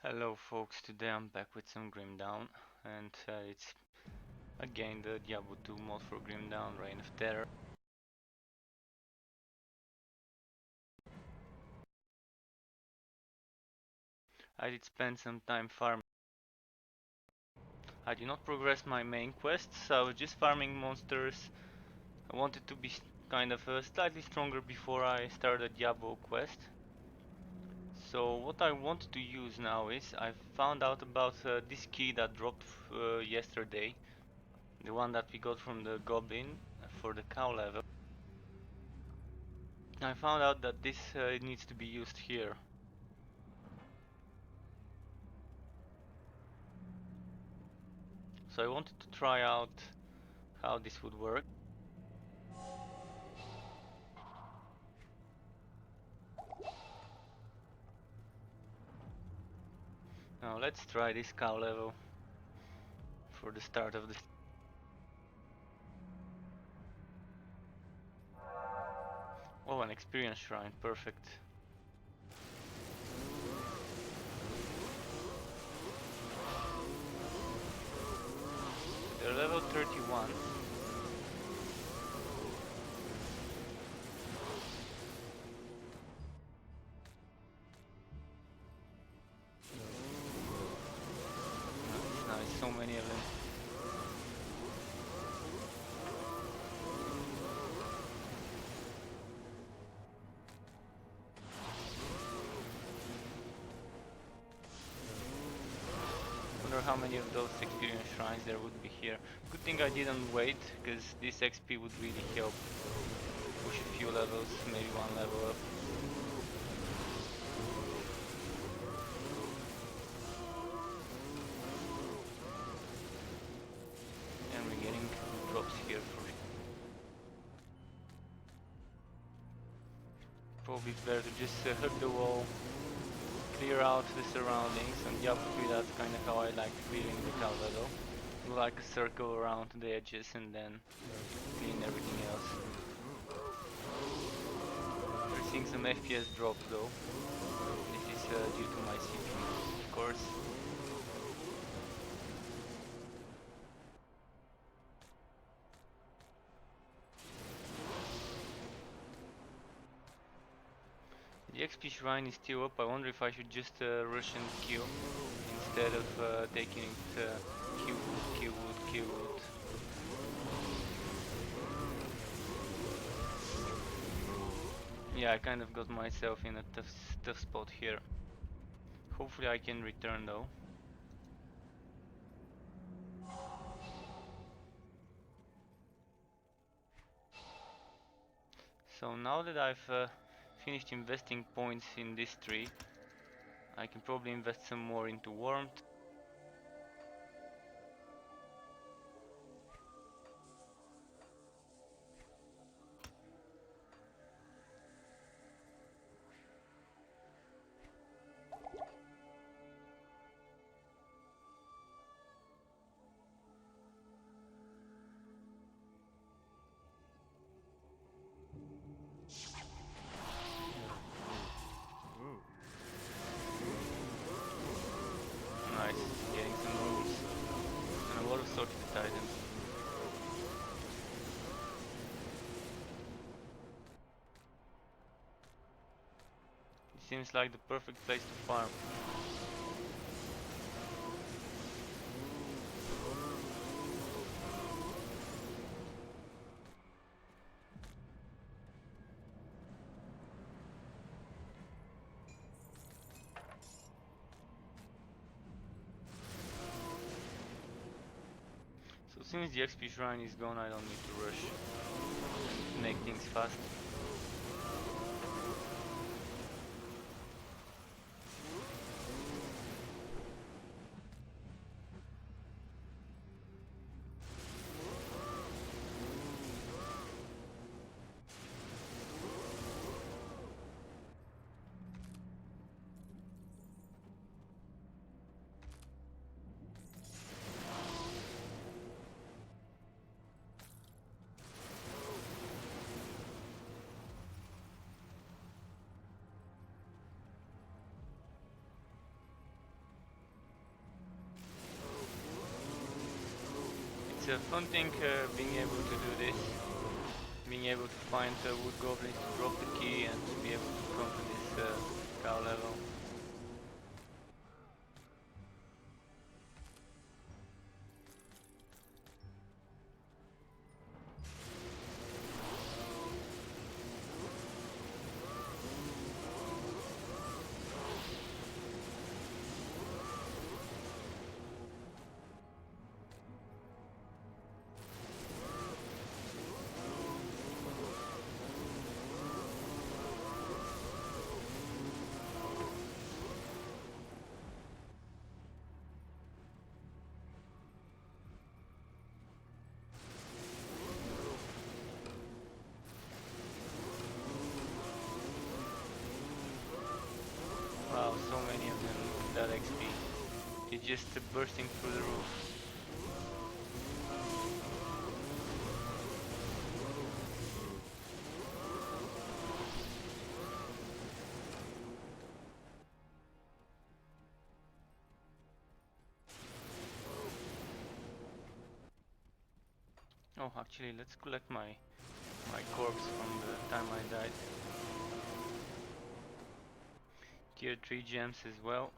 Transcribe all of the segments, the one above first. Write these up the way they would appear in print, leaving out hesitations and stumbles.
Hello folks, today I'm back with some Grim Dawn, and it's again the Diablo 2 mod for Grim Dawn, Reign of Terror. I did spend some time farming. I did not progress my main quests, I was just farming monsters. I wanted to be kind of slightly stronger before I started a Diablo quest. So what I wanted to use now is, I found out about this key that dropped yesterday. The one that we got from the goblin for the cow level. I found out that this needs to be used here. So I wanted to try out how this would work. Now let's try this cow level for the start of this. Oh, an experience shrine, perfect. They're level 31. Nice, so many of them. Wonder how many of those experience shrines there would be here. Good thing I didn't wait, because this XP would really help push a few levels, maybe one level up. And we're getting drops here for it. Probably it's better to just hug the wall, clear out the surroundings, and Diablo 3 that's kind of how I like clearing the cow level. Like a circle around the edges and then clean everything else. We're seeing some FPS drop though. This is due to my CPU, of course. The XP shrine is still up. I wonder if I should just rush and kill instead of taking it kill wood, kill wood, kill wood. Yeah, I kind of got myself in a tough spot here. Hopefully I can return though. So now that I've finished investing points in this tree, I can probably invest some more into warmth. Nice, getting some moves and a lot of sorted items. It seems like the perfect place to farm. So since the XP shrine is gone, I don't need to rush and make things fast. It's a fun thing being able to do this, being able to find wood goblins to drop the key and to be able to come to this cow level. Wow, so many of them with that XP. It's just bursting through the roof. Oh, actually, let's collect my corpse from the time I died. Tier 3 gems as well.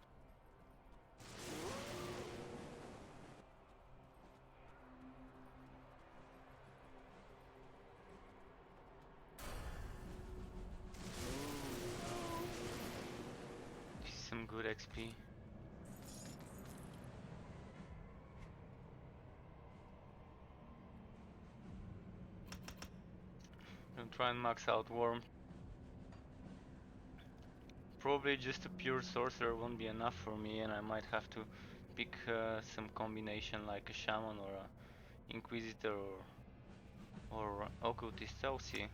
Some good XP. I'll try and max out Worm. Probably just a pure sorcerer won't be enough for me, and I might have to pick some combination like a shaman or a inquisitor or occultist. I'll see.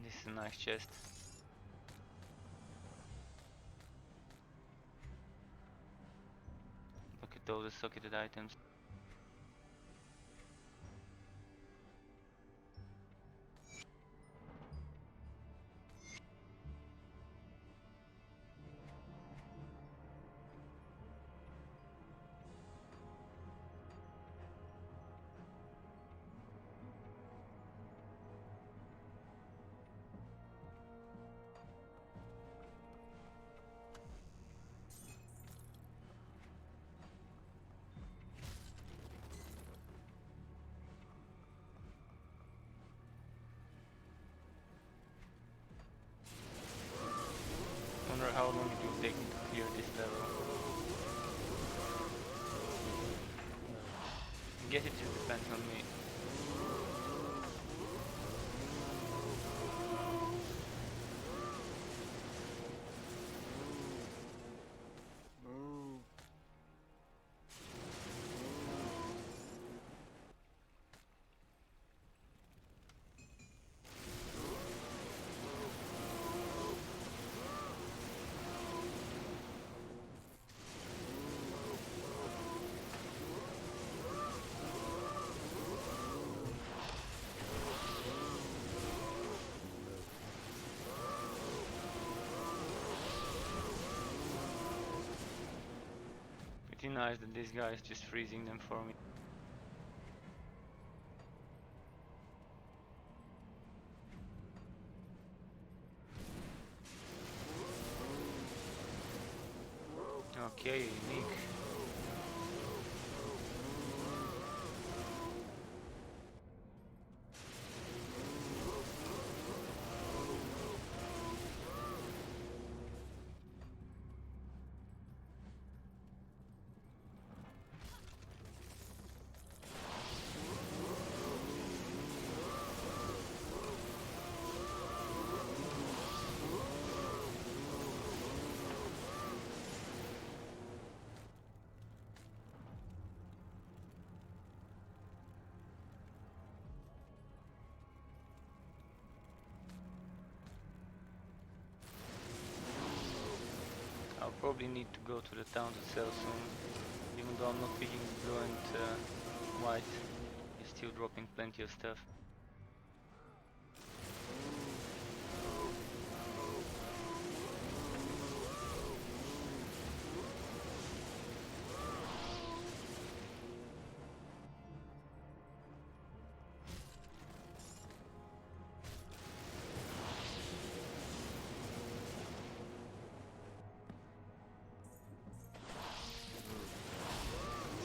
This is a nice chest. Look at all the socketed items. Wonder how long it will take me to clear this level. I guess it just depends on me. Pretty nice that this guy is just freezing them for me. Okay, unique. I'll probably need to go to the town to sell soon, even though I'm not picking blue and white. He's still dropping plenty of stuff.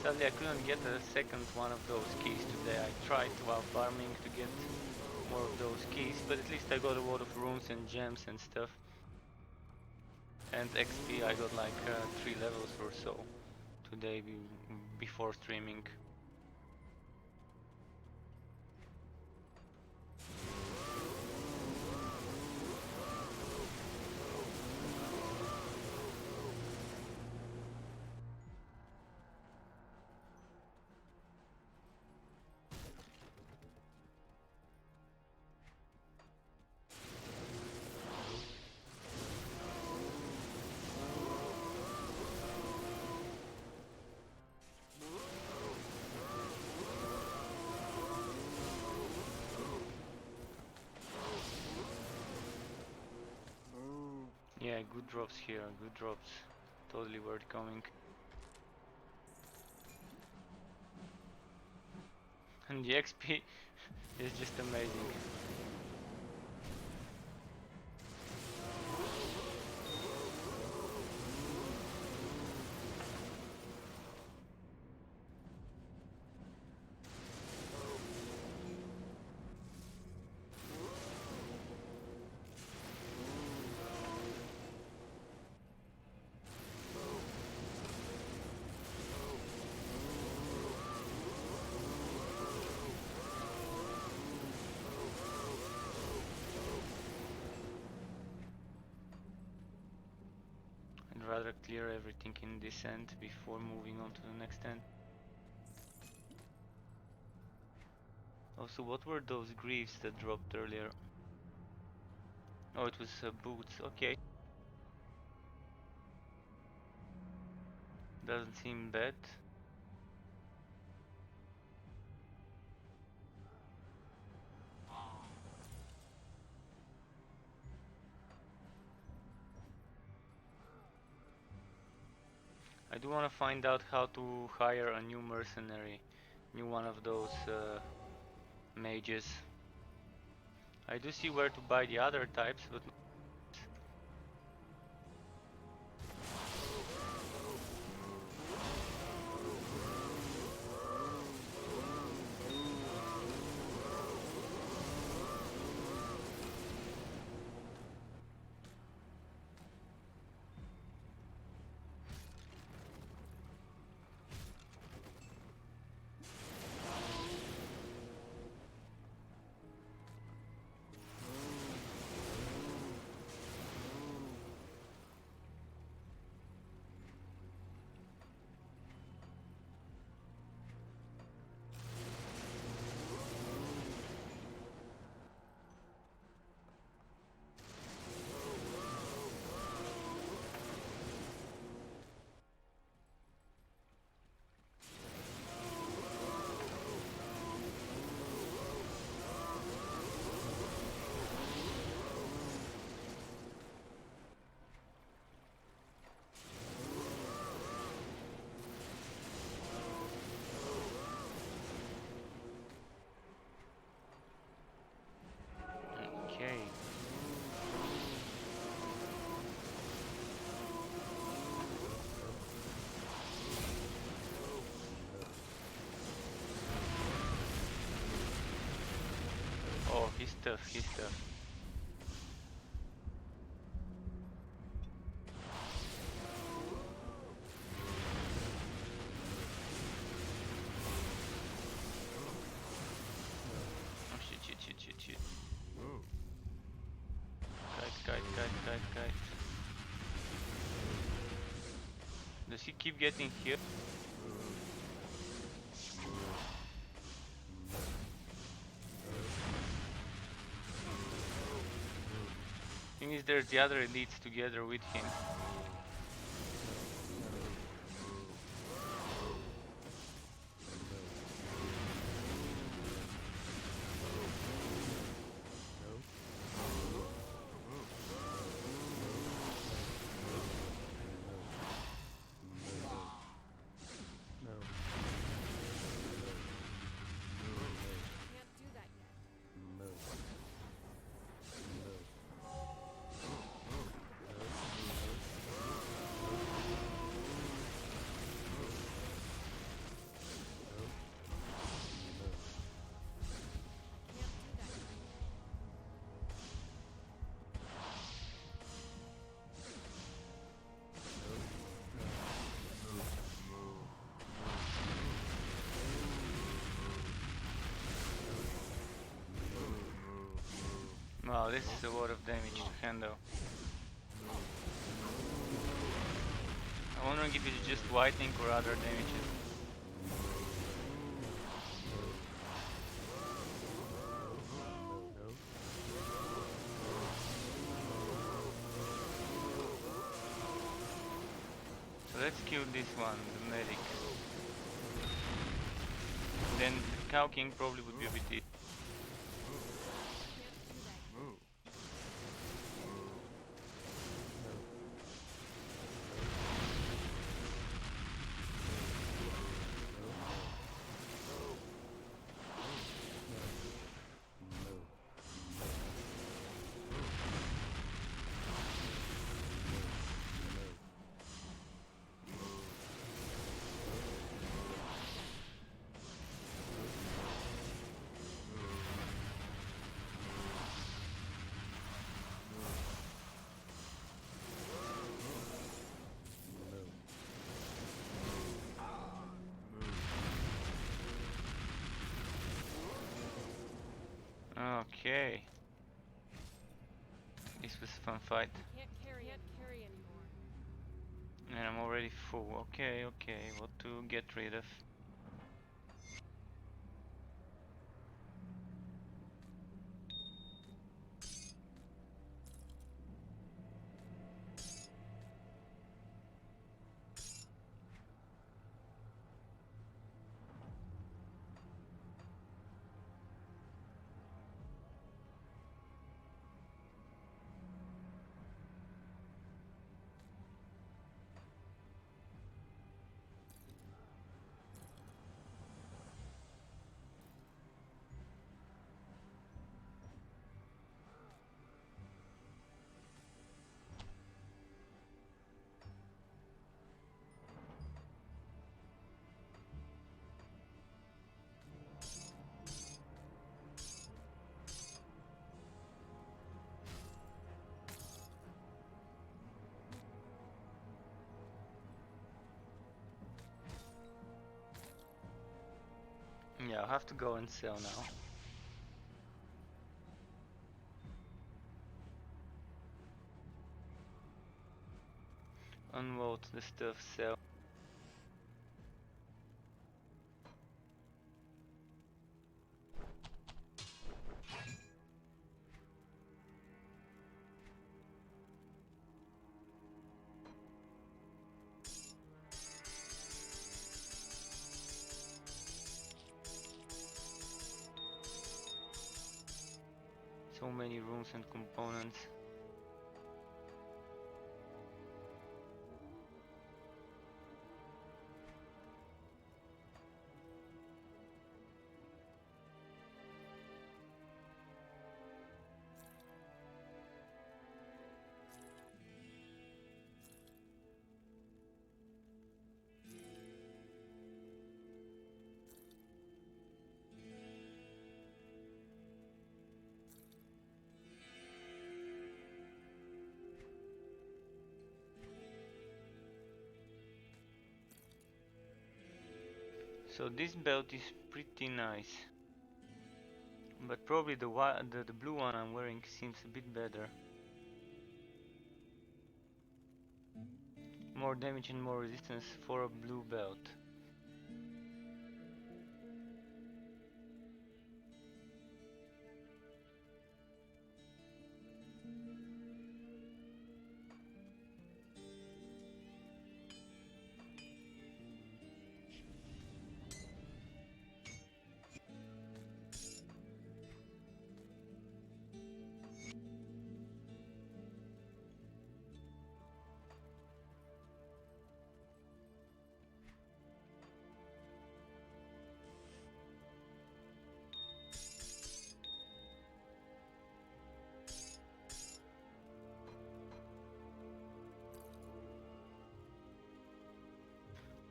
Sadly, I couldn't get a second one of those keys today. I tried while farming to get more of those keys, but at least I got a lot of runes and gems and stuff. And XP, I got like 3 levels or so today before streaming. Yeah, good drops here, good drops. Totally worth coming. And the XP is just amazing. I'd rather clear everything in this end before moving on to the next end. Also, what were those greaves that dropped earlier? Oh, it was boots, okay. Doesn't seem bad. I do want to find out how to hire a new mercenary, new one of those mages. I do see where to buy the other types, but okay. Oh, he's tough, he's tough. Oh shit. Kite. Does he keep getting hit? Thing is, there's the other elites together with him. this is a lot of damage to handle. I'm wondering if it's just lightning or other damages. So let's kill this one, the medic. Then the Cow King probably would be a bit easy. Okay. This was a fun fight. Can't carry anymore. And I'm already full. Okay, what to get rid of? Yeah, I'll have to go and sell now. Unload the stuff, sell. So many rooms and components. So this belt is pretty nice, but probably the blue one I'm wearing seems a bit better. More damage and more resistance for a blue belt.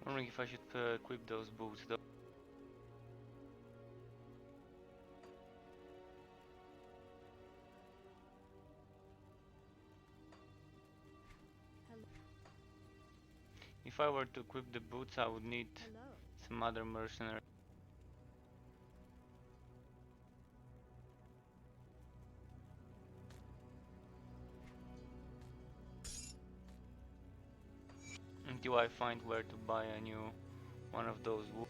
Wondering if I should equip those boots though. Hello. If I were to equip the boots, I would need Hello. some other mercenary. until I find where to buy a new one of those wood.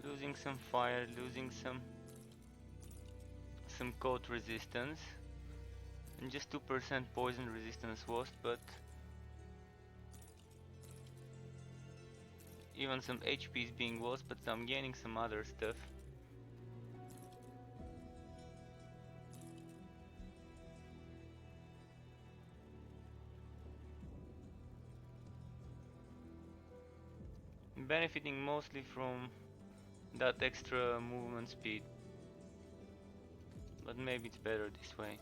Losing some fire, losing some cold resistance, and just 2% poison resistance lost, but even some HP is being lost, but I'm gaining some other stuff. Benefiting mostly from that extra movement speed, but maybe it's better this way.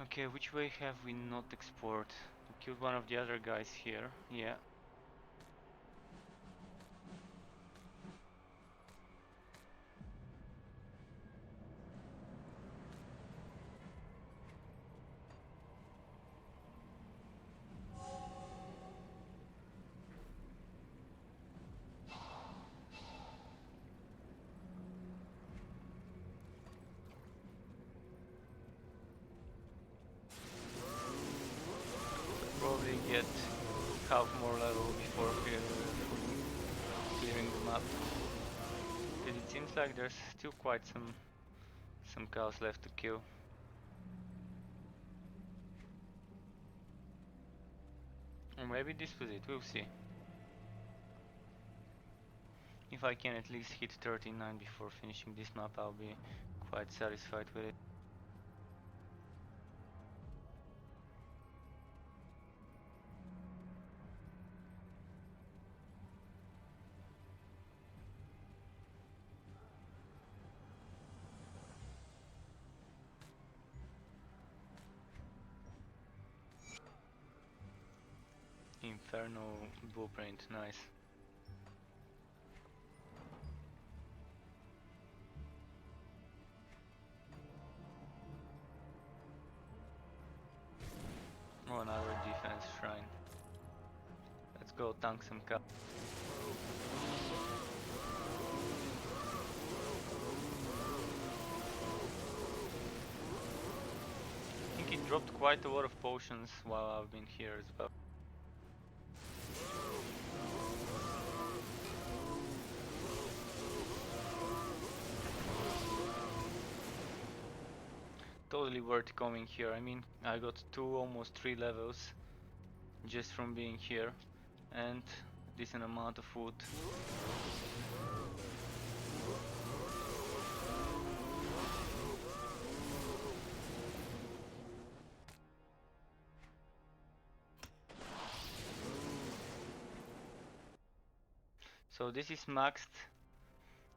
Okay, which way have we not explored? We killed one of the other guys here, yeah. Probably get half more level before clearing the map. Because it seems like there's still quite some cows left to kill. Or maybe this was it, we'll see. If I can at least hit 39 before finishing this map, I'll be quite satisfied with it. Inferno blueprint, nice. Oh, another defense shrine. Let's go tank some cows. I think it dropped quite a lot of potions while I've been here as well. Totally worth coming here. I mean, I got almost 3 levels just from being here, and decent amount of food. So this is maxed.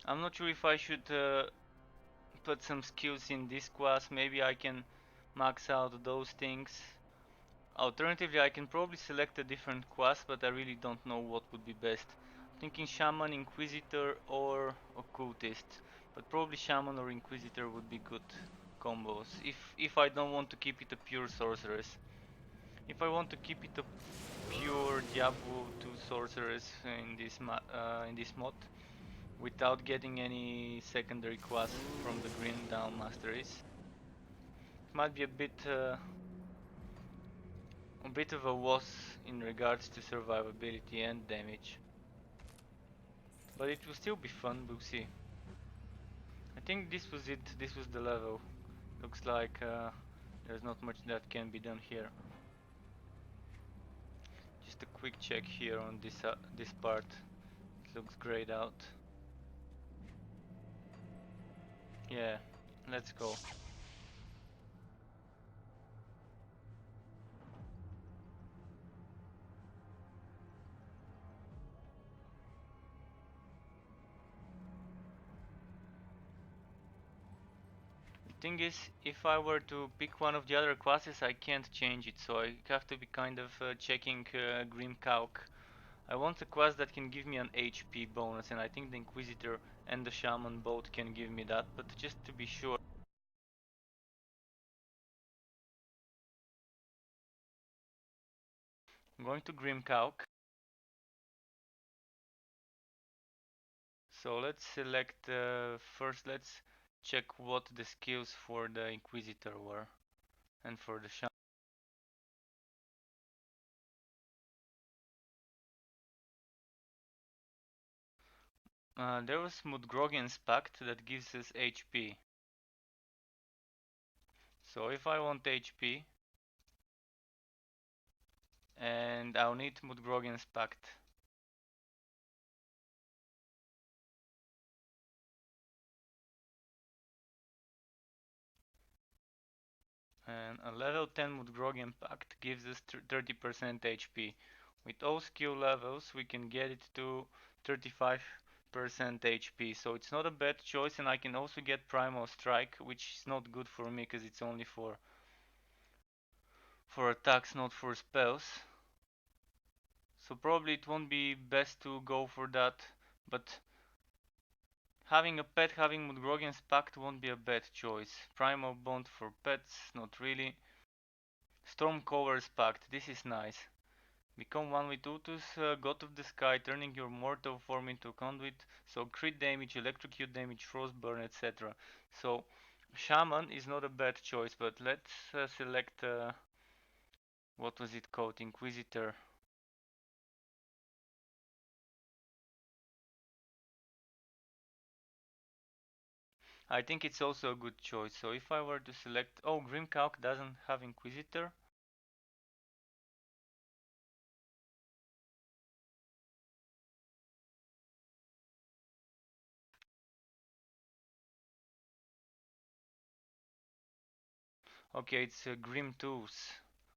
I'm not sure if I should put some skills in this class. Maybe I can max out those things. Alternatively, I can probably select a different class, but I really don't know what would be best. I'm thinking Shaman, Inquisitor or Occultist, but probably Shaman or Inquisitor would be good combos if I don't want to keep it a pure Sorceress. If I want to keep it a pure Diablo 2 Sorceress in this mod, without getting any secondary class from the Green Down Masteries, it might be a bit of a loss in regards to survivability and damage. But it will still be fun, we'll see. I think this was it, this was the level. Looks like there's not much that can be done here. Just a quick check here on this part. It looks grayed out. Yeah, let's go. Thing is, if I were to pick one of the other classes, I can't change it, so I have to be kind of checking Grim Calc. I want a class that can give me an HP bonus, and I think the Inquisitor and the Shaman both can give me that, but just to be sure, I'm going to Grim Calc. So let's select, first let's check what the skills for the Inquisitor were, and for the Shaman. There was Mudgrogan's Pact that gives us HP. So if I want HP, and I'll need Mudgrogan's Pact. And a level 10 Mudgrogan Pact gives us 30% HP. With all skill levels, we can get it to 35% HP. So it's not a bad choice, and I can also get Primal Strike, which is not good for me because it's only for attacks, not for spells. So probably it won't be best to go for that, but having a pet, having Mudgrogan's Pact won't be a bad choice. Primal Bond for pets, not really. Stormcover's Pact, this is nice. Become one with Utus, God of the Sky, turning your mortal form into a conduit, so crit damage, electrocute damage, frostburn, etc. So Shaman is not a bad choice, but let's select, what was it called, Inquisitor. I think it's also a good choice. So if I were to select, oh, Grimcalc doesn't have Inquisitor. Okay, it's Grim Tools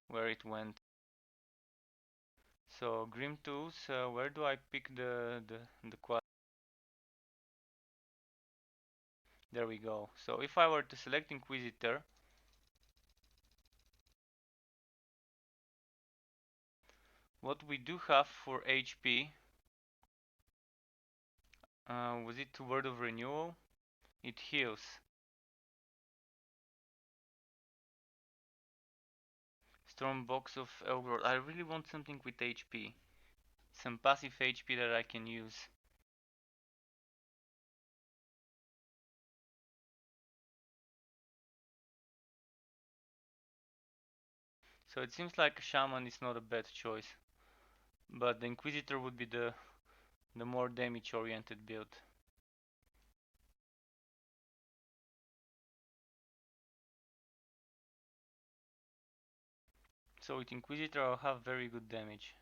where it went. So Grim Tools, where do I pick the quad? There we go. So if I were to select Inquisitor, what we do have for HP, was it Word of Renewal? It heals. Storm Box of Elgrod. I really want something with HP. Some passive HP that I can use. So it seems like Shaman is not a bad choice. But the Inquisitor would be the more damage oriented build. So with Inquisitor I'll have very good damage.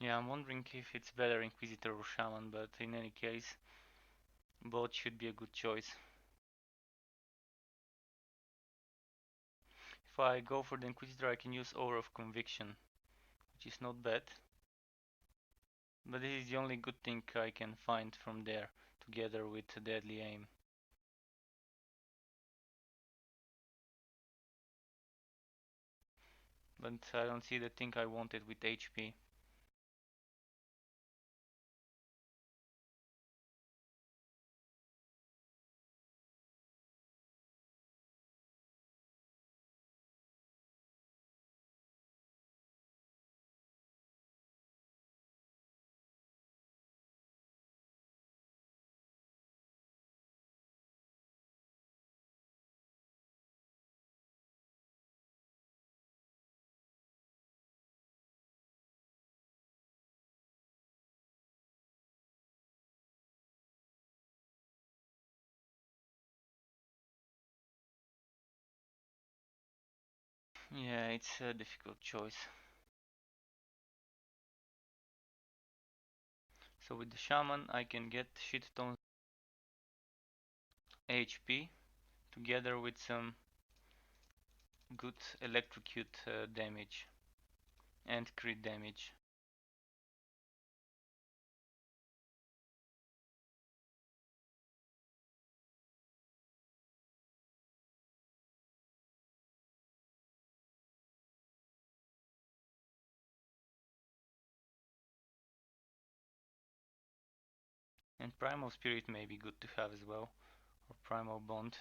Yeah, I'm wondering if it's better Inquisitor or Shaman, but in any case, both should be a good choice. if I go for the Inquisitor, I can use Aura of Conviction, which is not bad. But this is the only good thing I can find from there, together with Deadly Aim. But I don't see the thing I wanted with HP. Yeah, it's a difficult choice. So with the Shaman, I can get shit tons HP together with some good electrocute damage and crit damage. And Primal Spirit may be good to have as well, or Primal Bond.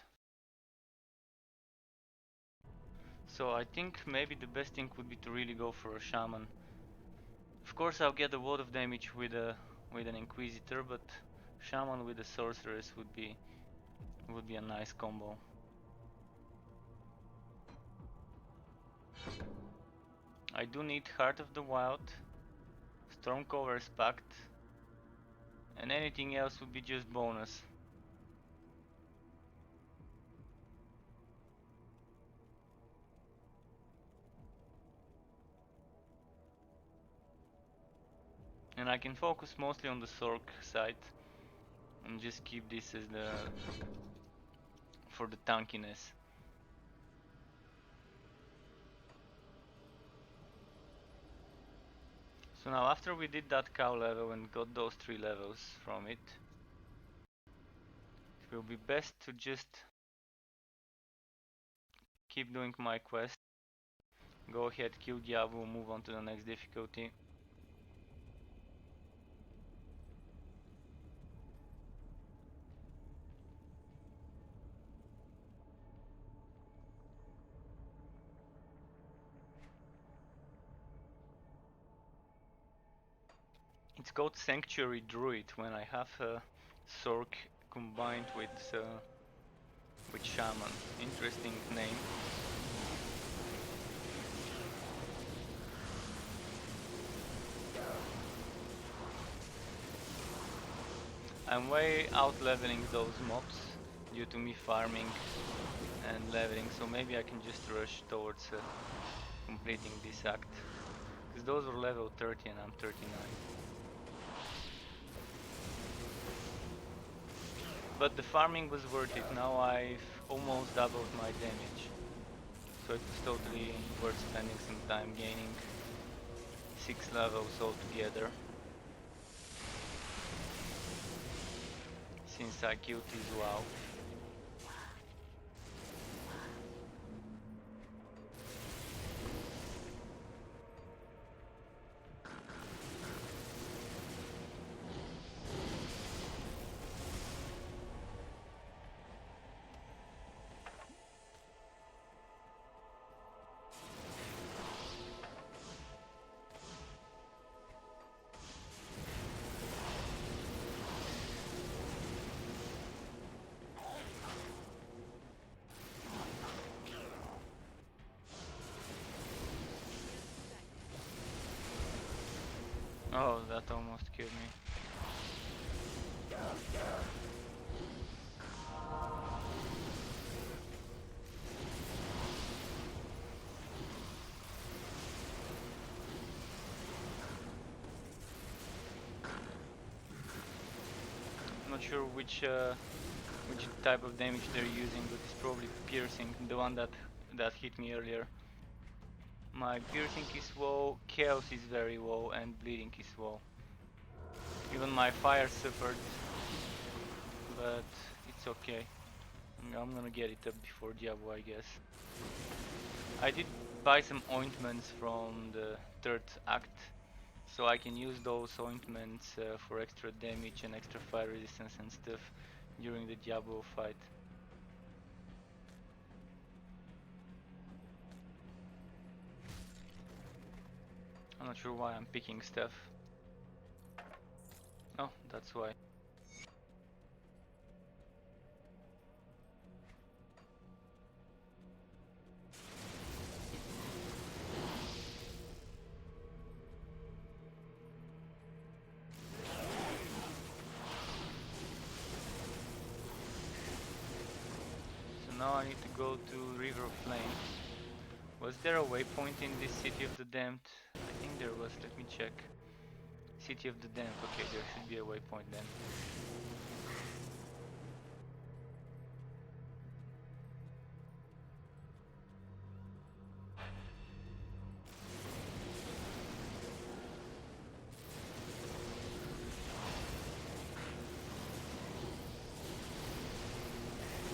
So I think maybe the best thing would be to really go for a Shaman. Of course I'll get a lot of damage with an Inquisitor, but Shaman with a Sorceress would be a nice combo. I do need Heart of the Wild, Stormcover's Pact, and anything else would be just bonus. And I can focus mostly on the Sorc side and just keep this as for the tankiness. So now after we did that cow level and got those 3 levels from it, it will be best to just keep doing my quest, go ahead, kill Diablo, move on to the next difficulty. It's called Sanctuary Druid when I have a Sorc combined with Shaman. Interesting name. I'm way out leveling those mobs due to me farming and leveling, so maybe I can just rush towards completing this act. Because those were level 30 and I'm 39. But the farming was worth it. Now I've almost doubled my damage. So it was totally worth spending some time gaining 6 levels altogether. Since I killed this WoW. Oh, that almost killed me. I'm not sure which type of damage they're using, but it's probably piercing, the one that that hit me earlier. My piercing is low, chaos is very low, and bleeding is low. Even my fire suffered, but it's okay. I'm gonna get it up before Diablo, I guess. I did buy some ointments from the third act, so I can use those ointments for extra damage and extra fire resistance and stuff during the Diablo fight. I'm not sure why I'm picking stuff. Oh, that's why. So now I need to go to River of Flame. Was there a waypoint in this City of the Damned? I think there was, let me check. City of the Damned, okay, there should be a waypoint then.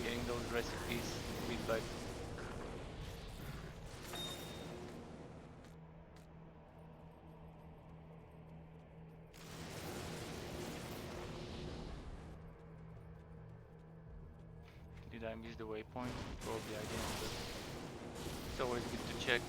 Getting those recipes bit by Did I miss the waypoint? Probably I didn't, but it's always good to check.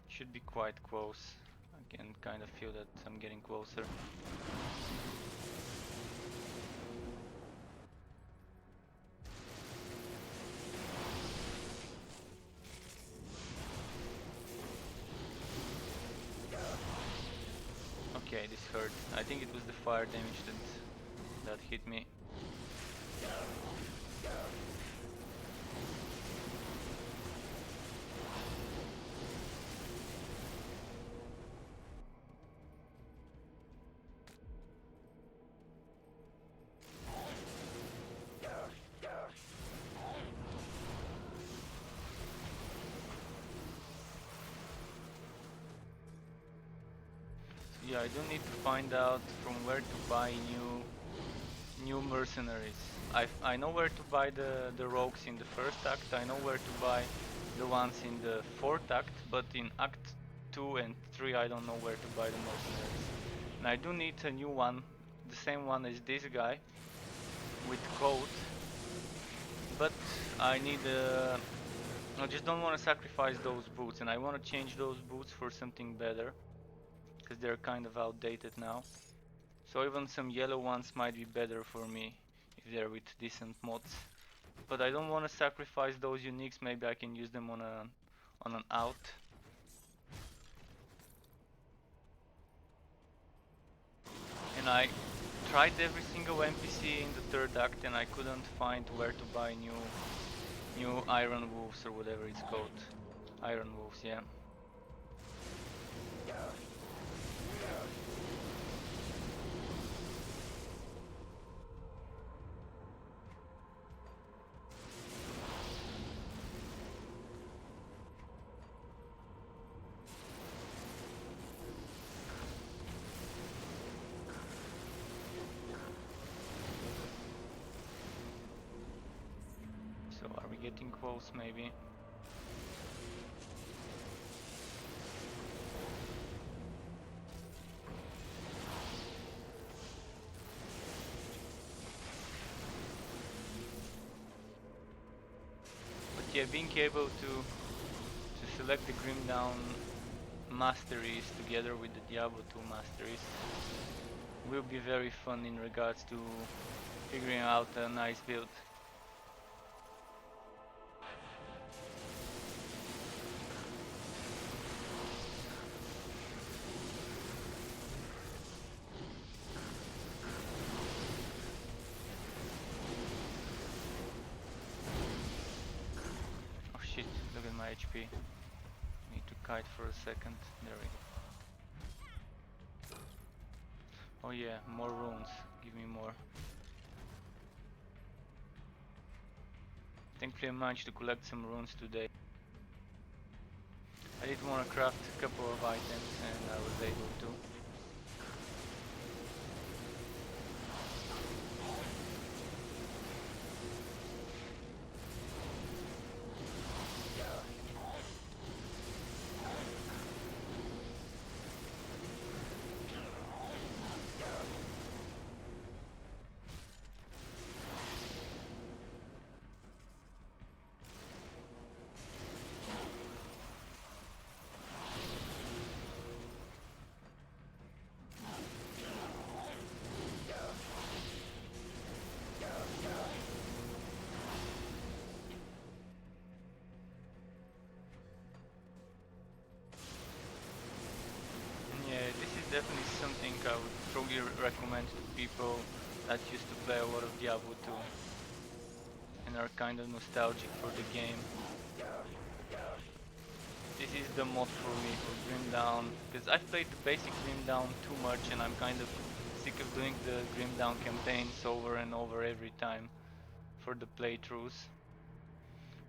Should be quite close. I can kind of feel that I'm getting closer. Okay, this hurt. I think it was the fire damage that hit me. Yeah, I do need to find out from where to buy new mercenaries. I know where to buy the rogues in the first act. I know where to buy the ones in the fourth act, but in act 2 and 3 I don't know where to buy the mercenaries. And I do need a new one, the same one as this guy, with code. But I need I just don't want to sacrifice those boots, and I want to change those boots for something better, because they're kind of outdated now. So even some yellow ones might be better for me if they're with decent mods. But I don't want to sacrifice those uniques. Maybe I can use them on an out. And I tried every single NPC in the third act, and I couldn't find where to buy new iron wolves or whatever it's called. Iron wolves, yeah. So are we getting close maybe? But yeah, being able to select the Grim Down masteries together with the Diablo 2 masteries will be very fun in regards to figuring out a nice build. Oh shit, the my HP. Need to kite for a second. There we go. Oh yeah, more runes. Give me more. Thankfully I managed to collect some runes today. I did want to craft a couple of items and I was able to. Yeah, this is definitely something I would strongly recommend to people that used to play a lot of Diablo 2 and are kind of nostalgic for the game. This is the mod for me for Grim Dawn, because I've played the basic Grim Dawn too much and I'm kind of sick of doing the Grim Dawn campaigns over and over every time for the playthroughs.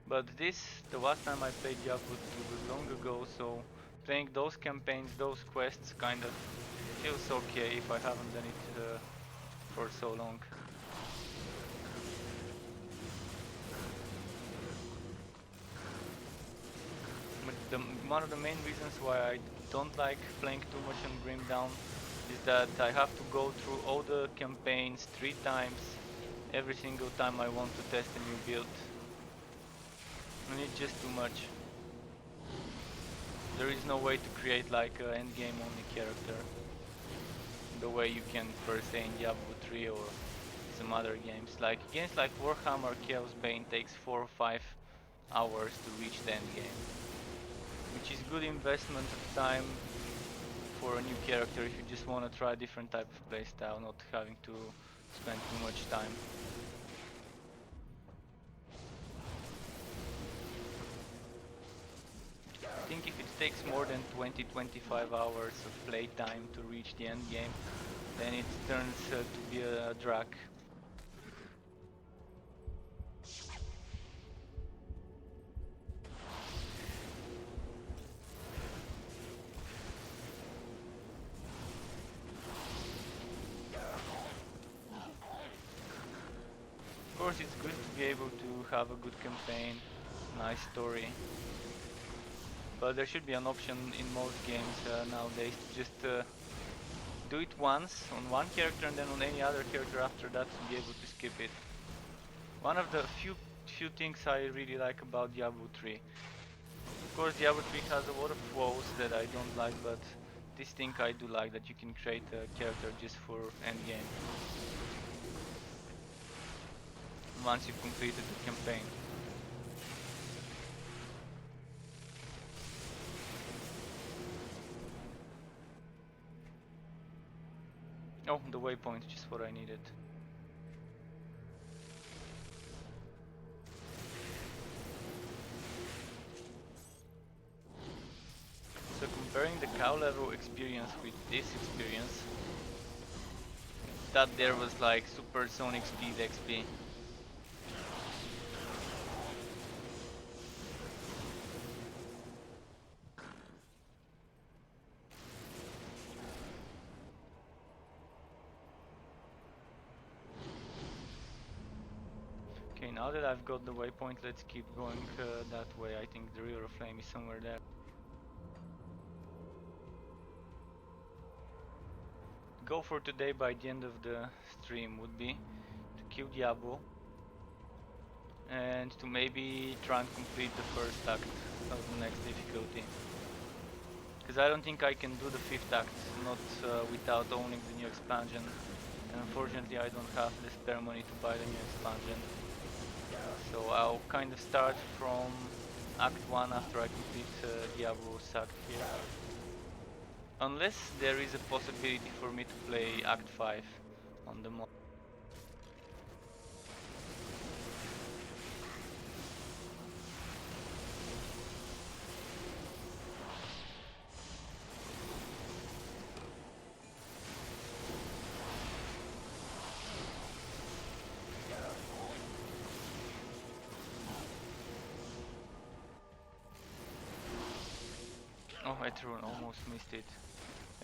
But this, the last time I played Diablo 2 was long ago, so playing those campaigns, those quests kind of feels okay if I haven't done it for so long. But one of the main reasons why I don't like playing too much on Grim Dawn is that I have to go through all the campaigns 3 times every single time I want to test a new build. And it's just too much. There is no way to create like an endgame only character the way you can per se in Diablo 3 or some other games. Like games like Warhammer Chaos Bane takes 4 or 5 hours to reach the endgame, which is good investment of time for a new character if you just want to try a different type of playstyle, not having to spend too much time. I think if it takes more than 20-25 hours of playtime to reach the end game, then it turns to be a drag. Of course, it's good to be able to have a good campaign, nice story, but there should be an option in most games nowadays to just do it once on one character and then on any other character after that to be able to skip it. One of the few things I really like about Diablo 3. Of course, Diablo 3 has a lot of flaws that I don't like, but this thing I do like, that you can create a character just for endgame once you've completed the campaign. Oh, the waypoint, just what I needed. So comparing the cow level experience with this experience, that there was like supersonic speed XP. Okay, now that I've got the waypoint, let's keep going that way. I think the River of Flame is somewhere there. Goal for today by the end of the stream would be to kill Diablo and to maybe try and complete the first act of the next difficulty. Because I don't think I can do the 5th act not without owning the new expansion, and unfortunately I don't have the spare money to buy the new expansion. So I'll kind of start from Act 1 after I complete Diablo's act here. Unless there is a possibility for me to play Act 5 on the mod. White rune, almost missed it.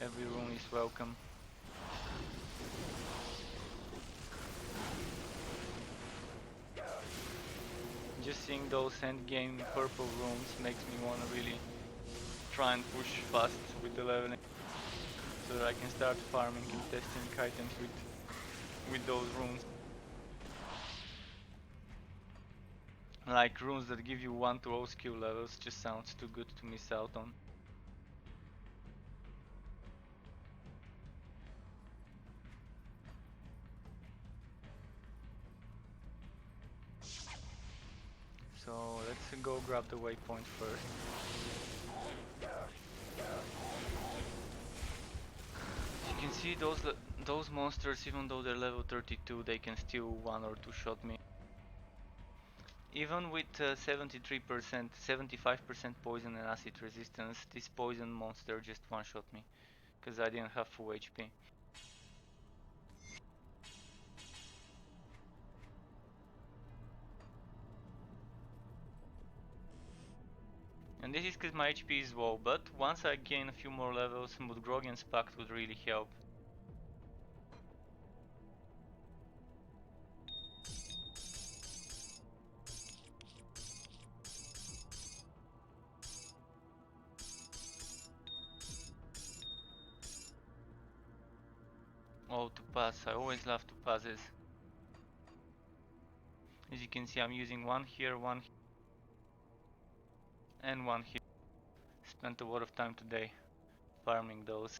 Every rune is welcome. Just seeing those endgame purple runes makes me wanna really try and push fast with the leveling, so that I can start farming and testing items with those runes. Like runes that give you 1 to 0 skill levels just sounds too good to miss out on. So let's go grab the waypoint first. You can see those monsters, even though they're level 32, they can still 1 or 2 shot me. Even with 73%, 75% poison and acid resistance, this poison monster just 1 shot me, because I didn't have full HP. And this is because my HP is low, but once I gain a few more levels, Mudgrogan's Pact would really help. Oh, to pass, I always love to passes. As you can see, I'm using 1 here, 1 here, and 1 here. Spent a lot of time today farming those.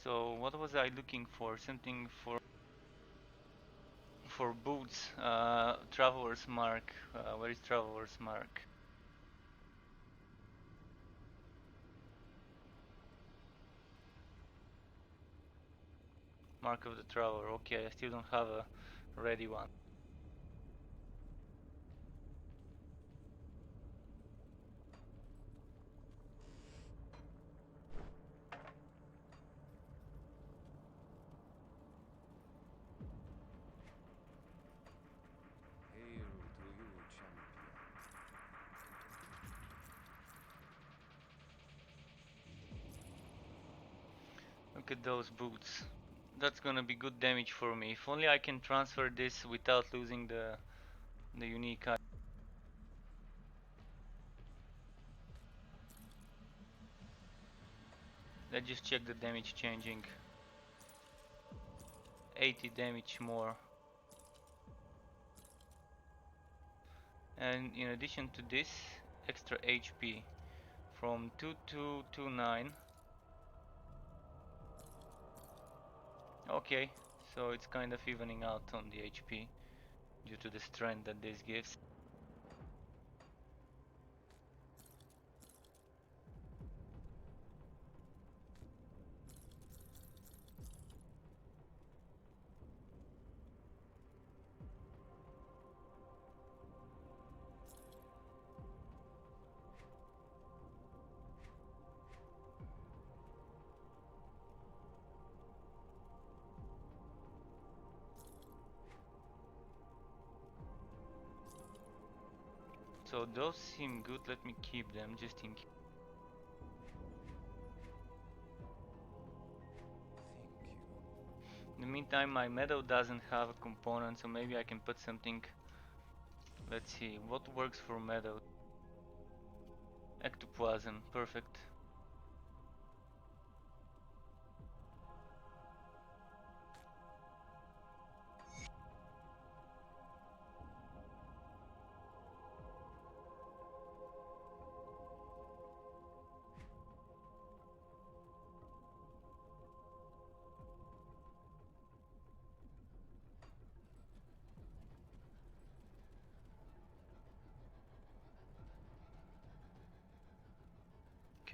So what was I looking for? Something for boots. Traveler's Mark. Where is Traveler's Mark? Mark of the Traveler. Okay, I still don't have a ready one. Hail to you, champion. Look at those boots. That's gonna be good damage for me. If only I can transfer this without losing the unique item. Let's just check the damage changing. 80 damage more. And in addition to this, extra HP from 2229. Okay, so it's kind of evening out on the HP due to the strength that this gives. So those seem good, let me keep them just in case. Thank you. In the meantime, my meadow doesn't have a component, so maybe I can put something. Let's see, what works for meadow? Ectoplasm, perfect.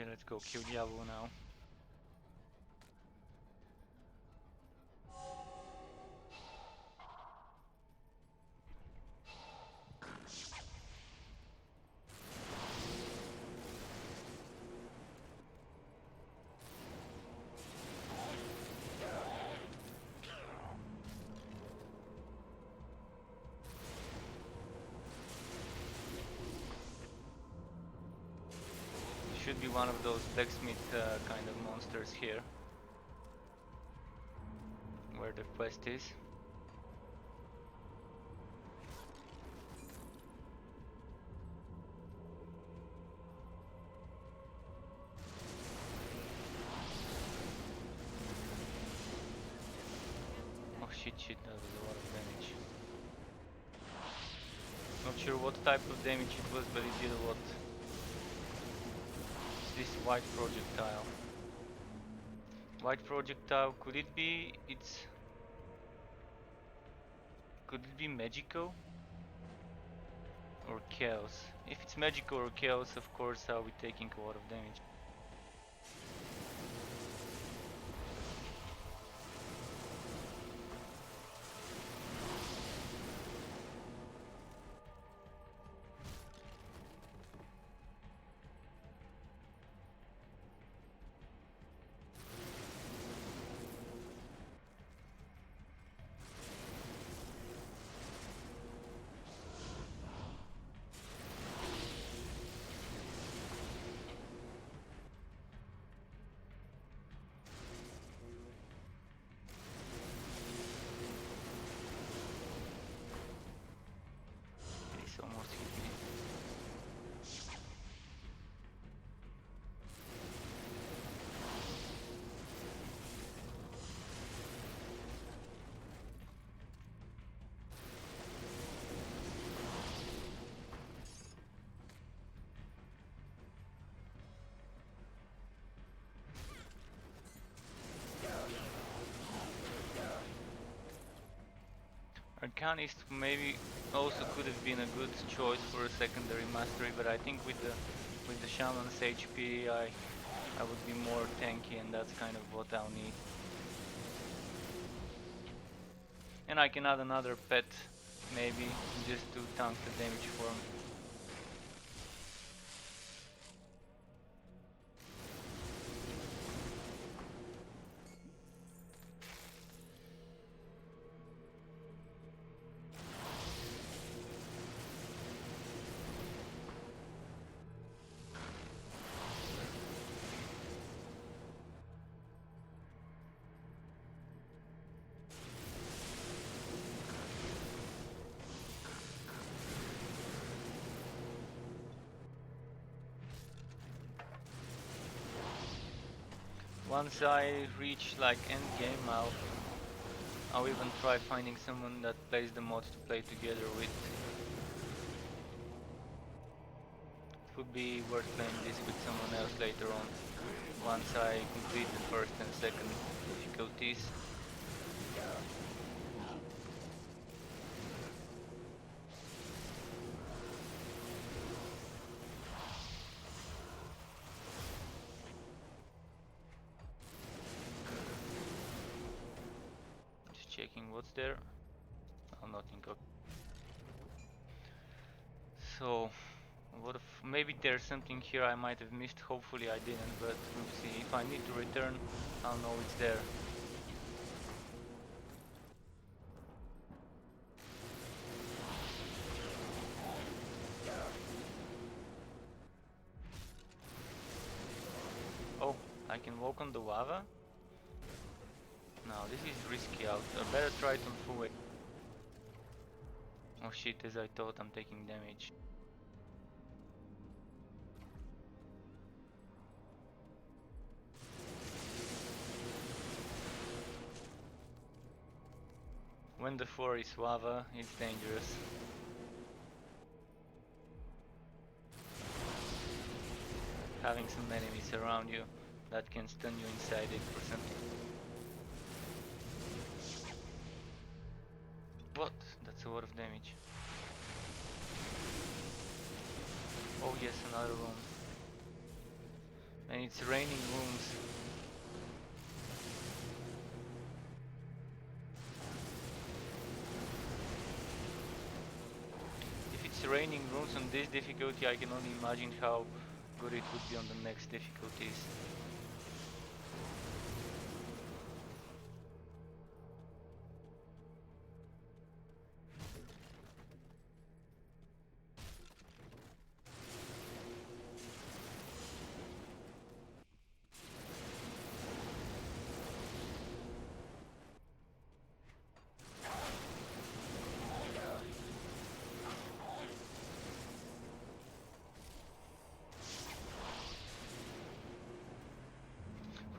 Okay, let's go kill Diablo now. should be one of those blacksmith kind of monsters here, where the quest is. Oh shit, that was a lot of damage. Not sure what type of damage it was, but it did a lot. It's this white projectile. White projectile, could it be magical? Or chaos? If it's magical or chaos, of course I'll be taking a lot of damage. It's almost hit me. Arcanist maybe also could have been a good choice for a secondary mastery, but I think with the Shaman's HP I would be more tanky, and that's kind of what I'll need. And I can add another pet maybe just to tank the damage for him. Once I reach like end game, I'll even try finding someone that plays the mod to play together with. It would be worth playing this with someone else later on, once I complete the first and second difficulties. Just checking what's there. Oh, nothing. Okay. So, what if maybe there's something here I might have missed? Hopefully I didn't, but we'll see. If I need to return, I'll know it's there. Oh, I can walk on the lava? No, this is risky out. I better try it on full. Oh shit, as I thought, I'm taking damage. When the floor is lava, it's dangerous. Having some enemies around you that can stun you inside it or something. What? That's a lot of damage. Oh yes, another room. And it's raining rooms. If it's raining rooms on this difficulty, I can only imagine how good it would be on the next difficulties.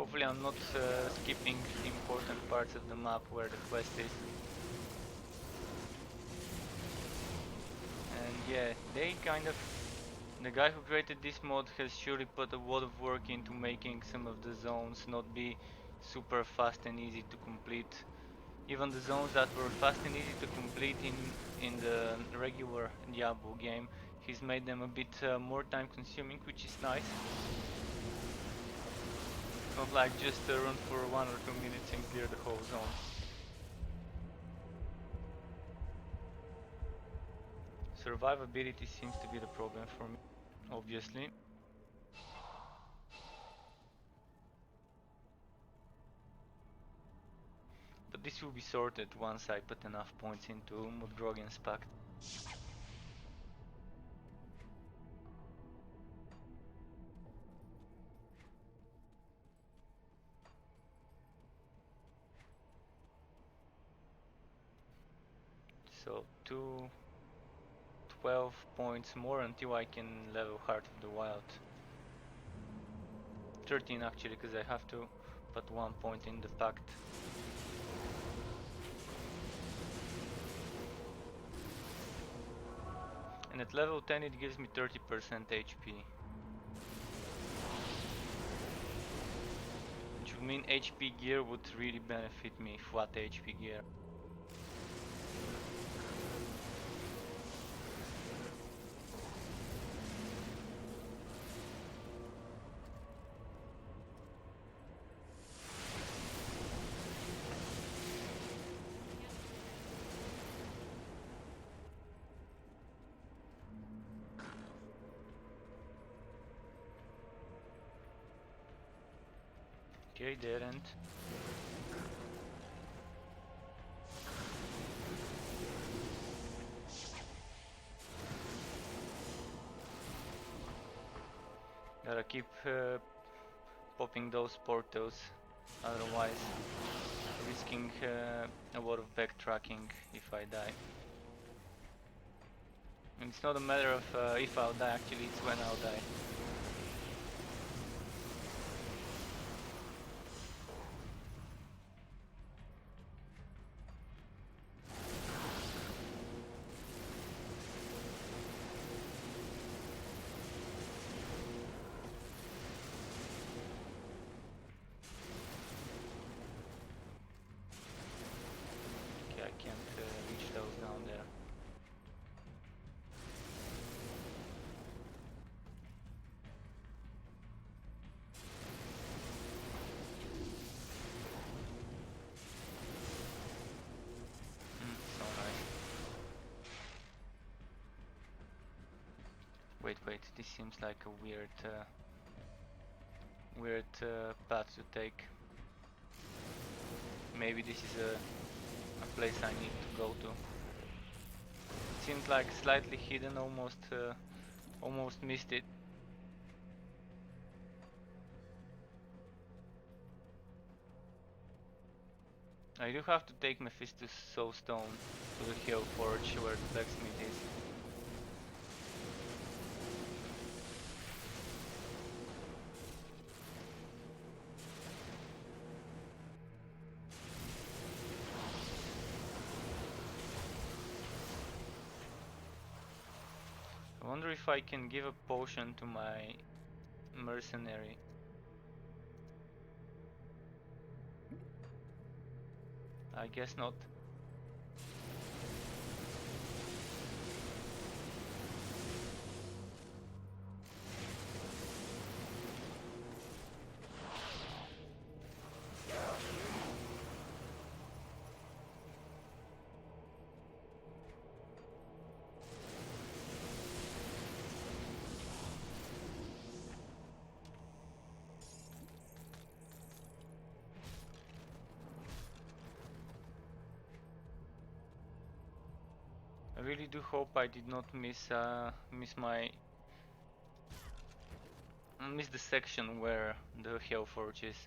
Hopefully I'm not skipping important parts of the map where the quest is. And yeah, the guy who created this mod has surely put a lot of work into making some of the zones not be super fast and easy to complete. Even the zones that were fast and easy to complete in the regular Diablo game, he's made them a bit more time consuming, which is nice. Not like just run for 1 or 2 minutes and clear the whole zone. Survivability seems to be the problem for me, obviously. But this will be sorted once I put enough points into Mudgrogan's Pact. So 12 points more until I can level Heart of the Wild. 13 actually, because I have to put 1 point in the Pact. And at level 10 it gives me 30% HP. Which would mean HP gear would really benefit me, flat HP gear. Okay, dead end. Gotta keep popping those portals, otherwise risking a lot of backtracking if I die. And it's not a matter of if I'll die, actually it's when I'll die. Okay, I can't reach those down there. So nice. Wait, this seems like a weird path to take. Maybe this is a place I need to go to. It seems like slightly hidden, almost missed it. I do have to take Mephistus' Soul Stone to the Hill Forge where the blacksmith is. I wonder if I can give a potion to my mercenary. I guess not. I really do hope I did not miss the section where the Hell Forge is.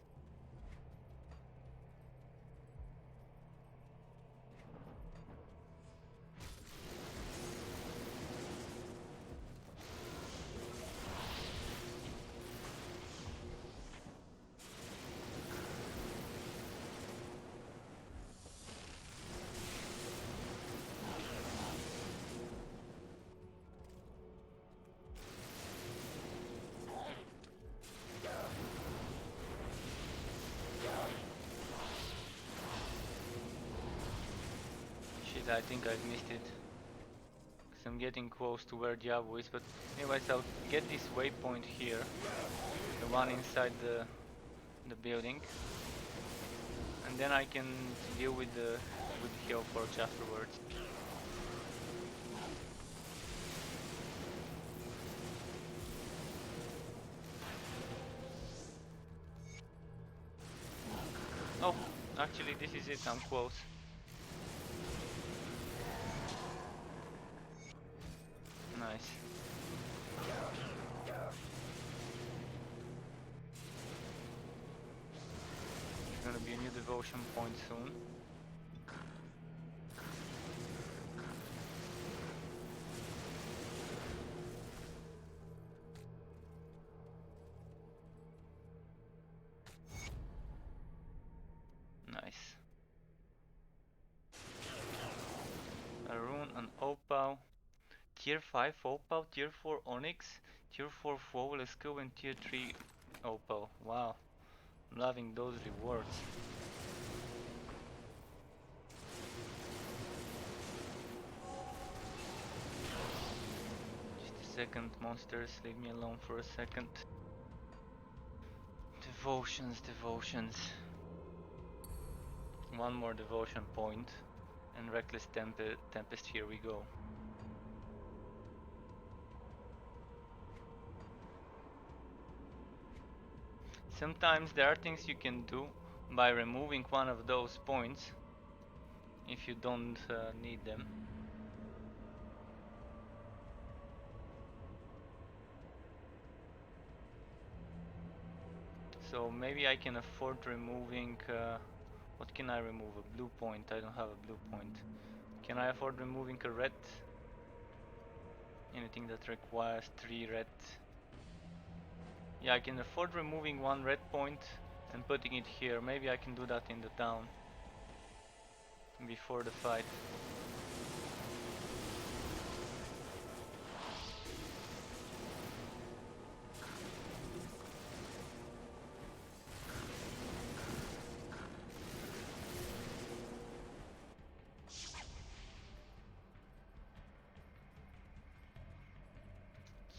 Shit, I think I've missed it. Cause I'm getting close to where Diablo is, but anyways, I'll get this waypoint here. The one inside the building. And then I can deal with the Hellforge afterwards. Oh, actually this is it, I'm close. Nice. It's gonna be a new devotion point soon. Nice. A rune, an opal. Tier 5 opal, tier 4 onyx, tier 4 flawless skill and tier 3 opal. Wow, I'm loving those rewards. Just a second, monsters, leave me alone for a second. Devotions, devotions. One more devotion point and reckless tempest, here we go. Sometimes there are things you can do by removing one of those points if you don't need them. So maybe I can afford removing, what can I remove? A blue point, I don't have a blue point. Can I afford removing a red? Anything that requires 3 red. Yeah, I can afford removing 1 red point and putting it here. Maybe I can do that in the town before the fight.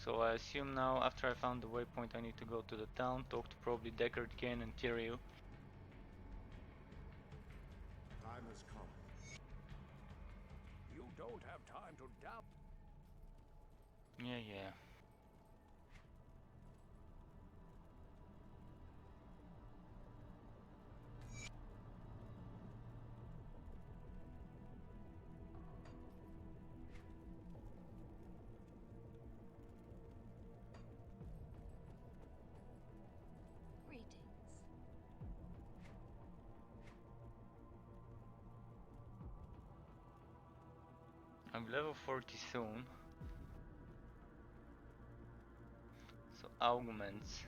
So I assume now, after I found the waypoint, I need to go to the town, talk to probably Deckard, Kane and Tyrael. Time has come. You don't have time to doubt. Yeah. Greetings. I'm level 40 soon. So augments.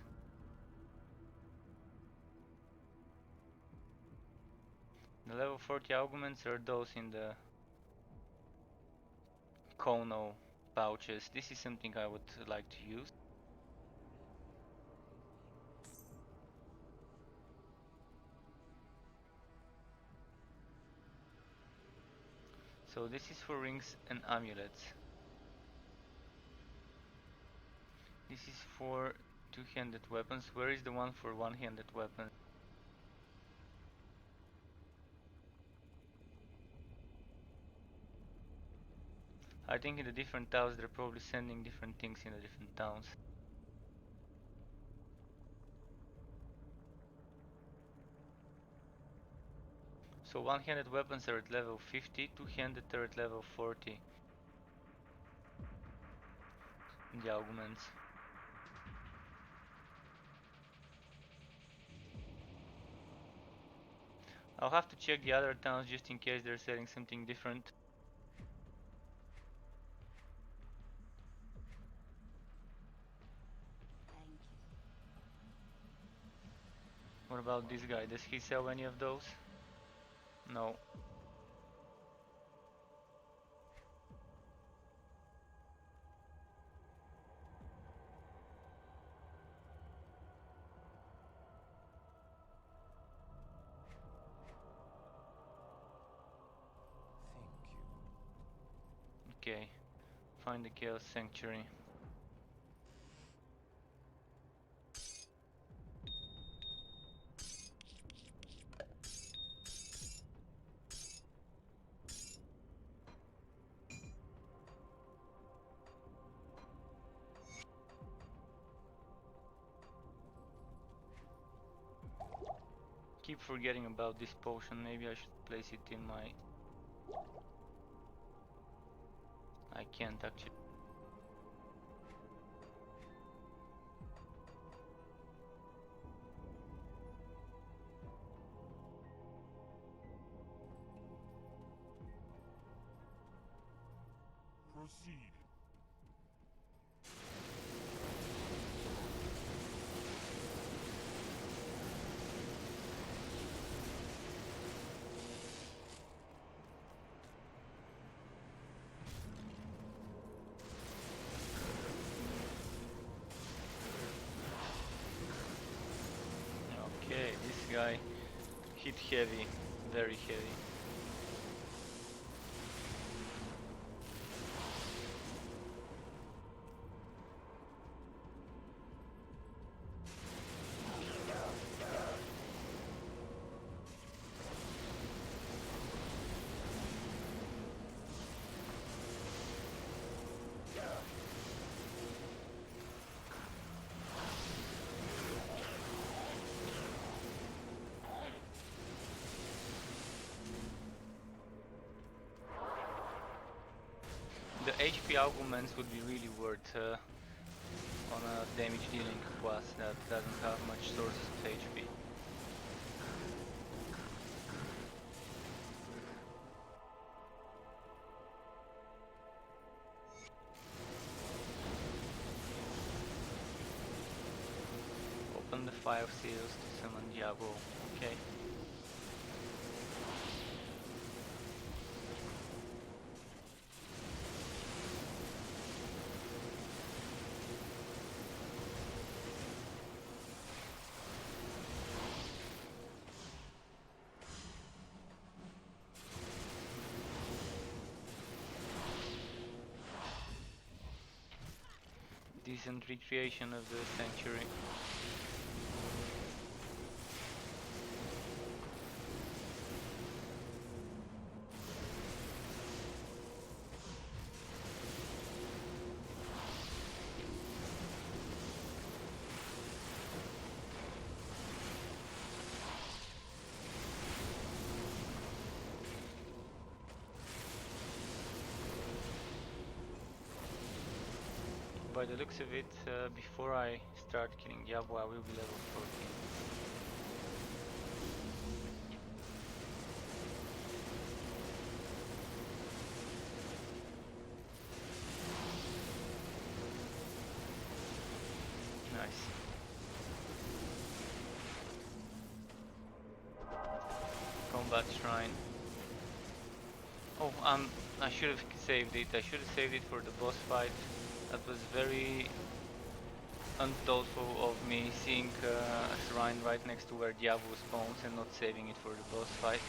The level 40 augments are those in the Kono pouches. This is something I would like to use. So this is for rings and amulets. This is for two-handed weapons. Where is the one for one-handed weapons? I think in the different towns they're probably sending different things in the different towns. So one-handed weapons are at level 50, two-handed are at level 40. In the augments. I'll have to check the other towns just in case they're selling something different. Thank you. What about this guy? Does he sell any of those? No. Thank you. find the Chaos Sanctuary. Keep forgetting about this potion. Maybe I should place it in my... I can't actually. Proceed. Okay, this guy hit heavy, very heavy. The HP augments would be really worth on a damage dealing class that doesn't have much sources of HP. Open the 5 seals to summon Diablo. Okay. Decent recreation of the sanctuary. By the looks of it, before I start killing Diablo, I will be level 14. Nice. Combat Shrine. Oh, I should have saved it. I should have saved it for the boss fight. That was very unthoughtful of me, seeing a shrine right next to where Diablo spawns and not saving it for the boss fight.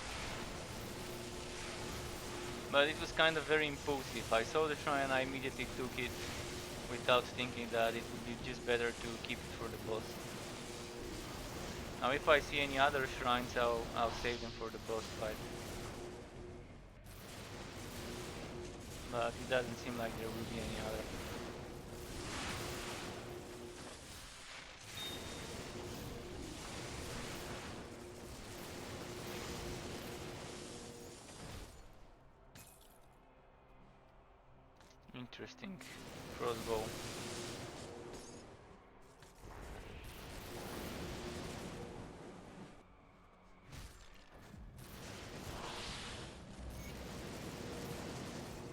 But it was kind of very impulsive. I saw the shrine and I immediately took it without thinking that it would be just better to keep it for the boss. Now if I see any other shrines, I'll save them for the boss fight. But it doesn't seem like there will be any other. Interesting. Crossbow.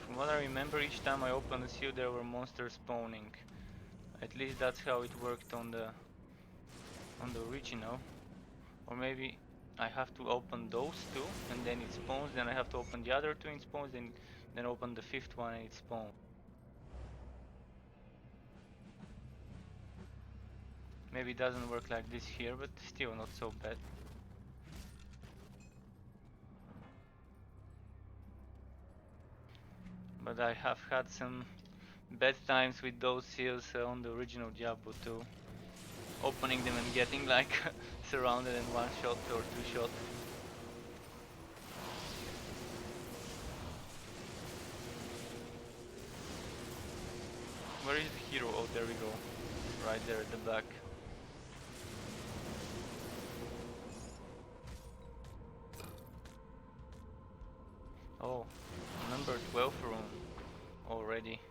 From what I remember, each time I opened the seal there were monsters spawning. At least that's how it worked on the original. Or maybe I have to open those two and then it spawns, then I have to open the other two and it spawns, then open the 5th one and it spawns. Maybe it doesn't work like this here, but still not so bad. But I have had some bad times with those seals on the original Diablo 2. Opening them and getting like surrounded in one shot or two shot. Where is the hero? Oh, there we go. Right there at the back. Oh, number 12 room already.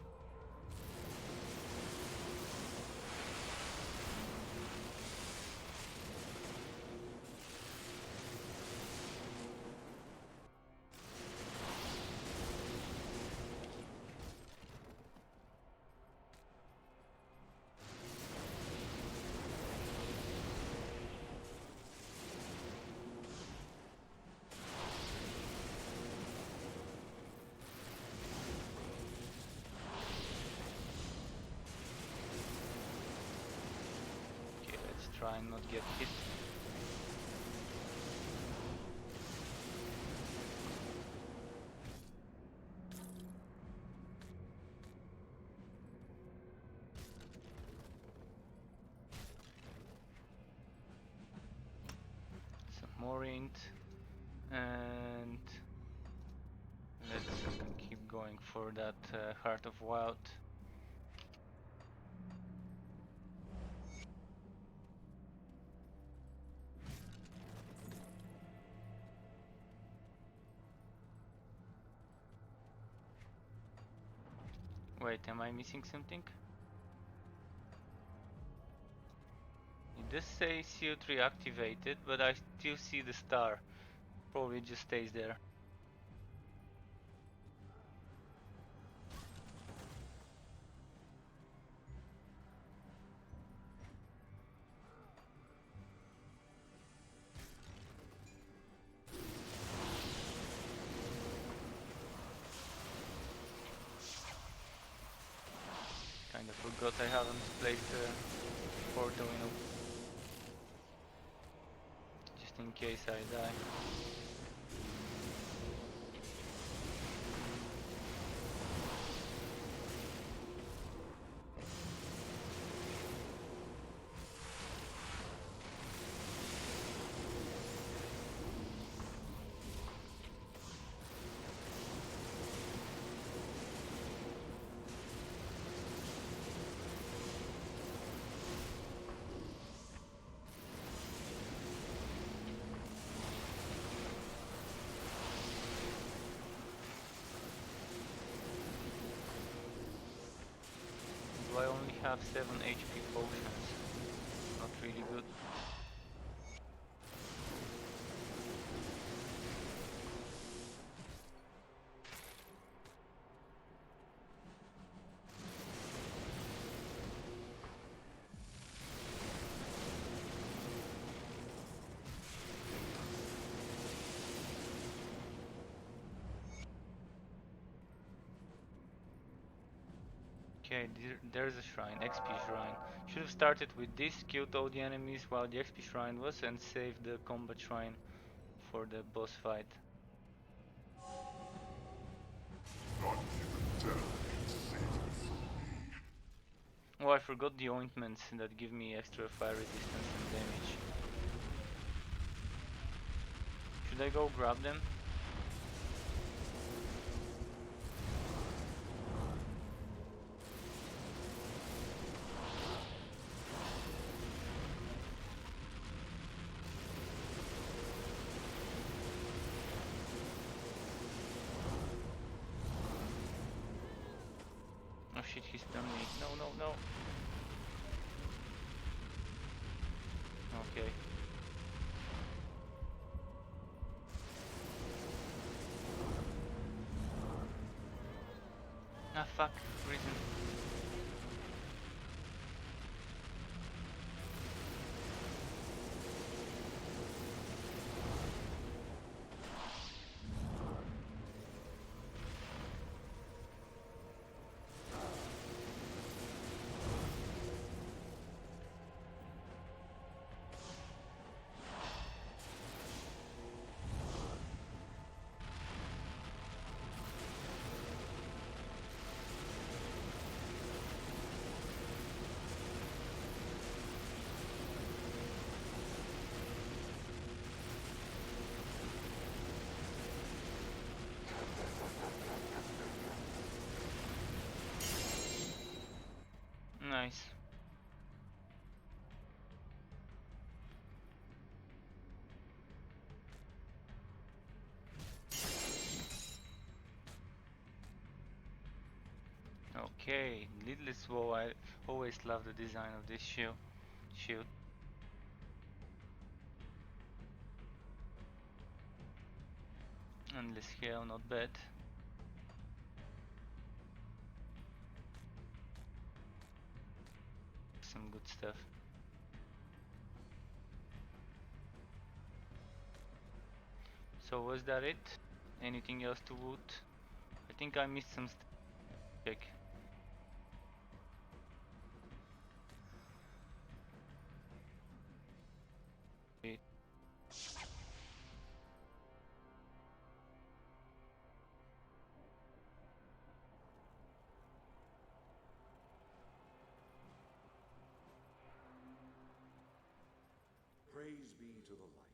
Okay, let's try and not get hit. Some more int, and let's keep going for that Heart of Wild. Wait, am I missing something? It does say CO3 activated, but I still see the star. Probably just stays there. Kind of forgot I haven't placed a portal in just in case I die. Do I only have 7 HP potions? Not really good. Okay, there's a shrine, XP shrine. Should have started with this, killed all the enemies while the XP shrine was, and saved the combat shrine for the boss fight. Oh, I forgot the ointments that give me extra fire resistance and damage. Should I go grab them? Oh shit, he's done me. No, no, no. Okay. Ah, fuck. Reason. Okay, Lidless Woe. I always love the design of this shield. Endless Hail, not bad. Some good stuff. So was that it? Anything else to loot? I think I missed some stuff. Check. Wait. Praise be to the light.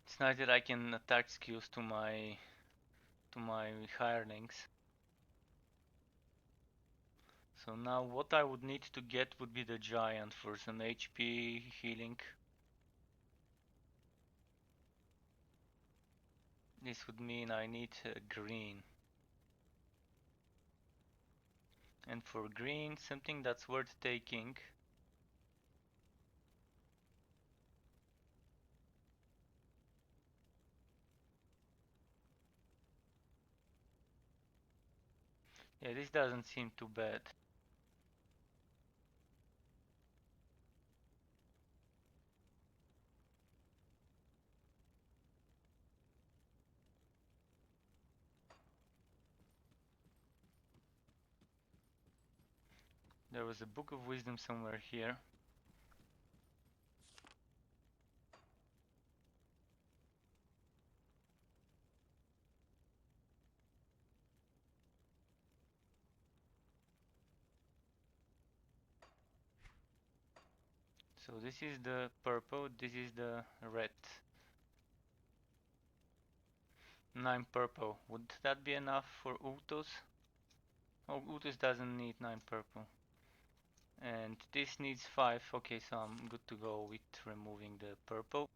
It's nice that I can attach skills to my hirelings. So now what I would need to get would be the giant for some HP healing. This would mean I need green. And for green, something that's worth taking. Yeah, this doesn't seem too bad. There was a book of wisdom somewhere here. So this is the purple, this is the red. 9 purple. Would that be enough for Utos? Oh, Utos doesn't need 9 purple. And this needs 5. Okay, so I'm good to go with removing the purple.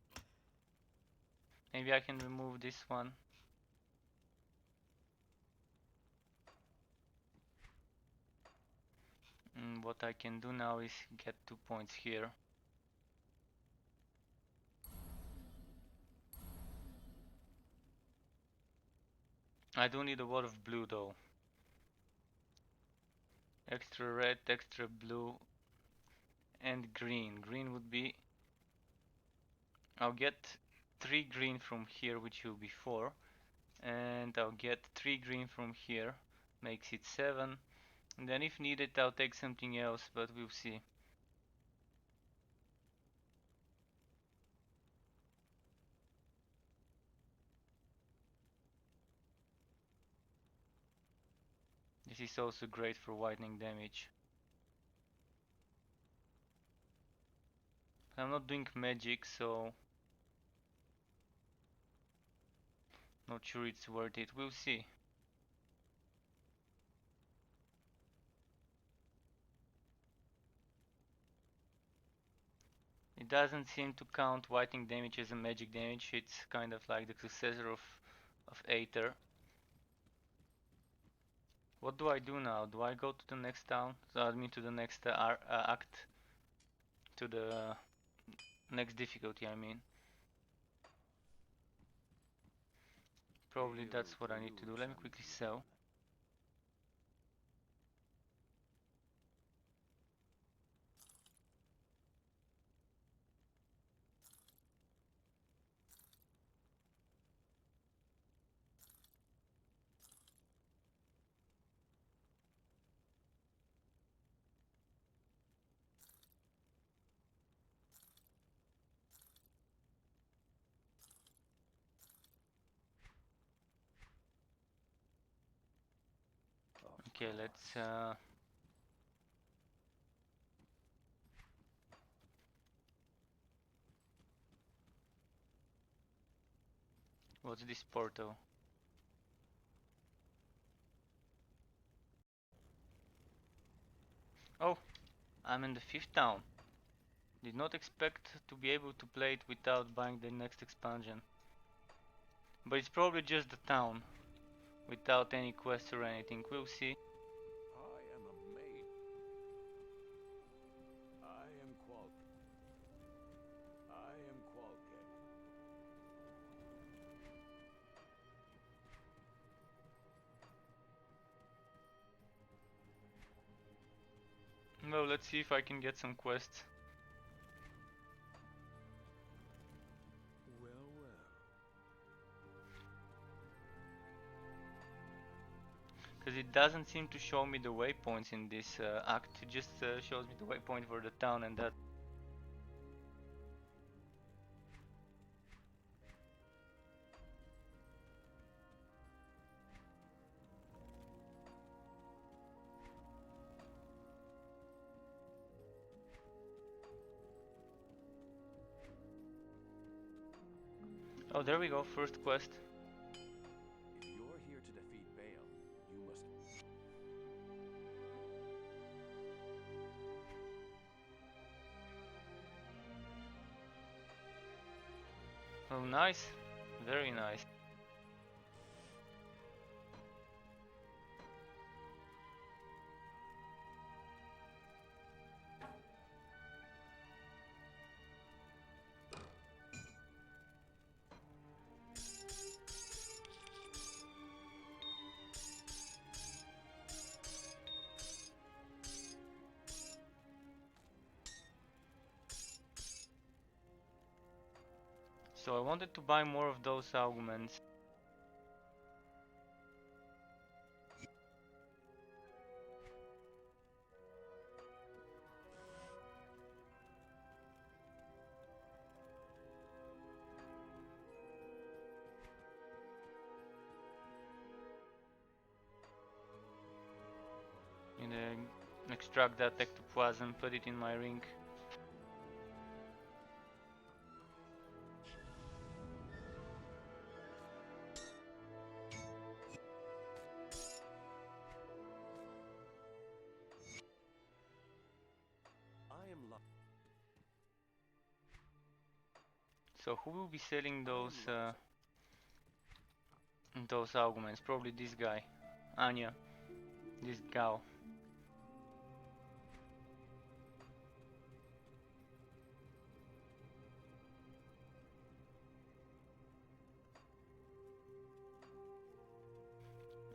Maybe I can remove this one. And what I can do now is get 2 points here. I do need a lot of blue though. Extra red, extra blue, and green. Green would be... I'll get 3 green from here, which will be 4. And I'll get 3 green from here. Makes it 7. And then if needed, I'll take something else, but we'll see. This is also great for widening damage. I'm not doing magic, so not sure it's worth it. We'll see. It doesn't seem to count widening damage as a magic damage. It's kind of like the successor of Aether. What do I do now? Do I go to the next town? So I mean to the next act? To the next difficulty, I mean. Probably that's what I need to do. Let me quickly sell. Okay, let's what's this portal? Oh, I'm in the 5th town. Did not expect to be able to play it without buying the next expansion. But it's probably just the town, without any quests or anything. We'll see. I am a maid. I am Qual. I am Qualkek. Well, let's see if I can get some quests. Well, well. Because it doesn't seem to show me the waypoints in this act. It just shows me the waypoint for the town and that. Oh, there we go, first quest. If you're here to defeat Baal, you must. Oh, nice. Very nice. So I wanted to buy more of those augments. And extract that ectoplasm, put it in my ring. I am lo- So who will be selling those augments? Probably this guy, Anya, this gal.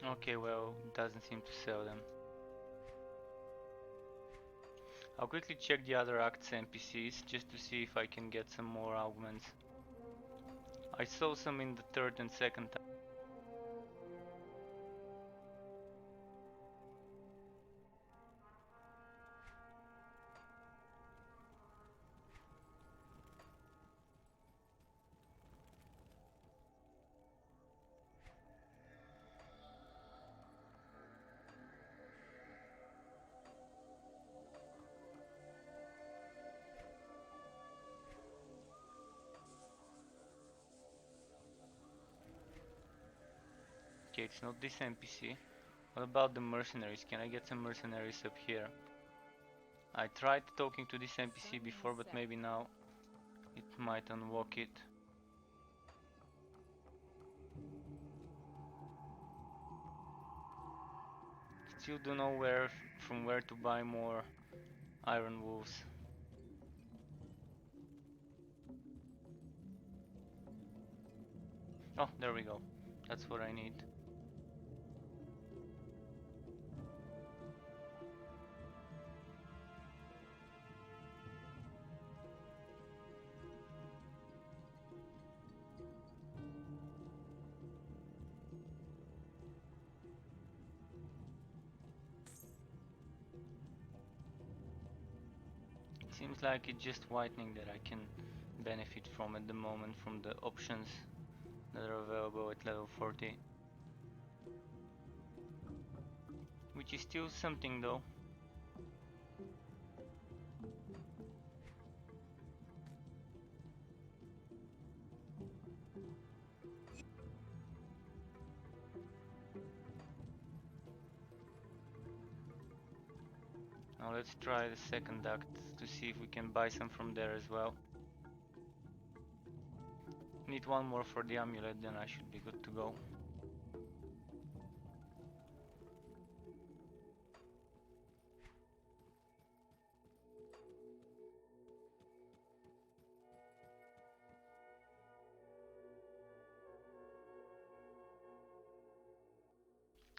Okay, well, doesn't seem to sell them. I'll quickly check the other acts NPCs just to see if I can get some more augments. I saw some in the 3rd and 2nd. Okay, it's not this NPC. What about the mercenaries? Can I get some mercenaries up here? I tried talking to this NPC before, but maybe now it might unlock it. Still don't know from where to buy more iron wolves. Oh, there we go. That's what I need. Seems like it's just whitening that I can benefit from at the moment from the options that are available at level 40. Which is still something though. Now let's try the second act to see if we can buy some from there as well. Need one more for the amulet, then I should be good to go.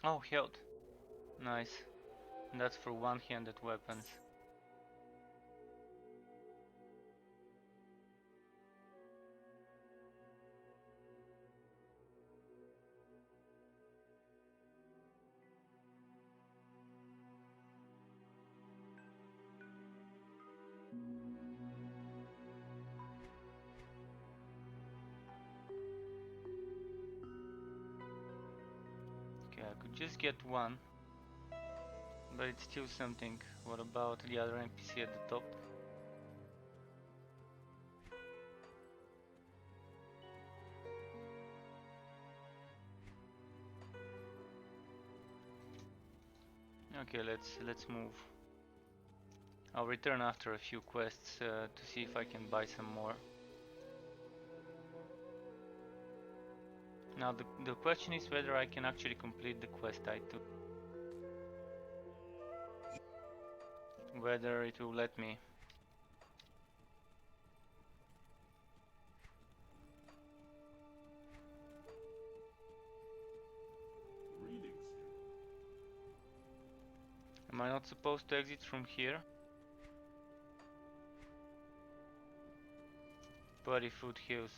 Oh, health. Nice. That's for one-handed weapons. Okay, I could just get one, but it's still something. What about the other NPC at the top? Okay, let's move. I'll return after a few quests to see if I can buy some more. Now the question is whether I can actually complete the quest I took. Whether it will let me. Greetings, Am I not supposed to exit from here? Body food heals.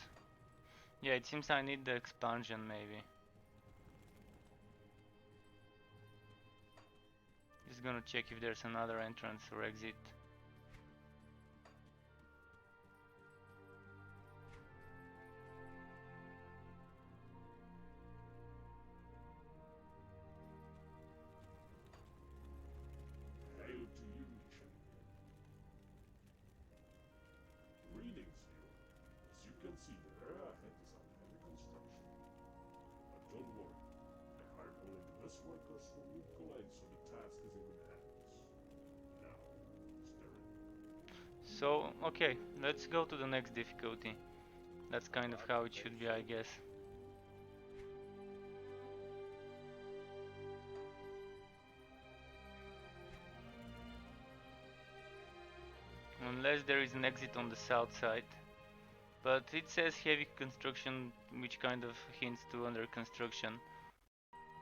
Yeah, it seems I need the expansion maybe. Just gonna check if there's another entrance or exit. Hail to you, champion. Greetings, you. As you can see, the area ahead is under heavy construction. But don't worry, I hired only the best workers for root collate, so the task is in good hands. Now, is there any... So, okay, let's go to the next difficulty. That's kind of how it should be, I guess. Unless there is an exit on the south side. But it says heavy construction, which kind of hints to under construction.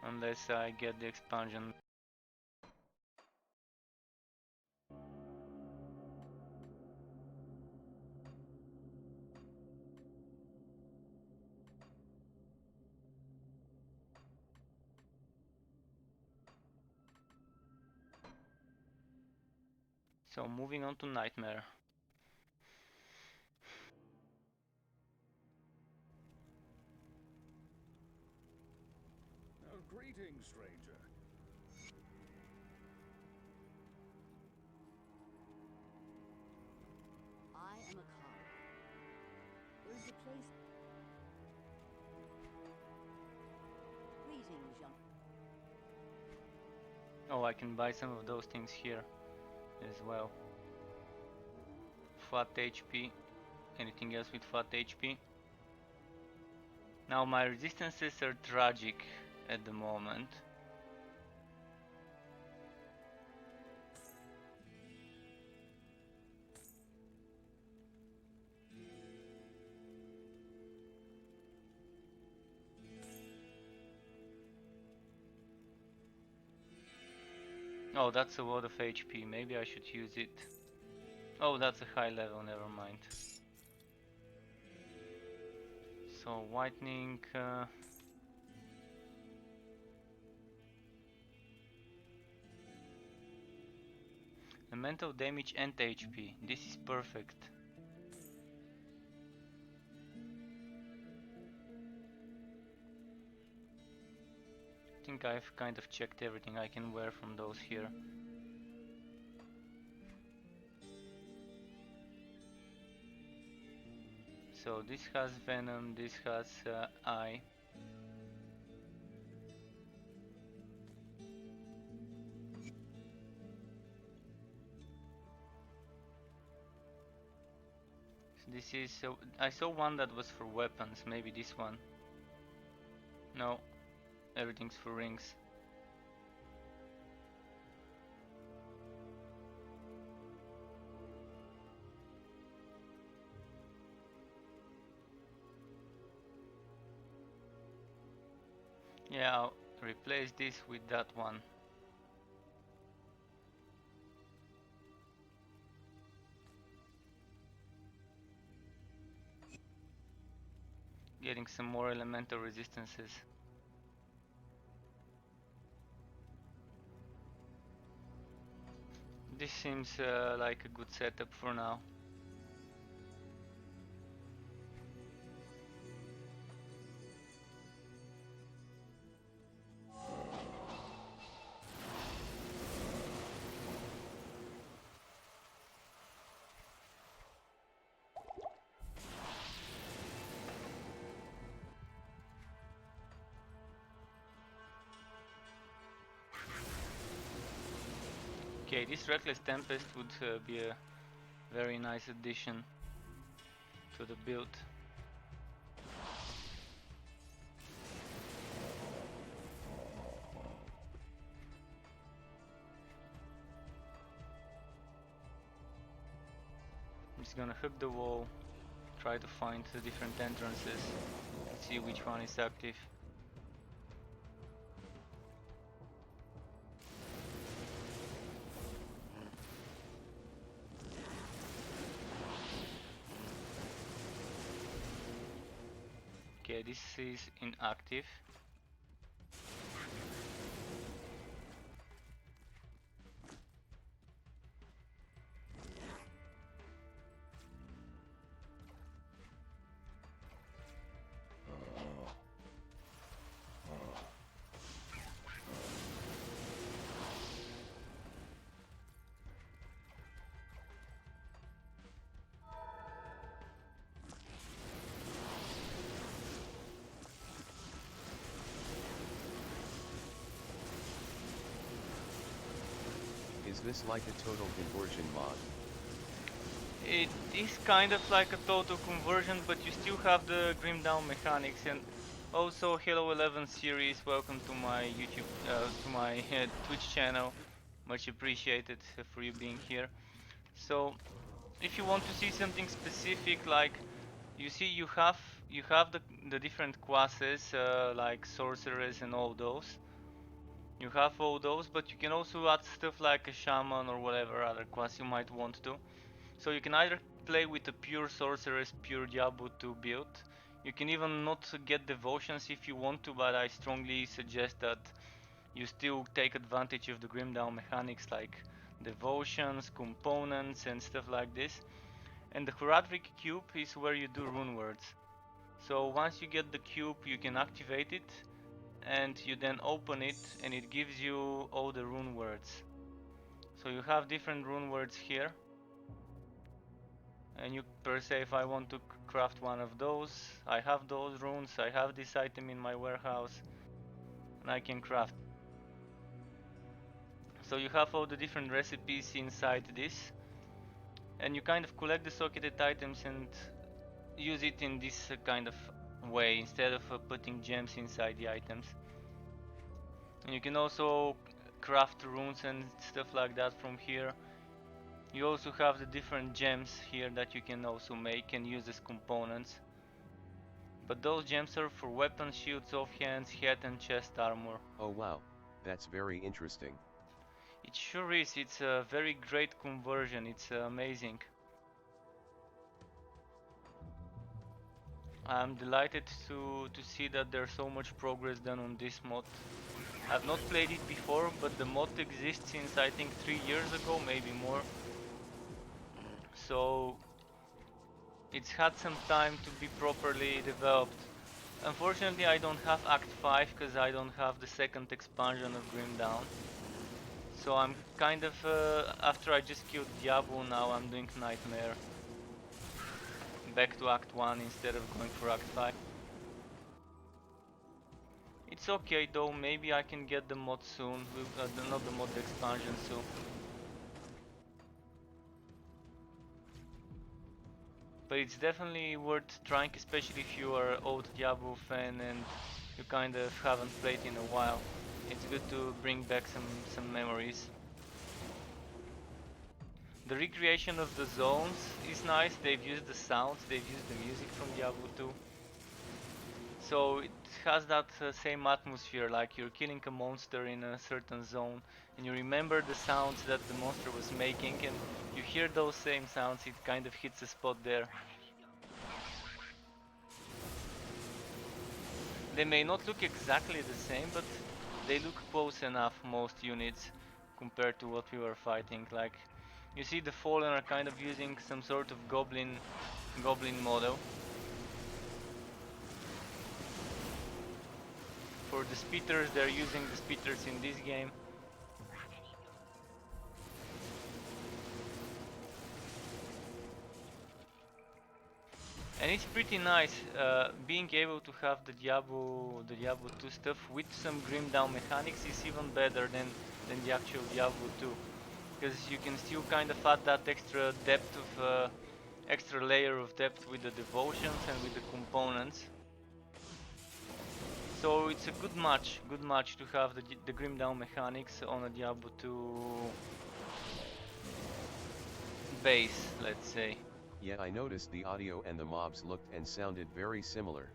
Unless I get the expansion. So moving on to Nightmare. Greetings, stranger. I am a card. There is a place. Greetings, young. Oh, I can buy some of those things here as well. Flat HP. Anything else with flat HP? Now my resistances are tragic at the moment. Oh, that's a lot of HP. Maybe I should use it. Oh, that's a high level, never mind. So, whitening... Elemental damage and HP. This is perfect. I think I've kind of checked everything I can wear from those here. So this has Venom, this has Eye. This is I saw one that was for weapons, maybe this one. No, everything's for rings. Yeah, I'll replace this with that one. Getting some more elemental resistances. This seems like a good setup for now. Okay, this Reckless Tempest would be a very nice addition to the build. I'm just gonna hook the wall, try to find the different entrances, and see which one is active. Okay, this is inactive. Is this like a total conversion mod? It is kind of like a total conversion, but you still have the Grim Down mechanics. And also, Halo 11 series, welcome to my YouTube, to my Twitch channel. Much appreciated for you being here. So, if you want to see something specific, like you see, you have the different classes like sorcerers and all those. You have all those, but you can also add stuff like a shaman or whatever other class you might want to. So you can either play with a pure sorceress, pure Diablo 2 build. You can even not get devotions if you want to, but I strongly suggest that you still take advantage of the Grim Down mechanics like devotions, components and stuff like this. And the Horadric cube is where you do rune words. So once you get the cube, you can activate it and you then open it and it gives you all the rune words. So you have different rune words here. And you per se, if I want to craft one of those, I have those runes, I have this item in my warehouse and I can craft. So you have all the different recipes inside this and you kind of collect the socketed items and use it in this kind of way instead of putting gems inside the items. And you can also craft runes and stuff like that from here. You also have the different gems here that you can also make and use as components. But those gems are for weapons, shields, offhands, head and chest armor. Oh wow, that's very interesting. It sure is, it's a very great conversion, it's amazing. I'm delighted to see that there's so much progress done on this mod. I've not played it before, but the mod exists since I think 3 years ago, maybe more. So it's had some time to be properly developed. Unfortunately, I don't have Act 5 because I don't have the second expansion of Grim Dawn. So I'm kind of, after I just killed Diablo, now I'm doing Nightmare. Back to Act 1 instead of going for Act 5. It's okay though, maybe I can get the mod soon, not the mod, the expansion soon. but it's definitely worth trying, especially if you are an old Diablo fan and you kind of haven't played in a while. It's good to bring back some memories. The recreation of the zones is nice. They've used the sounds, they've used the music from Diablo 2. So it has that same atmosphere, like you're killing a monster in a certain zone and you remember the sounds that the monster was making, and you hear those same sounds, it kind of hits a spot there. They may not look exactly the same, but they look close enough, most units, compared to what we were fighting. Like, you see the Fallen are kind of using some sort of goblin model. For the speeders, they're using the speeders in this game. And it's pretty nice being able to have the Diablo 2 stuff with some Grim Down mechanics is even better than the actual Diablo 2, because you can still kind of add that extra depth of extra layer of depth with the devotions and with the components. So it's a good match to have the Grim Down mechanics on a Diablo 2 base, let's say. Yeah, I noticed the audio and the mobs looked and sounded very similar.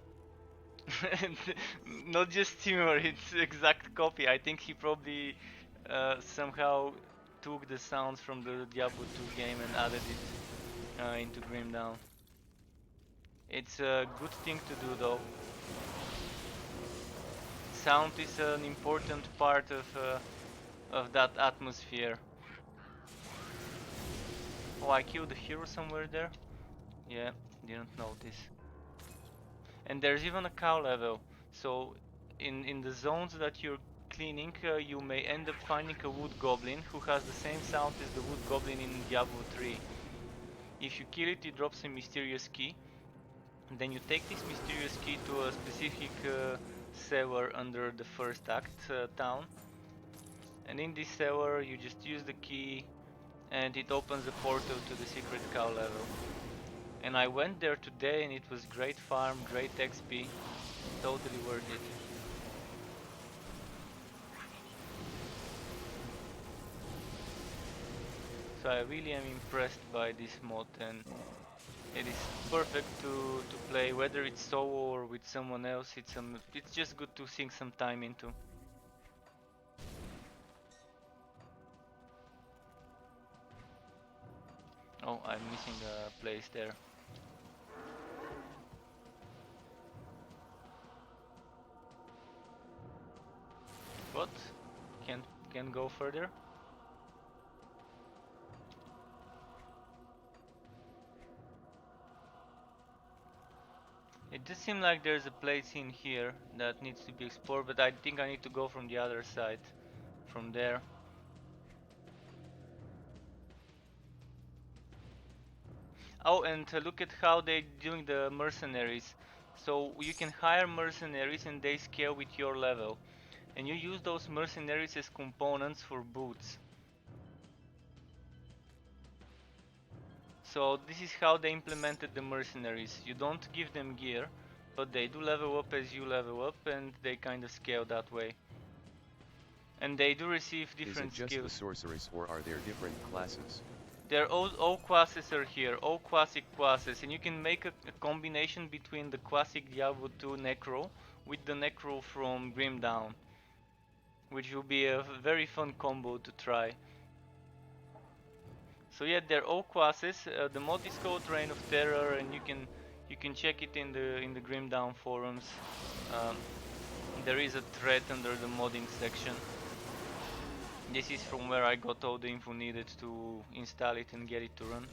Not just similar, it's exact copy. I think he probably somehow took the sounds from the Diablo 2 game and added it into Grim Down. It's a good thing to do though. Sound is an important part of that atmosphere. Oh, I killed a hero somewhere there? Yeah, didn't notice. And there's even a cow level, so in the zones that you're cleaning, you may end up finding a wood goblin who has the same sound as the wood goblin in Diablo 3. If you kill it, it drops a mysterious key, and then you take this mysterious key to a specific sewer under the first act town, and in this sewer you just use the key and it opens a portal to the secret cow level. And I went there today and it was great farm, great XP, totally worth it. So I really am impressed by this mod, and it is perfect to play, whether it's solo or with someone else. It's just good to sink some time into. Oh, I'm missing a place there. What? Can't go further? It does seem like there's a place in here that needs to be explored, but I think I need to go from the other side, from there. Oh, and look at how they're doing the mercenaries. So you can hire mercenaries and they scale with your level. And you use those mercenaries as components for boots. So this is how they implemented the mercenaries. You don't give them gear, but they do level up as you level up, and they kind of scale that way. And they do receive different Is it just skills. the sorceress or are there different classes? All classes are here, all classic classes, and you can make a combination between the classic Diablo 2 Necro with the Necro from Grim Dawn, which will be a very fun combo to try. So yeah, they're all classes. The mod is called Reign of Terror, and you can check it in the Grim Dawn forums. Um, there is a thread under the modding section. This is from where I got all the info needed to install it and get it to run.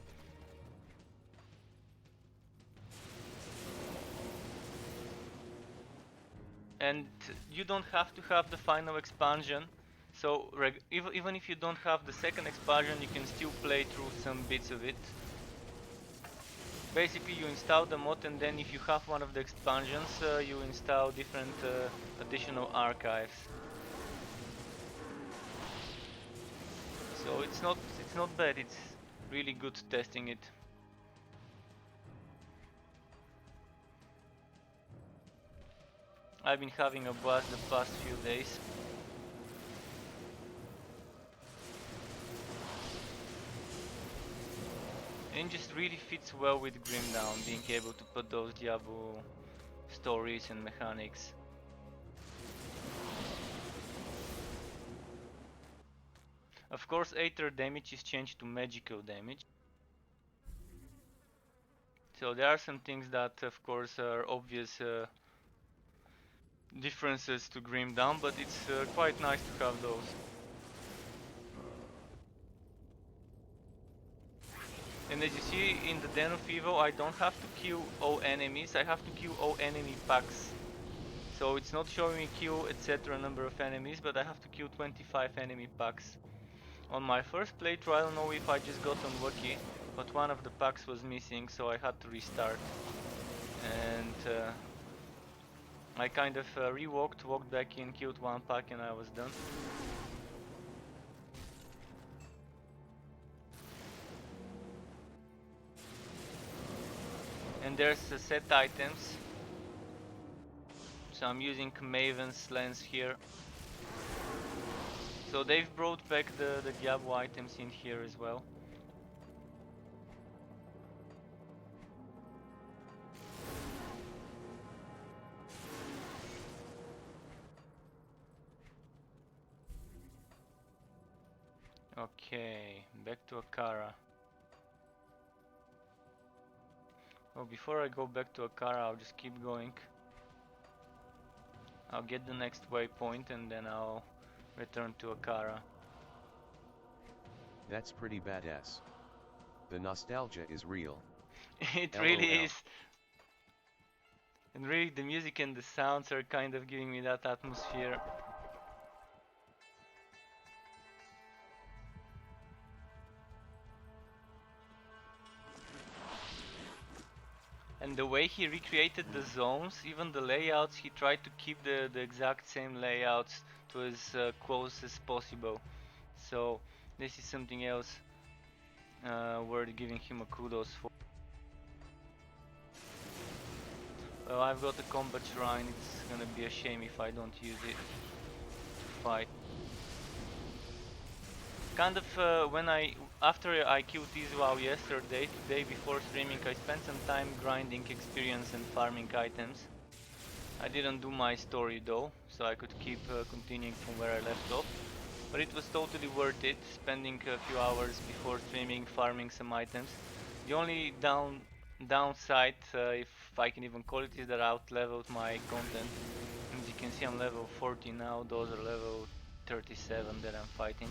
And you don't have to have the final expansion. So even if you don't have the second expansion, you can still play through some bits of it. Basically, you install the mod, and then if you have one of the expansions, you install different additional archives. So it's not bad. It's really good testing it. I've been having a blast the past few days. And it just really fits well with Grim Dawn, being able to put those Diablo stories and mechanics. Of course, Aether damage is changed to magical damage. So there are some things that, of course, are obvious differences to Grim Dawn, but it's quite nice to have those. And as you see in the Den of Evil, I don't have to kill all enemies, I have to kill all enemy packs. So it's not showing me kill etc number of enemies, but I have to kill 25 enemy packs. On my first playthrough, I don't know if I just got unlucky, but one of the packs was missing, so I had to restart. And I kind of walked back in, killed one pack, and I was done. And there's set items. So I'm using Maven's lens here. So they've brought back the Diablo items in here as well. Okay, back to Akara. Well, before I go back to Akara, I'll just keep going. I'll get the next waypoint and then I'll return to Akara. That's pretty badass. The nostalgia is real. It LOL. really is. And really the music and the sounds are kind of giving me that atmosphere. And the way he recreated the zones, even the layouts, he tried to keep the exact same layouts to as close as possible. So this is something else worth giving him a kudos for. Well, I've got a combat shrine, it's gonna be a shame if I don't use it to fight. Kind of after I killed Izuao yesterday, today before streaming, I spent some time grinding experience and farming items. I didn't do my story though, so I could keep continuing from where I left off. But it was totally worth it, spending a few hours before streaming farming some items. The only downside, if I can even call it, is that I out-leveled my content. As you can see, I'm level 40 now, those are level 37 that I'm fighting.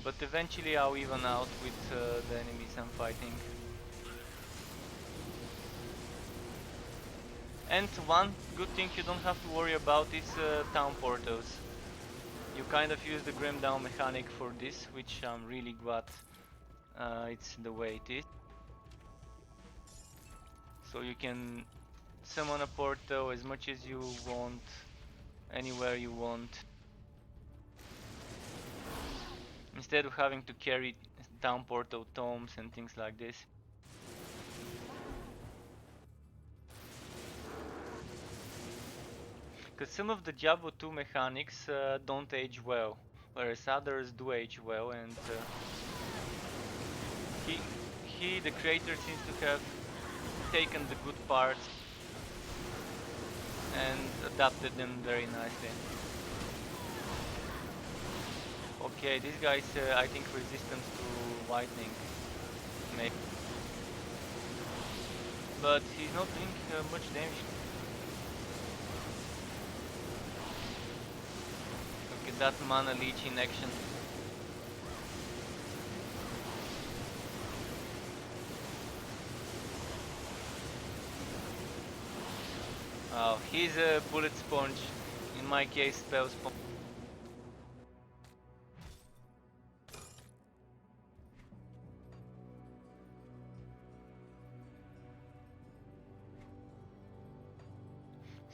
But eventually I'll even out with the enemies I'm fighting. And one good thing you don't have to worry about is town portals. You kind of use the Grim Dawn mechanic for this, which I'm really glad it's the way it is. So you can summon a portal as much as you want, anywhere you want, instead of having to carry down portal tomes and things like this. Because some of the Diablo 2 mechanics don't age well, whereas others do age well, and the creator, seems to have taken the good parts and adapted them very nicely. Okay, this guy's I think resistant to lightning, maybe, but he's not doing much damage. Look at that mana leech in action. Oh, he's a bullet sponge. In my case, spell sponge.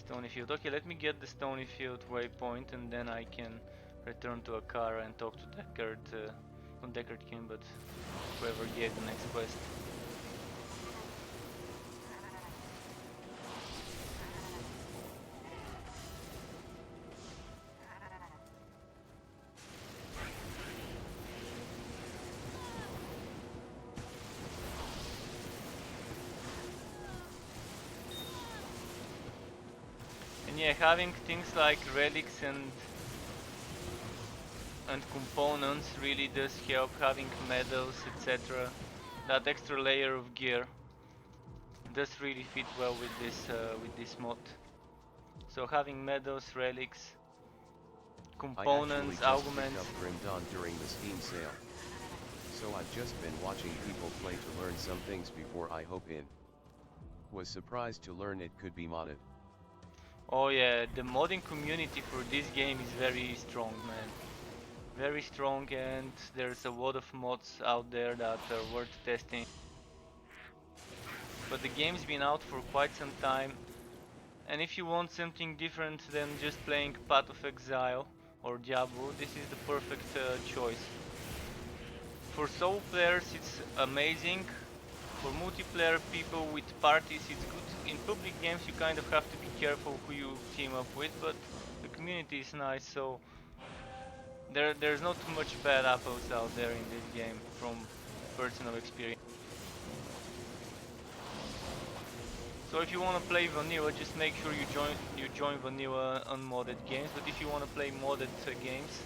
Stony Field. Okay, let me get the Stony Field waypoint and then I can return to Akara and talk to Deckard, not Deckard King, but whoever gave the next quest. And yeah, having things like relics and components really does help. Having medals, etc. That extra layer of gear does really fit well with this mod. So having medals, relics, I actually components, just picked augments. up Grim Dawn during the Steam sale. So I've just been watching people play to learn some things before I hop in. Was surprised to learn it could be modded. Oh yeah, the modding community for this game is very strong, man. Very strong, and there's a lot of mods out there that are worth testing. But the game's been out for quite some time, and if you want something different than just playing Path of Exile or Diablo, this is the perfect choice. For solo players it's amazing. For multiplayer people with parties it's good. In public games you kind of have to be careful who you team up with, but the community is nice, so there's not too much bad apples out there in this game from personal experience. So if you want to play vanilla, just make sure you join vanilla unmodded games. But if you want to play modded games,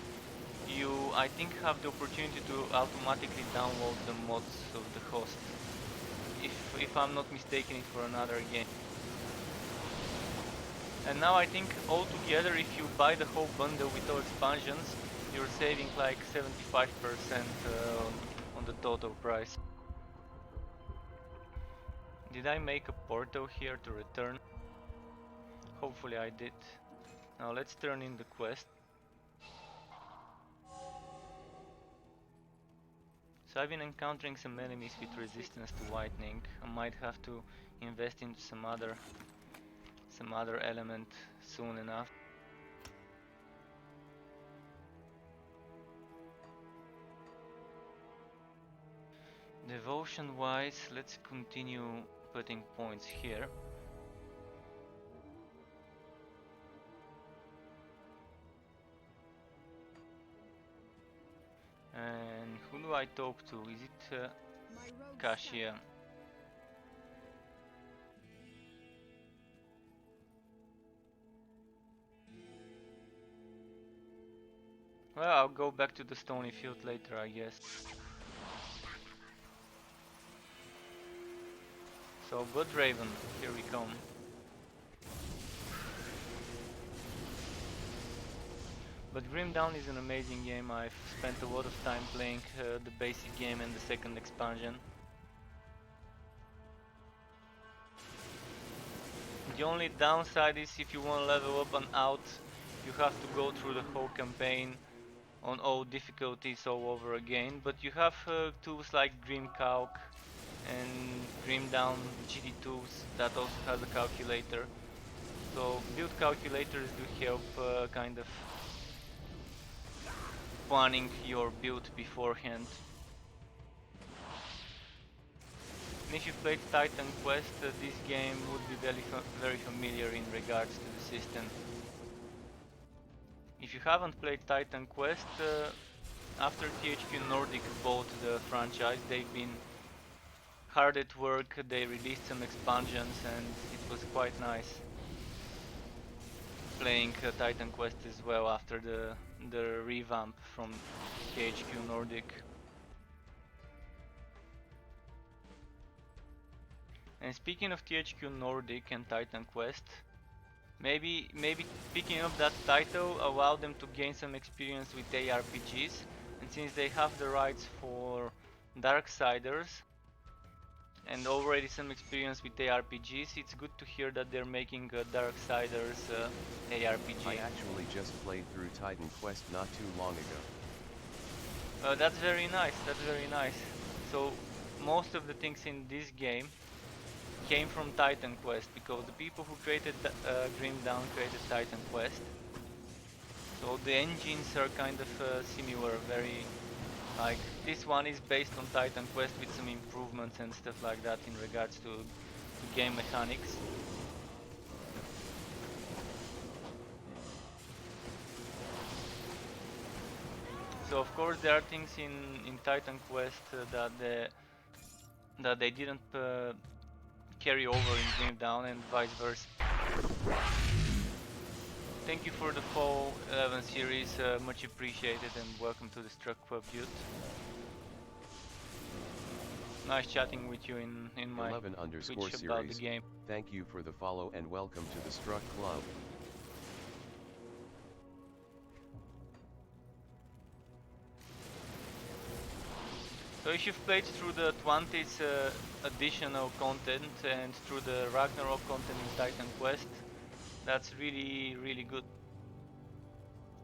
you I think have the opportunity to automatically download the mods of the host. If I'm not mistaken, it for another game. And now I think altogether, if you buy the whole bundle with all expansions, you're saving like 75% on the total price. Did I make a portal here to return? Hopefully I did. Now let's turn in the quest. So I've been encountering some enemies with resistance to lightning. I might have to invest into some other element soon enough. Devotion wise, let's continue putting points here. And who do I talk to? Is it Kashia? Well, I'll go back to the stony field later, I guess. So, Bloodraven, here we come. But Grim Dawn is an amazing game. I've spent a lot of time playing the basic game and the second expansion. The only downside is if you want to level up and out, you have to go through the whole campaign on all difficulties all over again. But you have tools like Grim Calc and Grim Down GD tools that also has a calculator. So build calculators do help kind of planning your build beforehand. And if you've played Titan Quest, this game would be very familiar in regards to the system. If you haven't played Titan Quest, after THQ Nordic bought the franchise, they've been hard at work. They released some expansions and it was quite nice playing Titan Quest as well after the revamp from THQ Nordic. And speaking of THQ Nordic and Titan Quest, maybe picking up that title allowed them to gain some experience with ARPGs, and since they have the rights for Darksiders and already some experience with ARPGs, it's good to hear that they're making Darksiders ARPG. I actually just played through Titan Quest not too long ago. That's very nice, that's very nice. So most of the things in this game came from Titan Quest, because the people who created Grim Dawn created Titan Quest. So the engines are kind of similar, very like this one is based on Titan Quest with some improvements and stuff like that in regards to game mechanics. So of course there are things in Titan Quest that they didn't carry over in Grim Dawn and vice versa. thank you for the fall 11 series, much appreciated, and welcome to the Struck Club, dude. Nice chatting with you in my 11_series. Twitch about the game. Thank you for the follow and welcome to the Struck Club. So if you've played through the 20th additional content and through the Ragnarok content in Titan Quest, that's really good.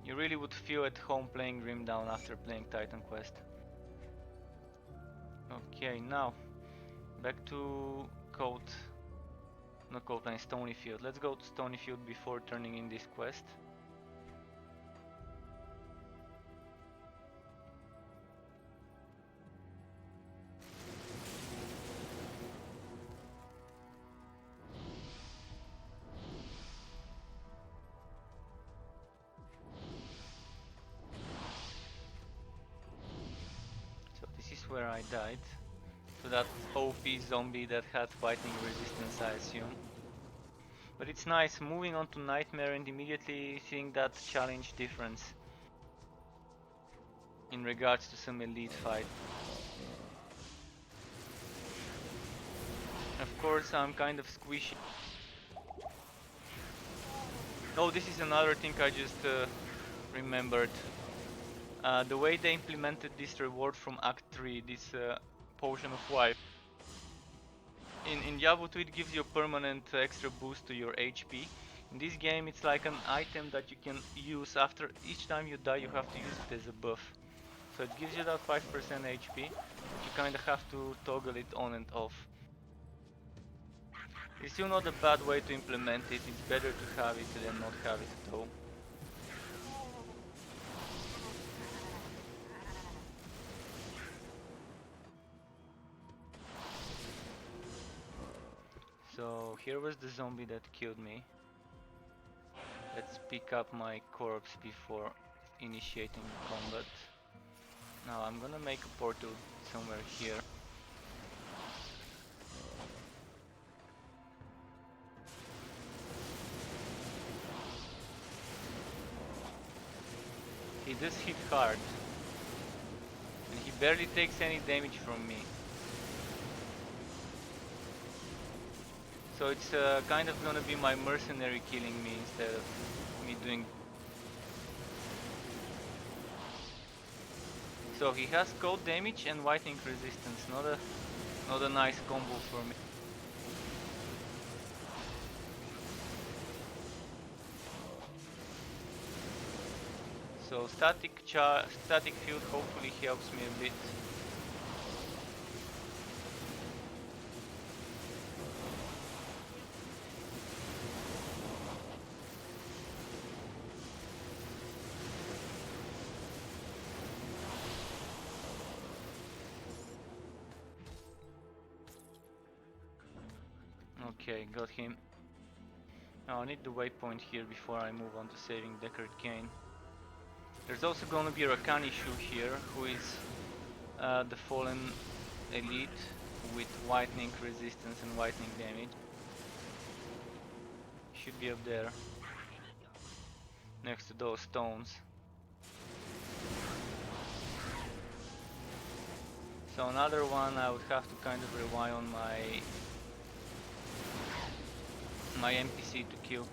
You really would feel at home playing Grim Dawn after playing Titan Quest. Okay, now back to not Coatline, Stonyfield. Let's go to Stonyfield before turning in this quest. So this is where I died. To that OP zombie that had fighting resistance, I assume. But it's nice moving on to Nightmare and immediately seeing that challenge difference in regards to some elite fight. Of course, I'm kind of squishy. Oh, this is another thing I just remembered. The way they implemented this reward from Act 3, this Potion of Life. In Diablo 2 it gives you a permanent extra boost to your HP. In this game it's like an item that you can use after each time you die. You have to use it as a buff. So it gives you that 5% HP, but you kinda have to toggle it on and off. It's still not a bad way to implement it. It's better to have it than not have it at all. So here was the zombie that killed me. Let's pick up my corpse before initiating combat. Now I'm gonna make a portal somewhere here. He does hit hard, and he barely takes any damage from me. So it's kind of gonna be my mercenary killing me instead of me doing. So he has cold damage and whitening resistance, not a nice combo for me. So static field hopefully helps me a bit. Okay, got him. Now I need the waypoint here before I move on to saving Deckard Cain. There's also gonna be Rakanishu here, who is the fallen elite with whitening resistance and whitening damage. Should be up there, next to those stones. So another one I would have to kind of rely on my NPC to kill.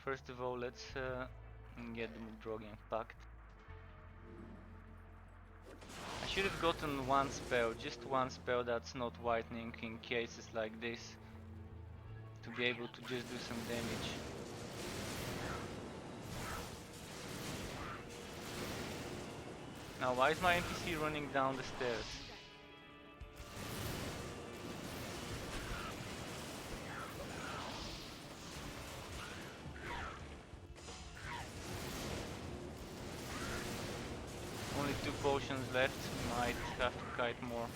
First of all, let's get the Mudrogian Pact. I should have gotten one spell, just one spell that's not whitening in cases like this, to be able to just do some damage. Now why is my NPC running down the stairs? Only 2 potions left, might have to kite more.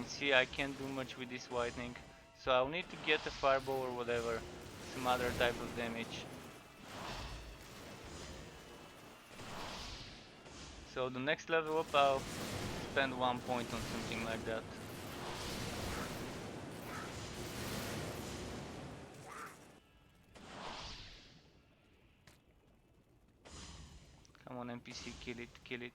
can see I can't do much with this whitening. So I'll need to get a fireball or whatever, some other type of damage. So the next level up I'll spend 1 point on something like that. Come on NPC, kill it, kill it.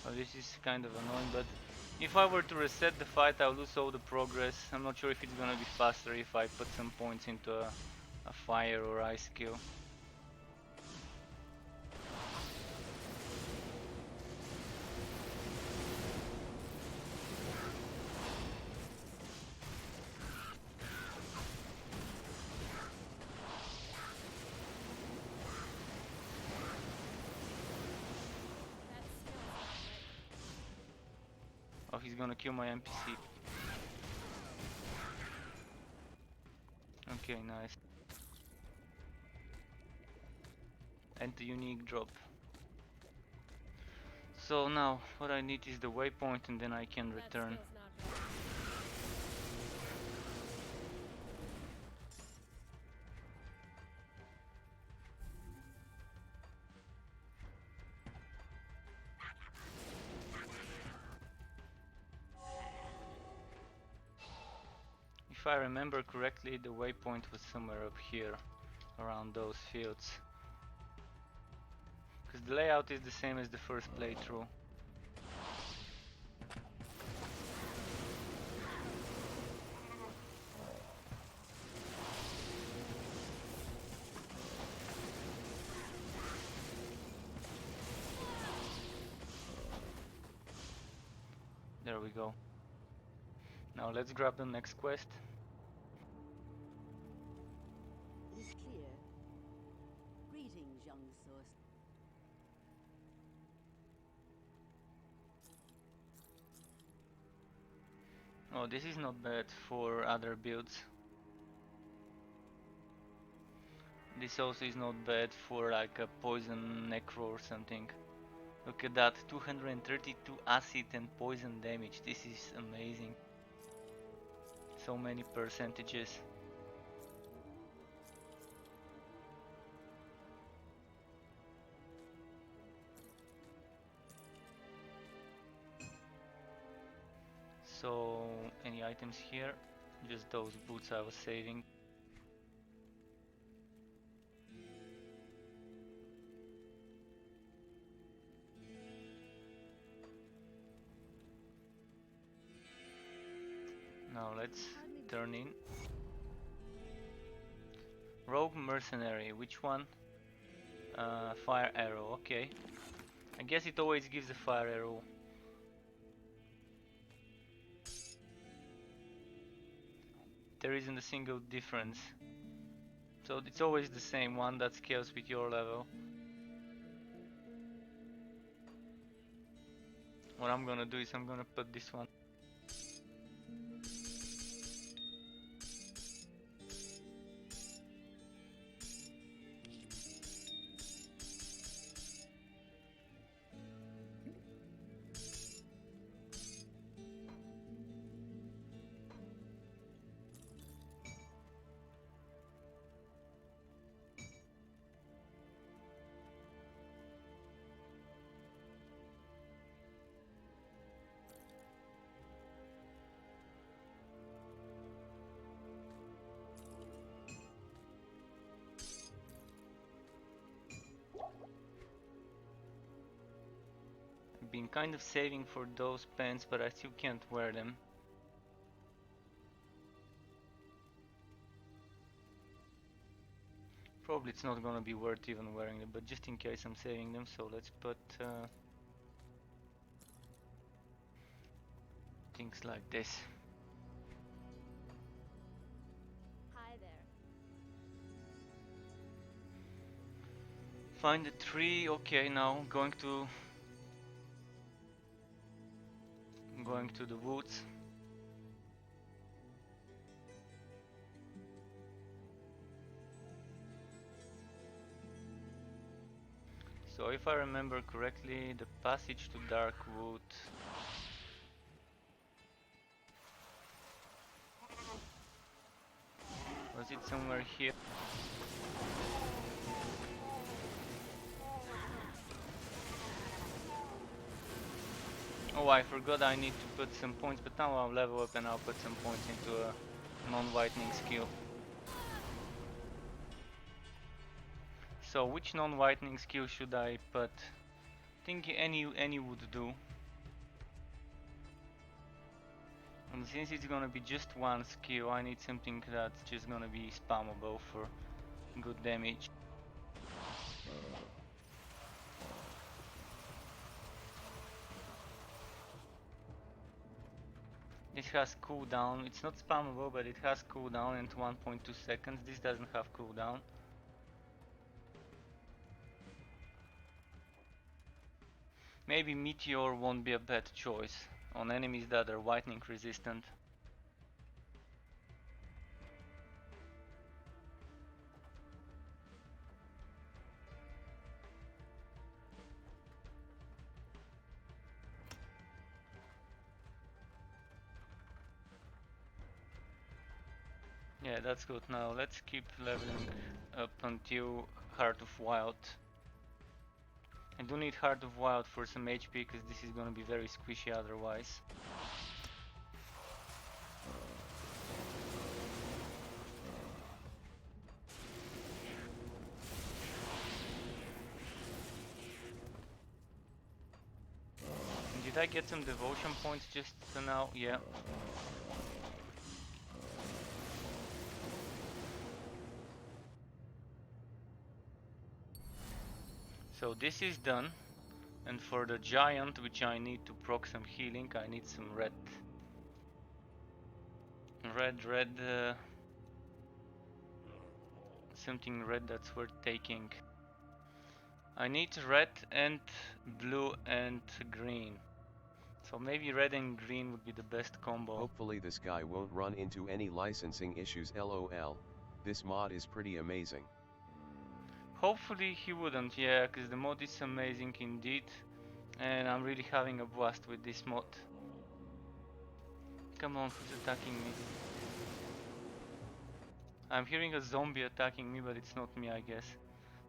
Well, this is kind of annoying, but if I were to reset the fight I'll lose all the progress. I'm not sure if it's gonna be faster if I put some points into a fire or ice skill. Oh, he's gonna kill my NPC. Okay, nice. And the unique drop. So now, what I need is the waypoint and then I can return. If I remember correctly, the waypoint was somewhere up here, around those fields. Because the layout is the same as the first playthrough. There we go. Now let's grab the next quest. It is clear. Greetings, young source. Oh, this is not bad for other builds. This also is not bad for like a poison necro or something. Look at that, 232 acid and poison damage. This is amazing. So many percentages. So, any items here? Just those boots I was saving. Now let's turn in. Rogue Mercenary, which one? Fire arrow, okay. I guess it always gives a fire arrow. There isn't a single difference. So it's always the same one that scales with your level. What I'm gonna do is I'm gonna put this one. Been kind of saving for those pants, but I still can't wear them. Probably it's not gonna be worth even wearing them, but just in case I'm saving them, so let's put things like this. Hi there. Find the tree. Okay, now going to the woods. So if I remember correctly, the passage to Darkwood was it somewhere here? Oh, I forgot I need to put some points, but now I'll level up and I'll put some points into a non-whitening skill. So which non-whitening skill should I put? I think any would do. And since it's gonna be just one skill, I need something that's just gonna be spammable for good damage. This has cooldown. It's not spammable, but it has cooldown and 1.2 seconds. This doesn't have cooldown. Maybe Meteor won't be a bad choice on enemies that are whitening resistant. Yeah, that's good. Now let's keep leveling up until Heart of Wild. I do need Heart of Wild for some HP because this is gonna be very squishy otherwise. Did I get some devotion points just now? Yeah. So this is done. And for the giant, which I need to proc some healing, I need some red. Something red that's worth taking. I need red and blue and green. So maybe red and green would be the best combo. Hopefully this guy won't run into any licensing issues, lol. This mod is pretty amazing. Hopefully he wouldn't, yeah, because the mod is amazing indeed. And I'm really having a blast with this mod. Come on, who's attacking me? I'm hearing a zombie attacking me, but it's not me, I guess.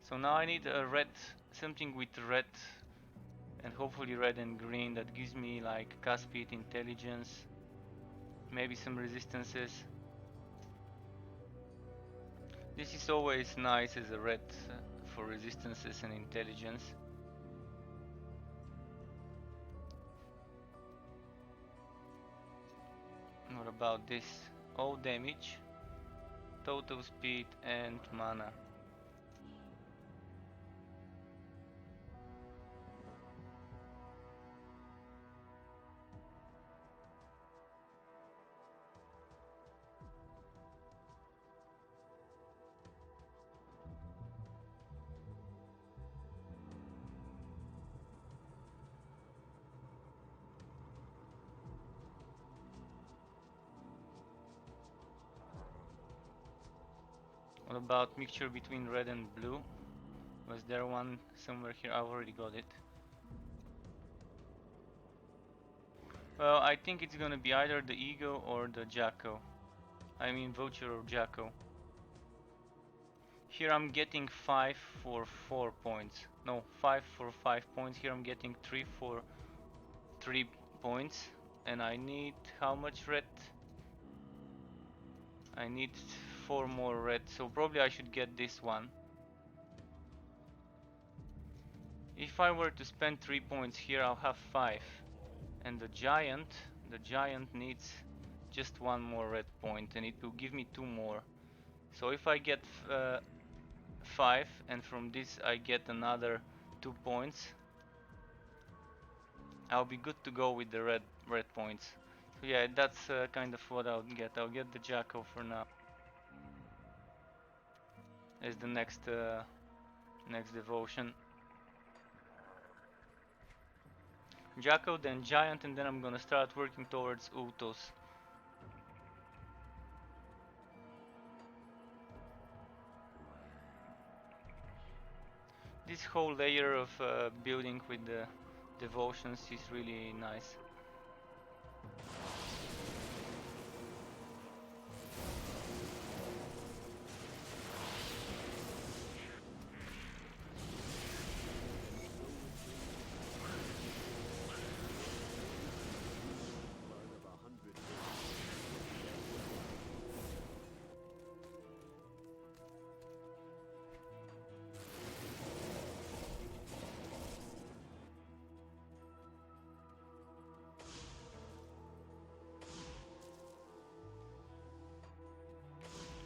So now I need a red, something with red, and hopefully red and green that gives me like cast speed, intelligence, maybe some resistances. This is always nice as a red for resistances and intelligence. What about this? All damage, total speed and mana. What about mixture between red and blue? Was there one somewhere here? I've already got it. Well, I think it's gonna be either the Ego or the Jacko. I mean Vulture or Jacko. Here I'm getting 5 for 4 points. No, 5 for 5 points. Here I'm getting 3 for 3 points. And I need how much red? I need 4 more red, so probably I should get this one. If I were to spend 3 points here, I'll have 5. And the giant needs just 1 more red point, and it will give me 2 more. So if I get 5, and from this I get another 2 points, I'll be good to go with the red points. So yeah, that's kind of what I'll get. I'll get the Jacko for now as the next Next devotion. Jackal, then Giant, and then I'm gonna start working towards Utos. This whole layer of building with the devotions is really nice. Blood of 100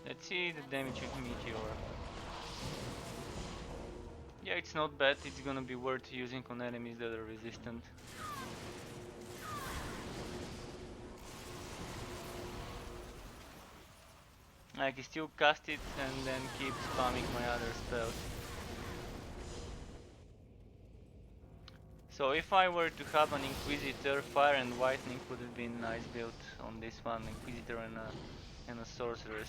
Let's see the damage of Meteor. Yeah, it's not bad, it's gonna be worth using on enemies that are resistant. I can still cast it and then keep spamming my other spells. So if I were to have an Inquisitor, Fire and Lightning would have been nice build on this one, Inquisitor and a Sorceress.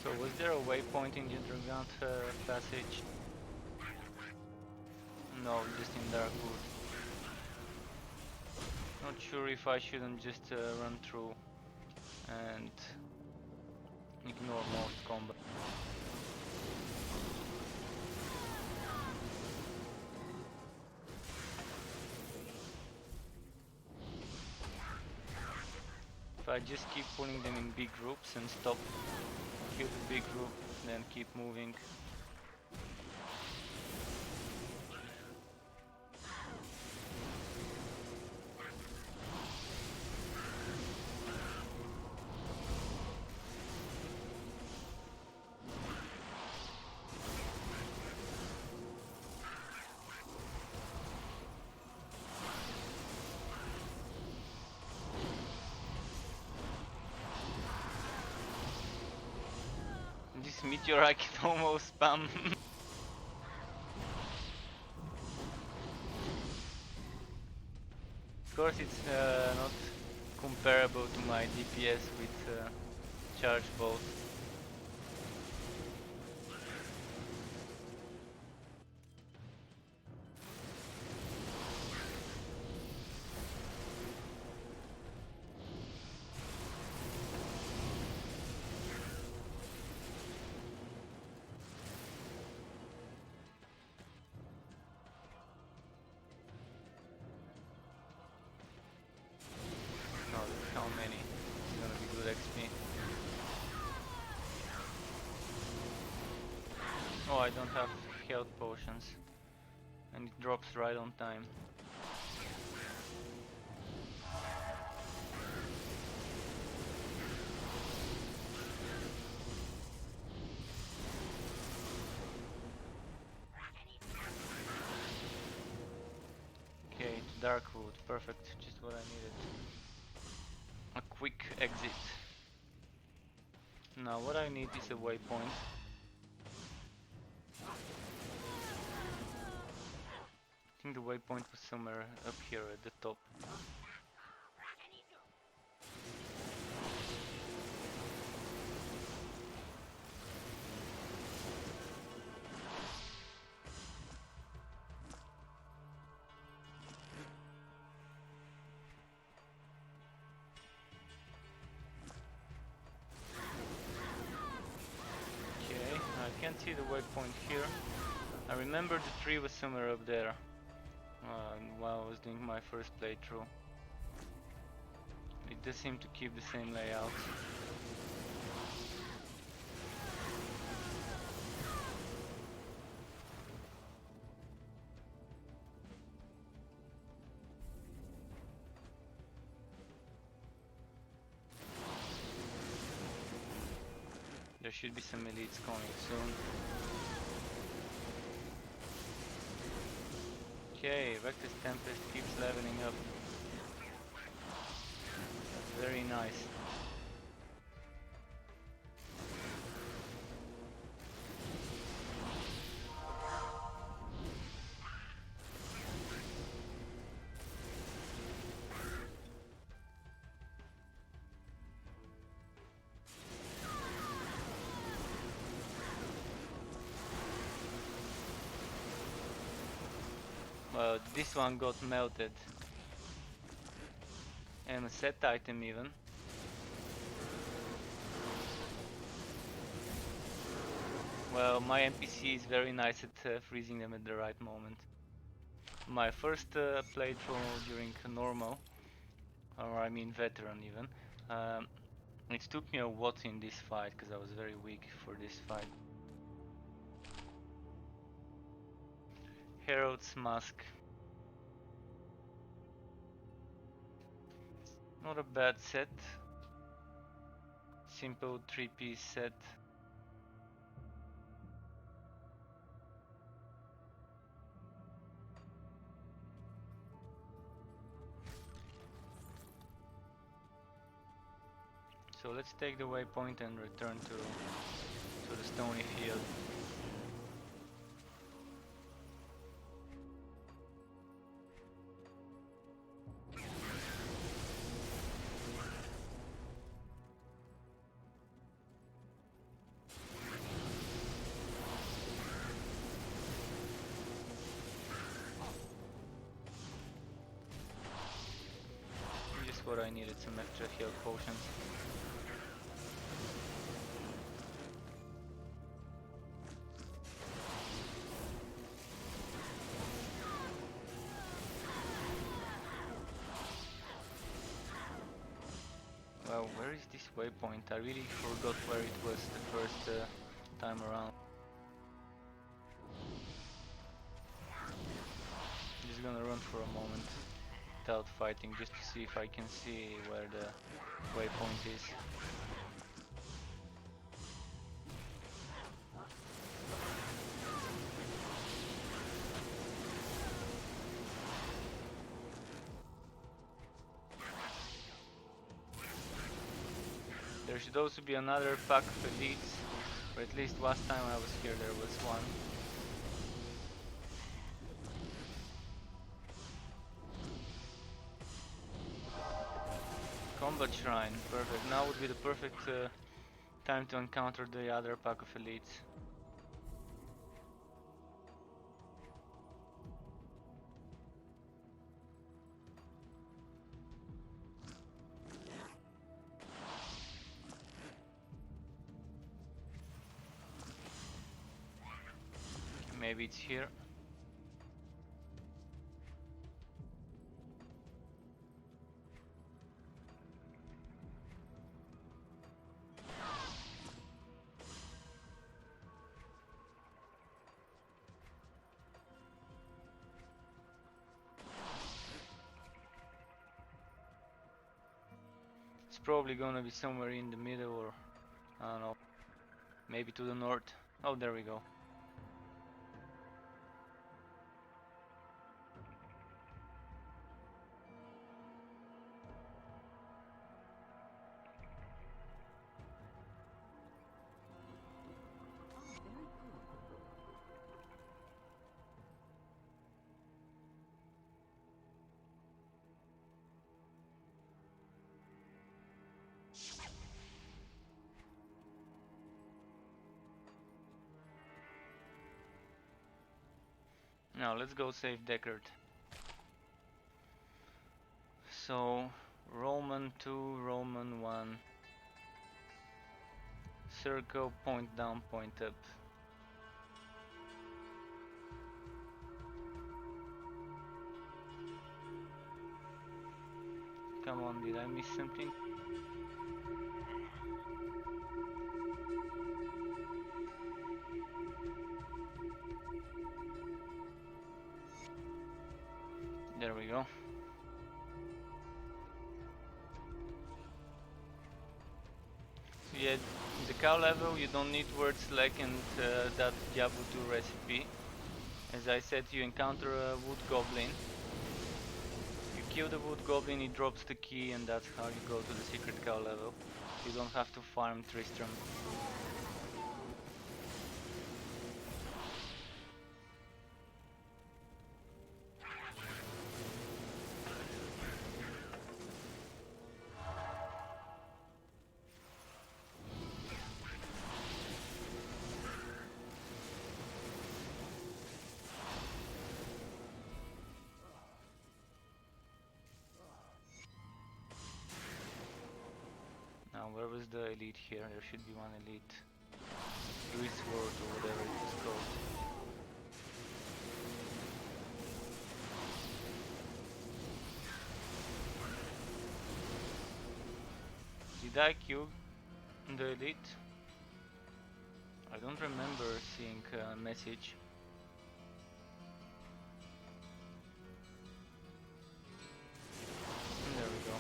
So was there a waypoint in the underground passage? No, just in Darkwood. Not sure if I shouldn't just run through and ignore most combat. If I just keep pulling them in big groups and stop, kill the big group, then keep moving. This meteor I can almost spam. Of course it's not comparable to my DPS with charge bolt. Oh, how many? It's gonna be good XP. Oh, I don't have health potions. And it drops right on time. Okay, to Darkwood, perfect, just what I needed. A quick exit. Now what I need is a waypoint. I think the waypoint was somewhere up here at the top. Okay, I can't see the waypoint here. I remember the tree was somewhere up there while I was doing my first playthrough. It does seem to keep the same layout. should be some elites coming soon. Okay, Vector's Tempest keeps leveling up. That's very nice. Well, this one got melted. And a set item even. Well, my NPC is very nice at freezing them at the right moment. My first playthrough during normal, or I mean veteran even, it took me a lot in this fight because I was very weak for this fight. Herald's Mask. Not a bad set. Simple 3-piece set. So let's take the waypoint and return to the stony field. Just what I needed, some extra health potions. Well, where is this waypoint? I really forgot where it was the first time around. Just gonna run for a moment without fighting, just to see if I can see where the waypoint is. There should also be another pack of elites, or at least last time I was here there was one. Combat Shrine, perfect. Now would be the perfect time to encounter the other pack of elites. Maybe it's here. It's probably gonna be somewhere in the middle, or I don't know, maybe to the north. Oh, there we go. Now let's go save Deckard. So Roman 2, Roman 1. Circle, point down, point up. Come on, did I miss something? There we go. So yeah, the cow level you don't need word select and that Diablo 2 recipe. As I said, you encounter a wood goblin. You kill the wood goblin, he drops the key, and that's how you go to the secret cow level. You don't have to farm Tristram. Now, where was the elite here? There should be one elite. Grease Sword or whatever it was called. Did I kill the elite? I don't remember seeing a message. There we go.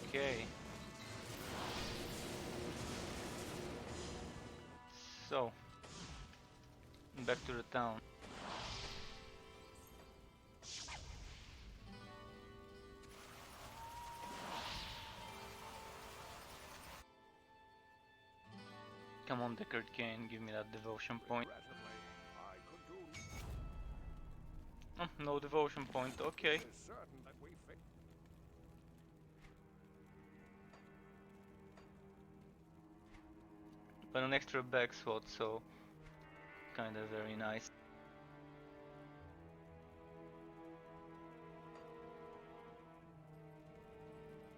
Okay. So, back to the town. Come on, Deckard Kane, give me that devotion point. Regrettably, I could do. Oh, no devotion point, okay. It is certain that we fix. But an extra back slot, so kinda very nice.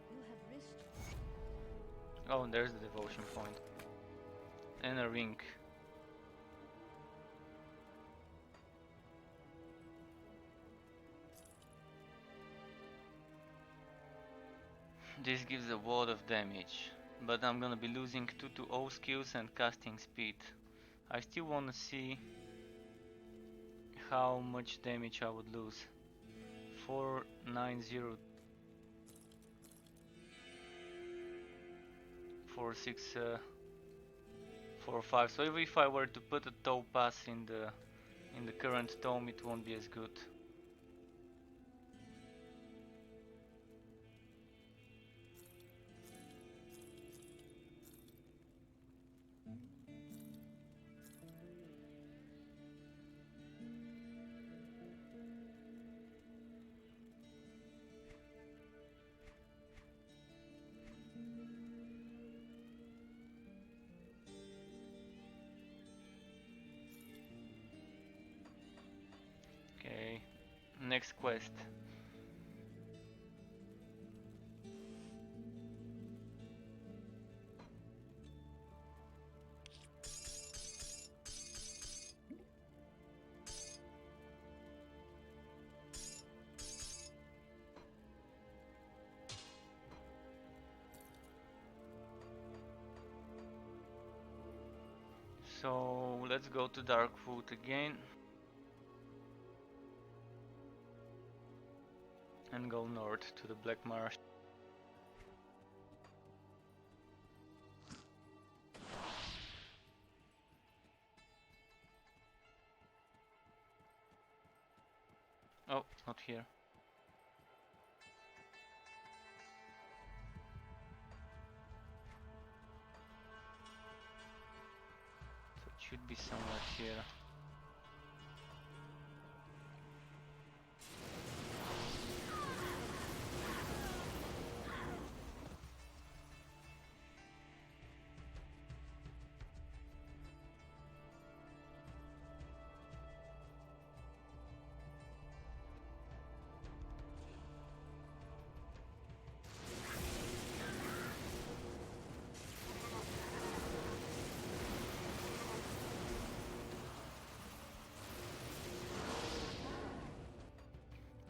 You have risked. Oh, there's the devotion point. And a ring. This gives a lot of damage, but I'm gonna be losing 2 to 0 skills and casting speed. I still wanna see how much damage I would lose. 490 46 45. So if I were to put a toe pass in the current tome, it won't be as good. Okay, next quest. So let's go to Darkwood again and go north to the Black Marsh. Oh, it's not here. So it should be somewhere here.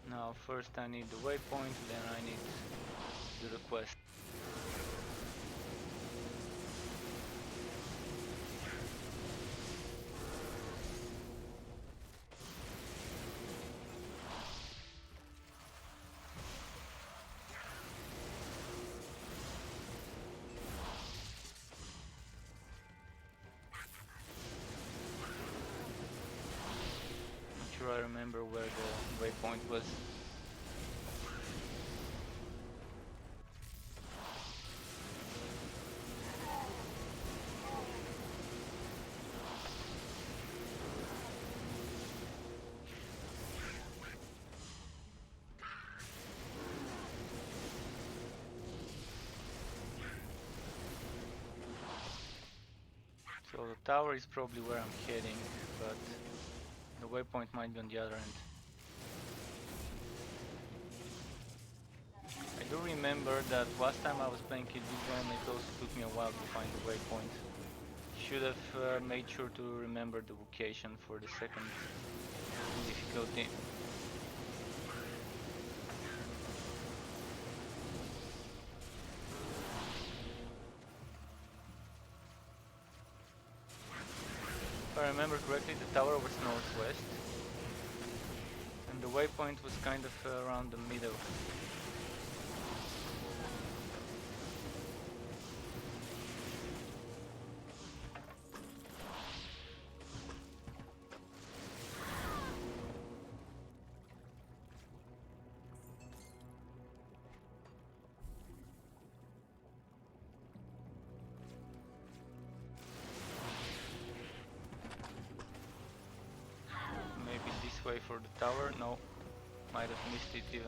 Now first I need the waypoint, then I need the request. I remember where the waypoint was. So the tower is probably where I'm heading, but the waypoint might be on the other end. I do remember that last time I was playing this game, it also took me a while to find the waypoint. Should have made sure to remember the location for the second difficulty. If I remember correctly, the tower was northwest, and the waypoint was kind of around the middle. Maybe this way for the tower? No, might have missed it even.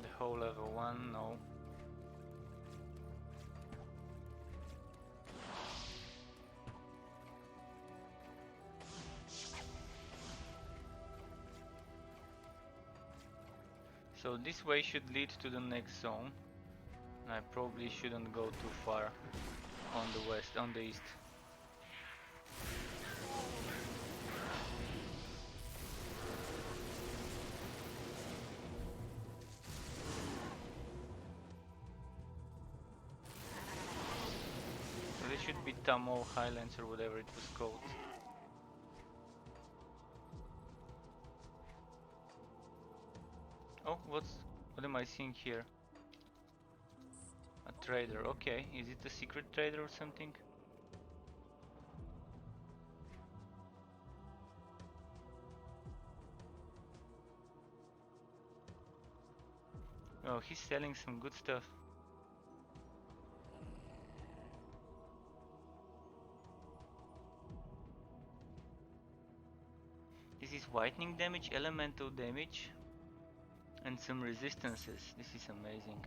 The whole level 1? No. So this way should lead to the next zone. I probably shouldn't go too far on the east. So this should be Tamil Highlands or whatever it was called. Oh, what am I seeing here? A trader, okay. Is it a secret trader or something? Oh, he's selling some good stuff. This is whitening damage, elemental damage, and some resistances. This is amazing.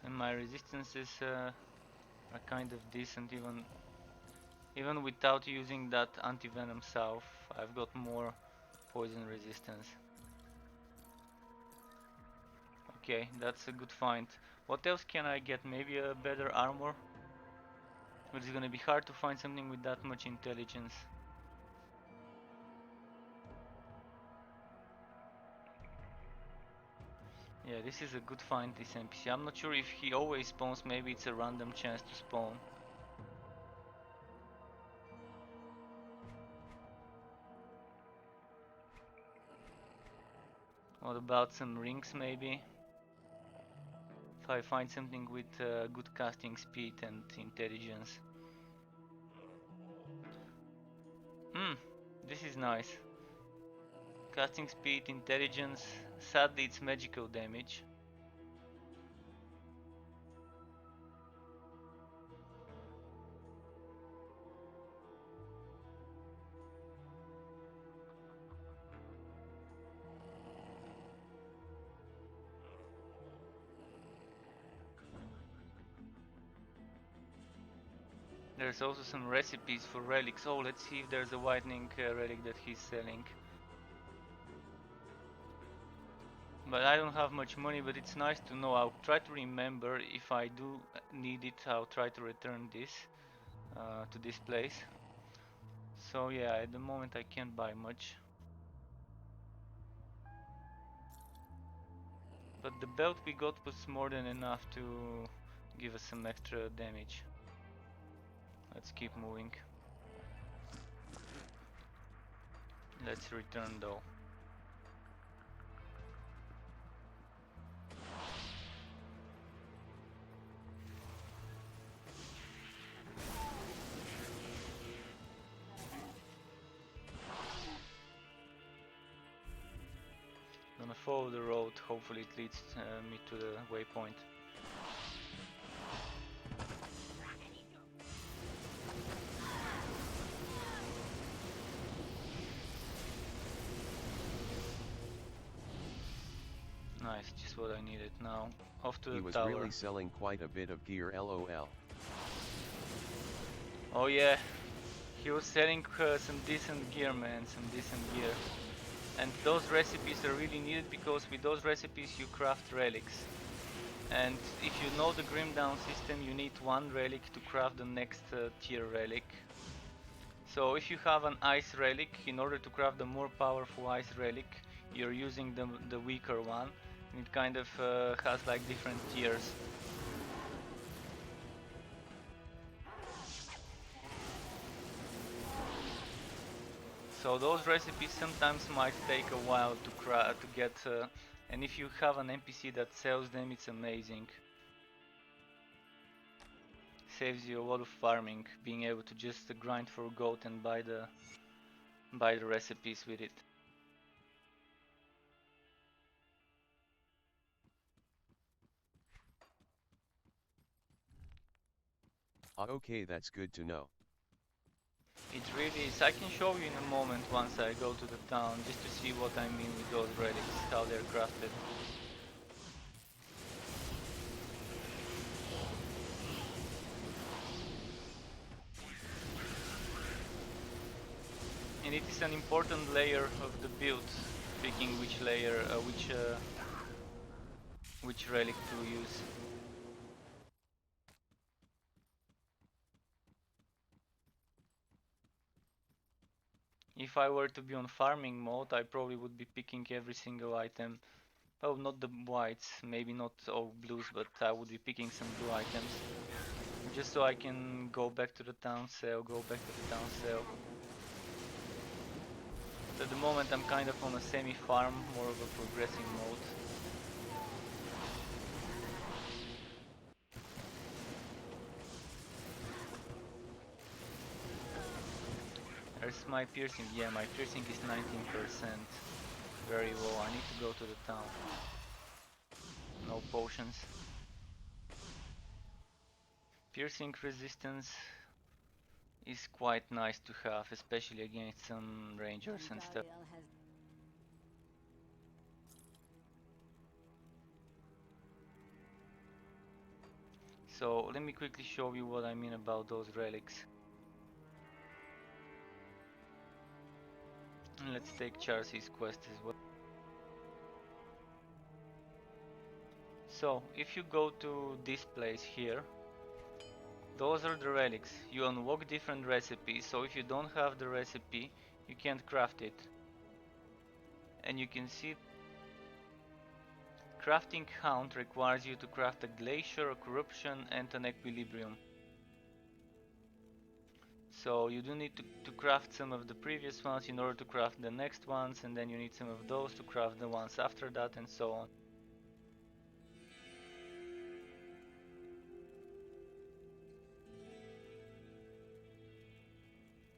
And my resistances are kind of decent, even without using that anti-venom salve. I've got more poison resistance. Okay, that's a good find. What else can I get? Maybe a better armor? But it's gonna be hard to find something with that much intelligence. Yeah, this is a good find, this NPC. I'm not sure if he always spawns, maybe it's a random chance to spawn. What about some rings maybe? If I find something with good casting speed and intelligence. This is nice. Casting speed, intelligence, sadly it's magical damage. There's also some recipes for relics. Oh, let's see if there's a whitening relic that he's selling. But I don't have much money, but it's nice to know. I'll try to remember if I do need it. I'll try to return this to this place. So yeah, at the moment I can't buy much. But the belt we got was more than enough to give us some extra damage. Let's keep moving. Let's return though. Gonna follow the road, hopefully it leads me to the waypoint. Nice, just what I needed. Now, off to He the was tower. really selling quite a bit of gear, lol. Oh yeah, he was selling some decent gear, man, some decent gear. And those recipes are really needed because with those recipes you craft relics. And if you know the Grim Down system, you need one relic to craft the next tier relic. So if you have an ice relic, in order to craft the more powerful ice relic, you're using the weaker one. And it kind of has like different tiers. So those recipes sometimes might take a while to get, and if you have an NPC that sells them, it's amazing. Saves you a lot of farming, being able to just grind for gold and buy the recipes with it. Okay, that's good to know. It really is. I can show you in a moment once I go to the town, just to see what I mean with those relics, how they're crafted. And it is an important layer of the build, picking which layer, which relic to use. If I were to be on farming mode, I probably would be picking every single item. Oh, not the whites, maybe not all blues, but I would be picking some blue items. Just so I can go back to the town sale, go back to the town sale. But at the moment I'm kind of on a semi-farm, more of a progressing mode. There's my piercing, yeah, my piercing is 19%. Very low, I need to go to the town. No potions. Piercing resistance is quite nice to have, especially against some rangers and stuff. So let me quickly show you what I mean about those relics. And let's take Charsy's quest as well. So if you go to this place here, those are the relics. You unlock different recipes, so if you don't have the recipe, you can't craft it. And you can see crafting Hound requires you to craft a glacier, a corruption and an equilibrium. So you do need to craft some of the previous ones in order to craft the next ones, and then you need some of those to craft the ones after that, and so on.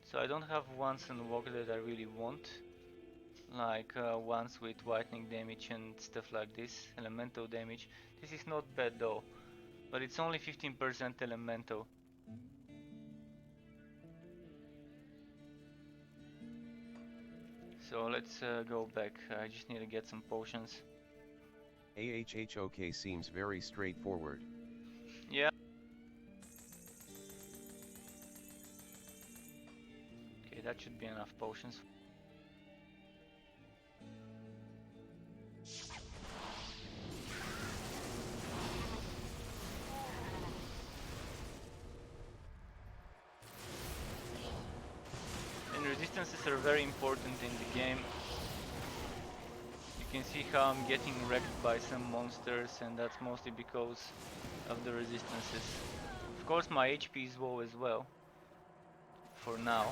So I don't have ones unlocked that I really want, like ones with lightning damage and stuff like this, elemental damage. This is not bad though, but it's only 15% elemental. So let's go back. I just need to get some potions. AHHOK seems very straightforward. Yeah. Okay, that should be enough potions. And resistances are very important in the game. You can see how I'm getting wrecked by some monsters, and that's mostly because of the resistances. Of course my HP is low as well, for now.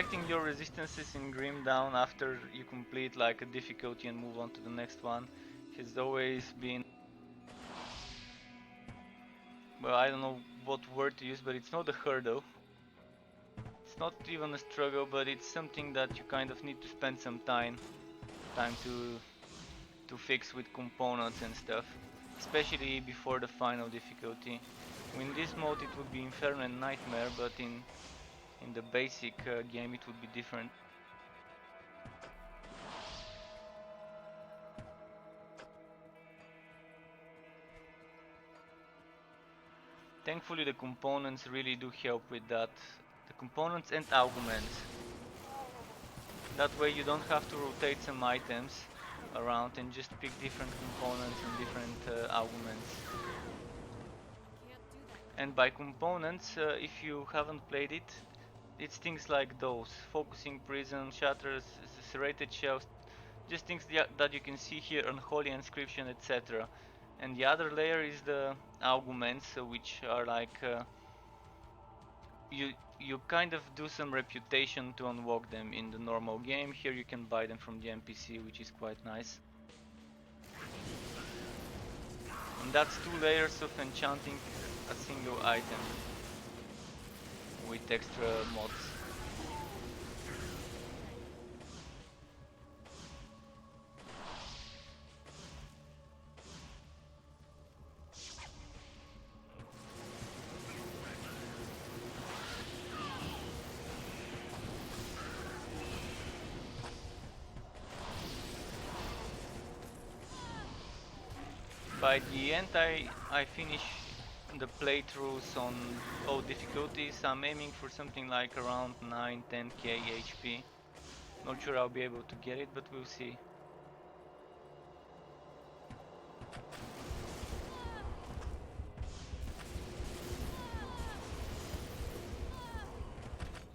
selecting your resistances in Grim Down after you complete like a difficulty and move on to the next one has always been, well, I don't know what word to use, but it's not a hurdle. It's not even a struggle, but it's something that you kind of need to spend some time to fix with components and stuff, especially before the final difficulty. In this mode it would be Inferno and Nightmare, but in the basic game it would be different. Thankfully the components really do help with that. The components and augments. That way you don't have to rotate some items around and just pick different components and different augments. And by components, if you haven't played it, it's things like those: focusing prism, shatters, serrated shells, just things that you can see here: unholy inscription, etc. And the other layer is the augments, which are like you kind of do some reputation to unlock them in the normal game. Here you can buy them from the NPC, which is quite nice. And that's 2 layers of enchanting a single item with extra mods. By the end I finish the playthroughs on all difficulties. I'm aiming for something like around 9-10k HP. Not sure I'll be able to get it, but we'll see.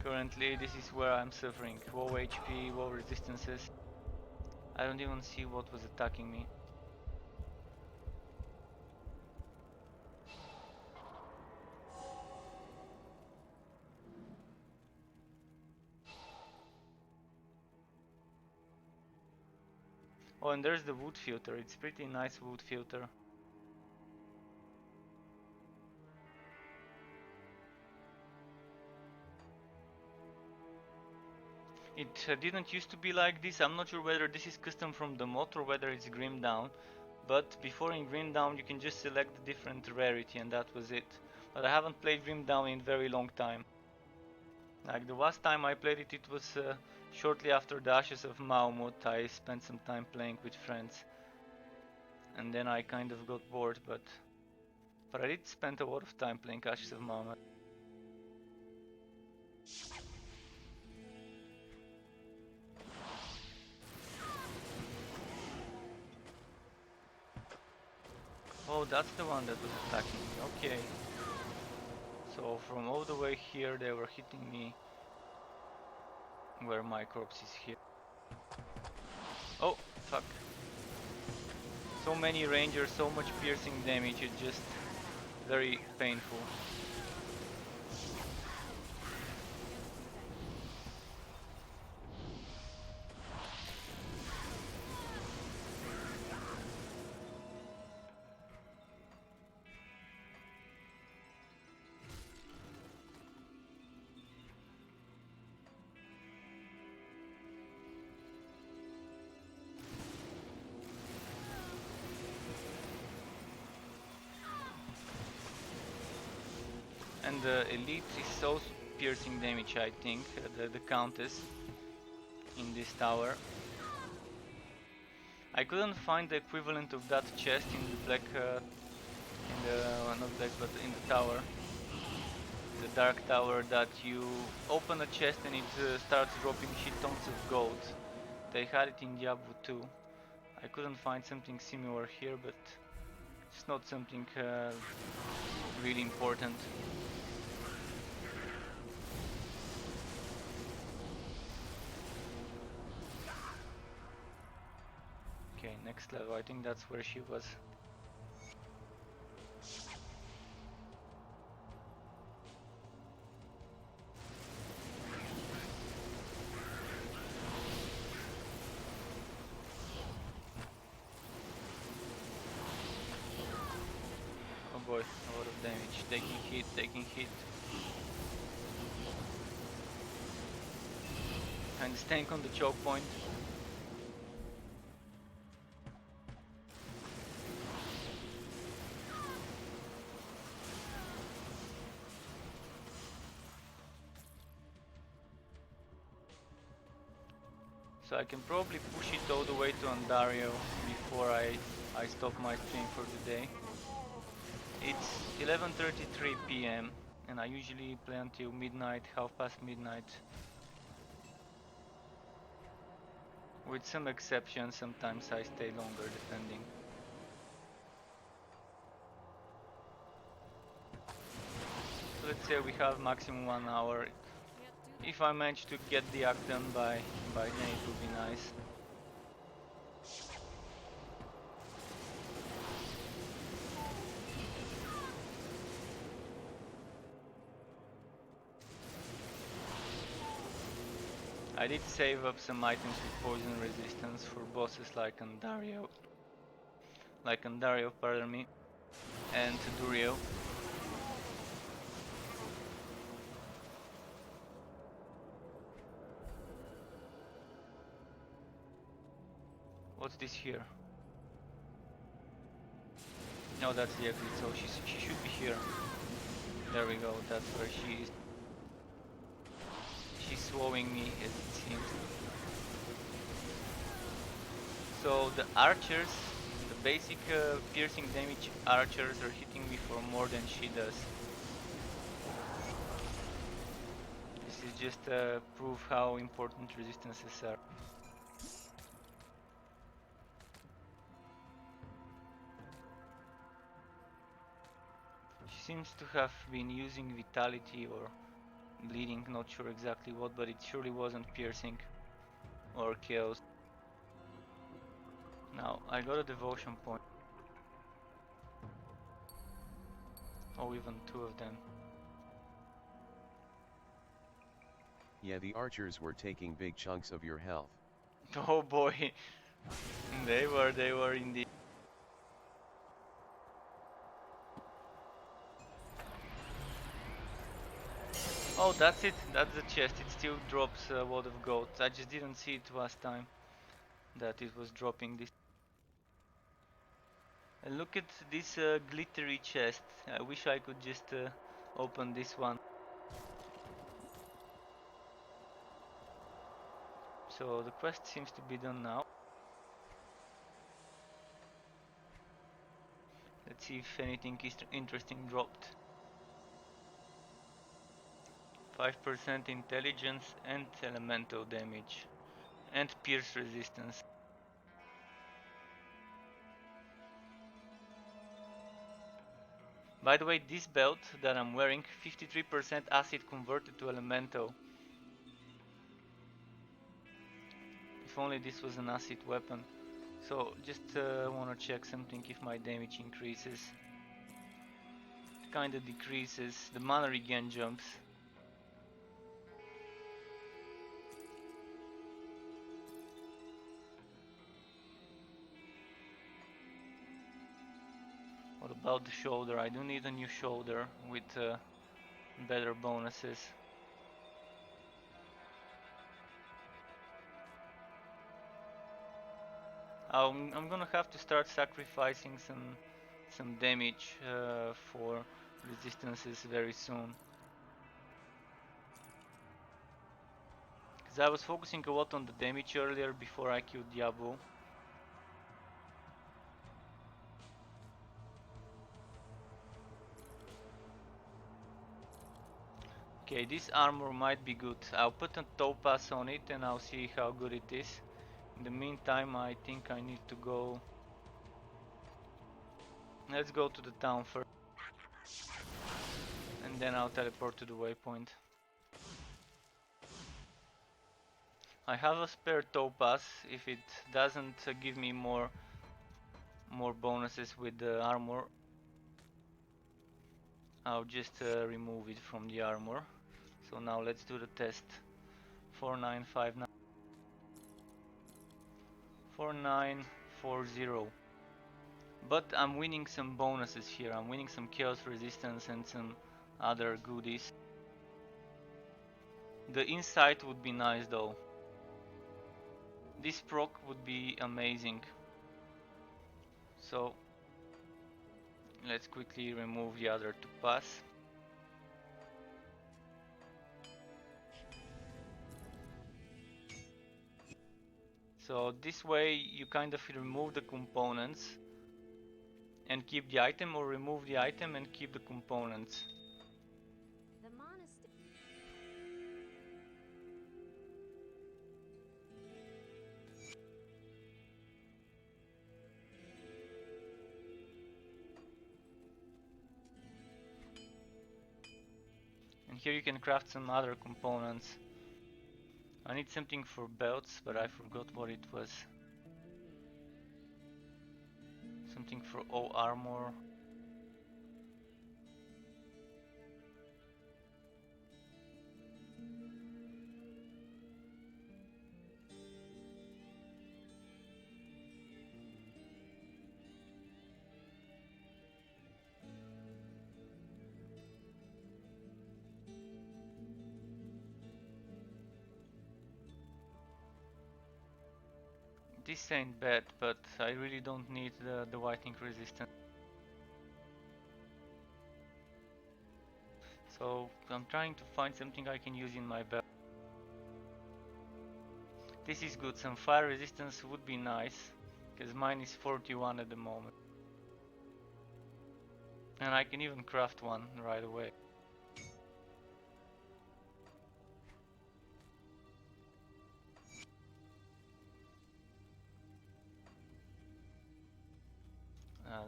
Currently this is where I'm suffering. Low HP, low resistances. I don't even see what was attacking me. Oh, and there's the wood filter. It's pretty nice wood filter. It didn't used to be like this. I'm not sure whether this is custom from the mod or whether it's Grim Down. But before in Grim Down you can just select the different rarity and that was it. But I haven't played Grim Down in a very long time. Like the last time I played it, it was shortly after the Ashes of Maumut. I spent some time playing with friends. And then I kind of got bored, but I did spend a lot of time playing Ashes of Maumut. Oh, that's the one that was attacking me. Okay. So from all the way here they were hitting me where my corpse is here. Oh, fuck. So many rangers, so much piercing damage, it's just very painful. And the elite is also piercing damage, I think, the countess in this tower. I couldn't find the equivalent of that chest in the black, not black, but in the tower. The dark tower, that you open a chest and it starts dropping shit tons of gold. They had it in Diablo 2. I couldn't find something similar here, but it's not something really important. Okay, next level, I think that's where she was. boy, a lot of damage. Taking hit, taking hit. And staying on the choke point. So I can probably push it all the way to Ontario before I stop my stream for the day. It's 11:33 p.m. and I usually play until midnight, half past midnight. With some exceptions, sometimes I stay longer depending. So let's say we have maximum 1 hour. If I manage to get the act done by then it would be nice. I did save up some items with poison resistance for bosses like Andario, pardon me, and Durio. What's this here? No, that's the exit, so she should be here. There we go, that's where she is. She's swallowing me, as it seems. So the archers, the basic piercing damage archers are hitting me for more than she does. This is just proof how important resistances are. She seems to have been using vitality or bleeding, not sure exactly what, but it surely wasn't piercing or chaos. Now, I got a devotion point. Oh, even 2 of them. Yeah, the archers were taking big chunks of your health. Oh boy, they were indeed. Oh, that's it, that's the chest. It still drops a lot of gold. I just didn't see it last time that it was dropping this. And look at this glittery chest. I wish I could just open this one. So the quest seems to be done now. Let's see if anything interesting dropped. 5% intelligence and elemental damage. And pierce resistance. By the way, this belt that I'm wearing, 53% acid converted to elemental. If only this was an acid weapon. So just wanna check something if my damage increases. It kinda decreases. The mana regen jumps. What about the shoulder? I do need a new shoulder with better bonuses. I'm gonna have to start sacrificing some damage for resistances very soon. Because I was focusing a lot on the damage earlier before I killed Diablo. Okay, this armor might be good. I'll put a topaz on it and I'll see how good it is. In the meantime, I think I need to go. Let's go to the town first. And then I'll teleport to the waypoint. I have a spare topaz. If it doesn't give me more bonuses with the armor, I'll just remove it from the armor. So now let's do the test. 4959 4940. But I'm winning some bonuses here. I'm winning some chaos resistance and some other goodies. The insight would be nice though. This proc would be amazing. So let's quickly remove the other two pass. So this way you kind of remove the components and keep the item, or remove the item and keep the components. The monastery. And here you can craft some other components. I need something for belts, but I forgot what it was. Something for all armor. This ain't bad, but I really don't need the whitening resistance. So I'm trying to find something I can use in my belt. This is good, some fire resistance would be nice, because mine is 41 at the moment. And I can even craft one right away.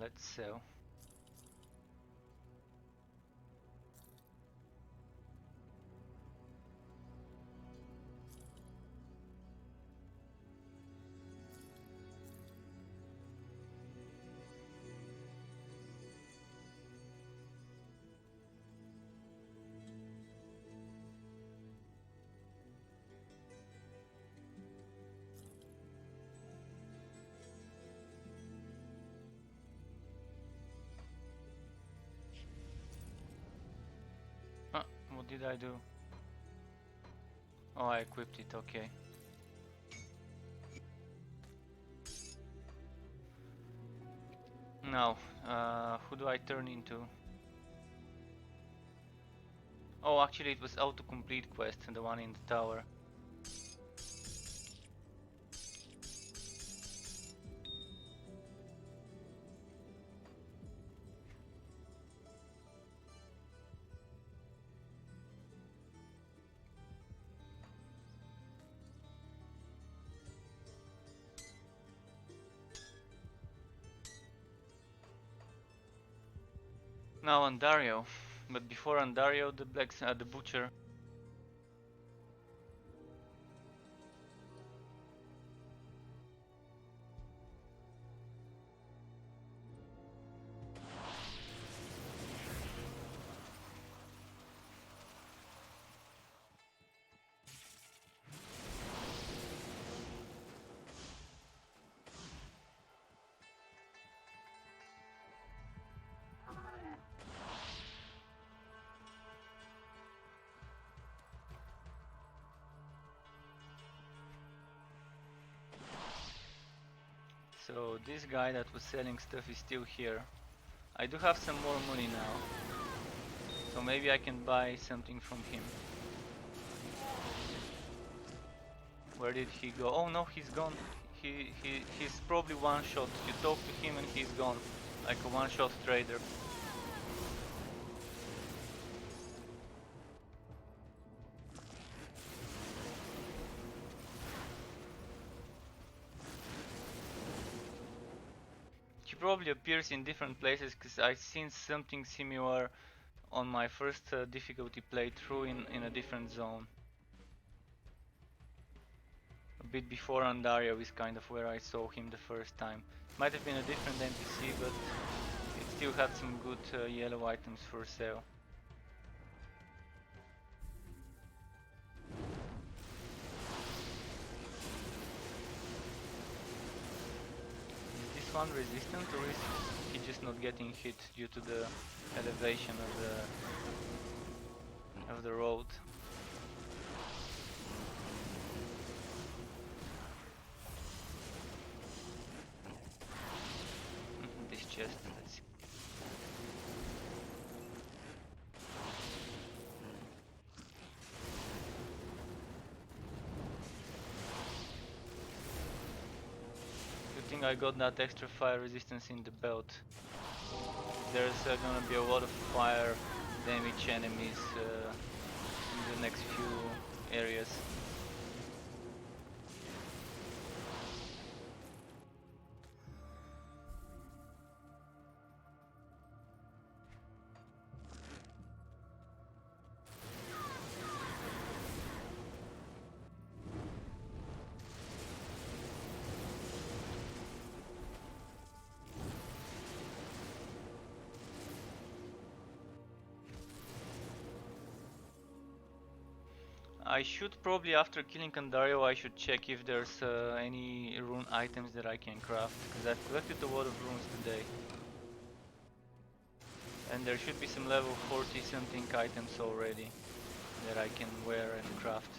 Let's sell. What did I do? Oh, I equipped it, okay. Now, who do I turn into? Oh, actually it was autocomplete quest, the one in the tower. Now Andario, but before Andario, the butcher. So this guy that was selling stuff is still here. I do have some more money now, so maybe I can buy something from him. Where did he go? Oh no, he's gone. He's probably one shot. You talk to him and he's gone, like a one-shot trader. He probably appears in different places, because I've seen something similar on my first difficulty playthrough in a different zone. A bit before Andario is kind of where I saw him the first time. Might have been a different NPC, but it still had some good yellow items for sale. Is this one resistant, or is he just not getting hit due to the elevation of the road? This chest, let's see. Good thing I got that extra fire resistance in the belt. There's gonna be a lot of fire damage enemies in the next few areas. I should probably, after killing Candario, I should check if there's any rune items that I can craft, because I've collected a lot of runes today. And there should be some level 40 something items already that I can wear and craft.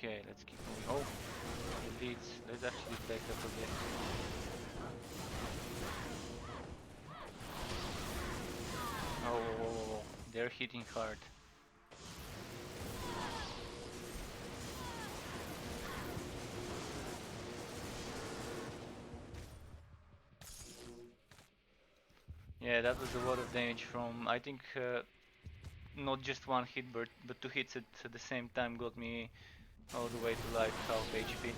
Okay, let's keep moving. Oh, it leads. Let's actually back up a bit. Oh, whoa, whoa, whoa, whoa. They're hitting hard. Yeah, that was a lot of damage from, I think, not just one hit, but two hits at the same time got me all the way to like half HP.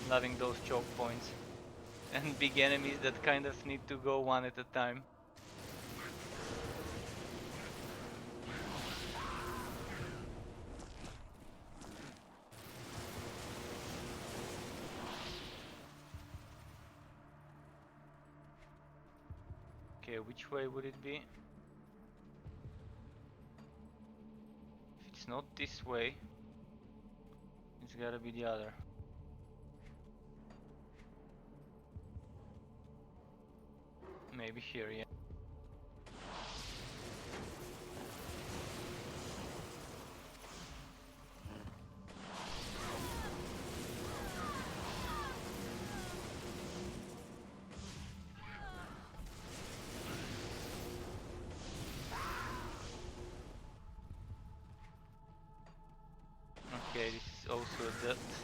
Loving those choke points. And big enemies that kind of need to go one at a time. Okay, which way would it be? If it's not this way, it's gotta be the other. Maybe here, yeah. Okay, this is also a depth.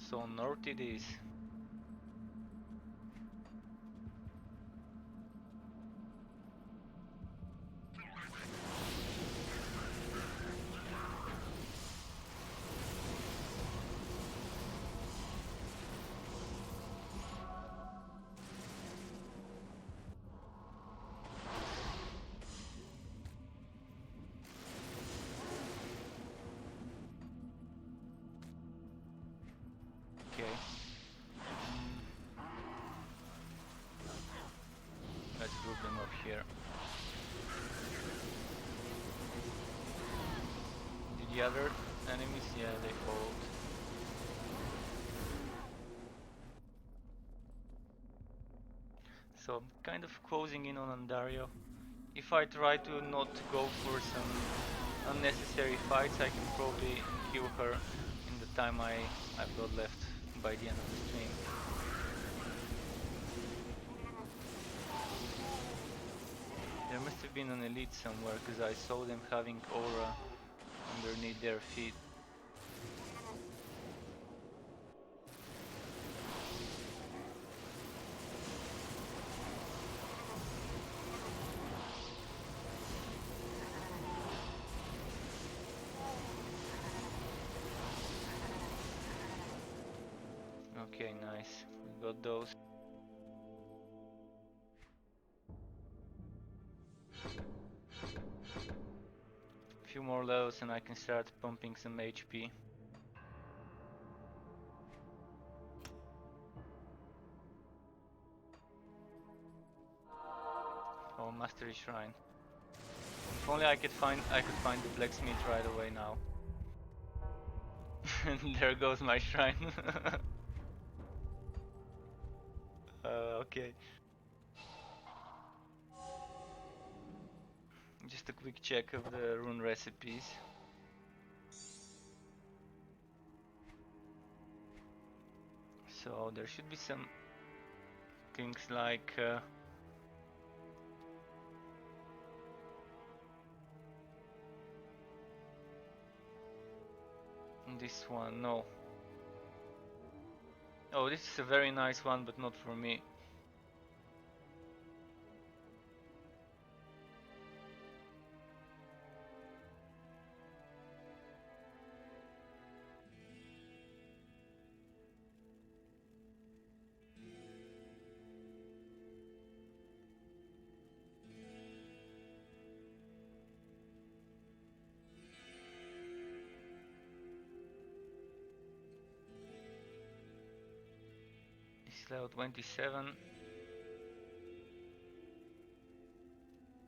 So north it is. Okay. Let's group them up here. Did the other enemies? Yeah, they followed. So I'm kind of closing in on Andario. If I try to not go for some unnecessary fights, I can probably kill her in the time I've got left by the end of the stream. There must have been an elite somewhere, because I saw them having aura underneath their feet. Okay, nice. We got those. A few more levels and I can start pumping some HP. Oh, Mastery Shrine. If only I could find the blacksmith right away now. And there goes my shrine. Okay. Just a quick check of the rune recipes. So there should be some things like this one, no. Oh, this is a very nice one, but not for me. It's level 27.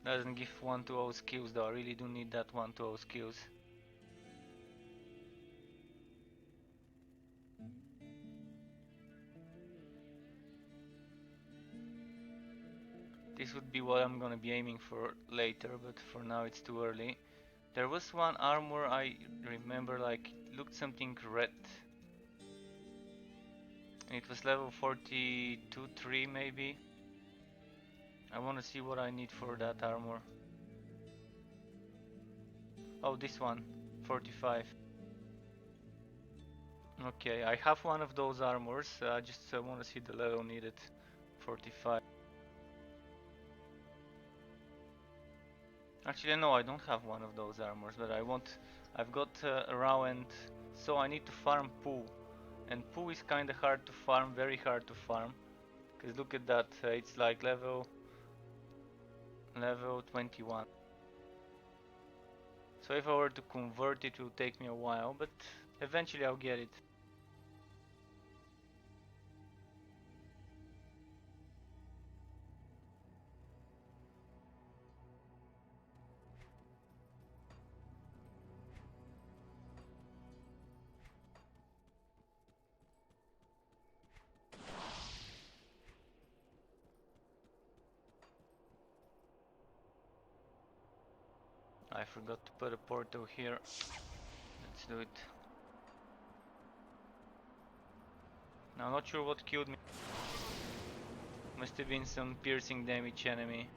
Doesn't give 1-0 skills though, I really do need that 1-0 skills. This would be what I'm gonna be aiming for later, but for now it's too early. There was one armor I remember, like, it looked something red. And it was level 42-3 maybe. I wanna see what I need for that armor. Oh, this one, 45. Okay, I have one of those armors, I just wanna see the level needed, 45. Actually, no, I don't have one of those armors, but I've got a raw end, so I need to farm poo. And poo is kinda hard to farm, very hard to farm. Cause look at that, it's like level 21. So if I were to convert it, it will take me a while, but eventually I'll get it. I forgot to put a portal here. Let's do it. Now, not sure what killed me. Must have been some piercing damage enemy.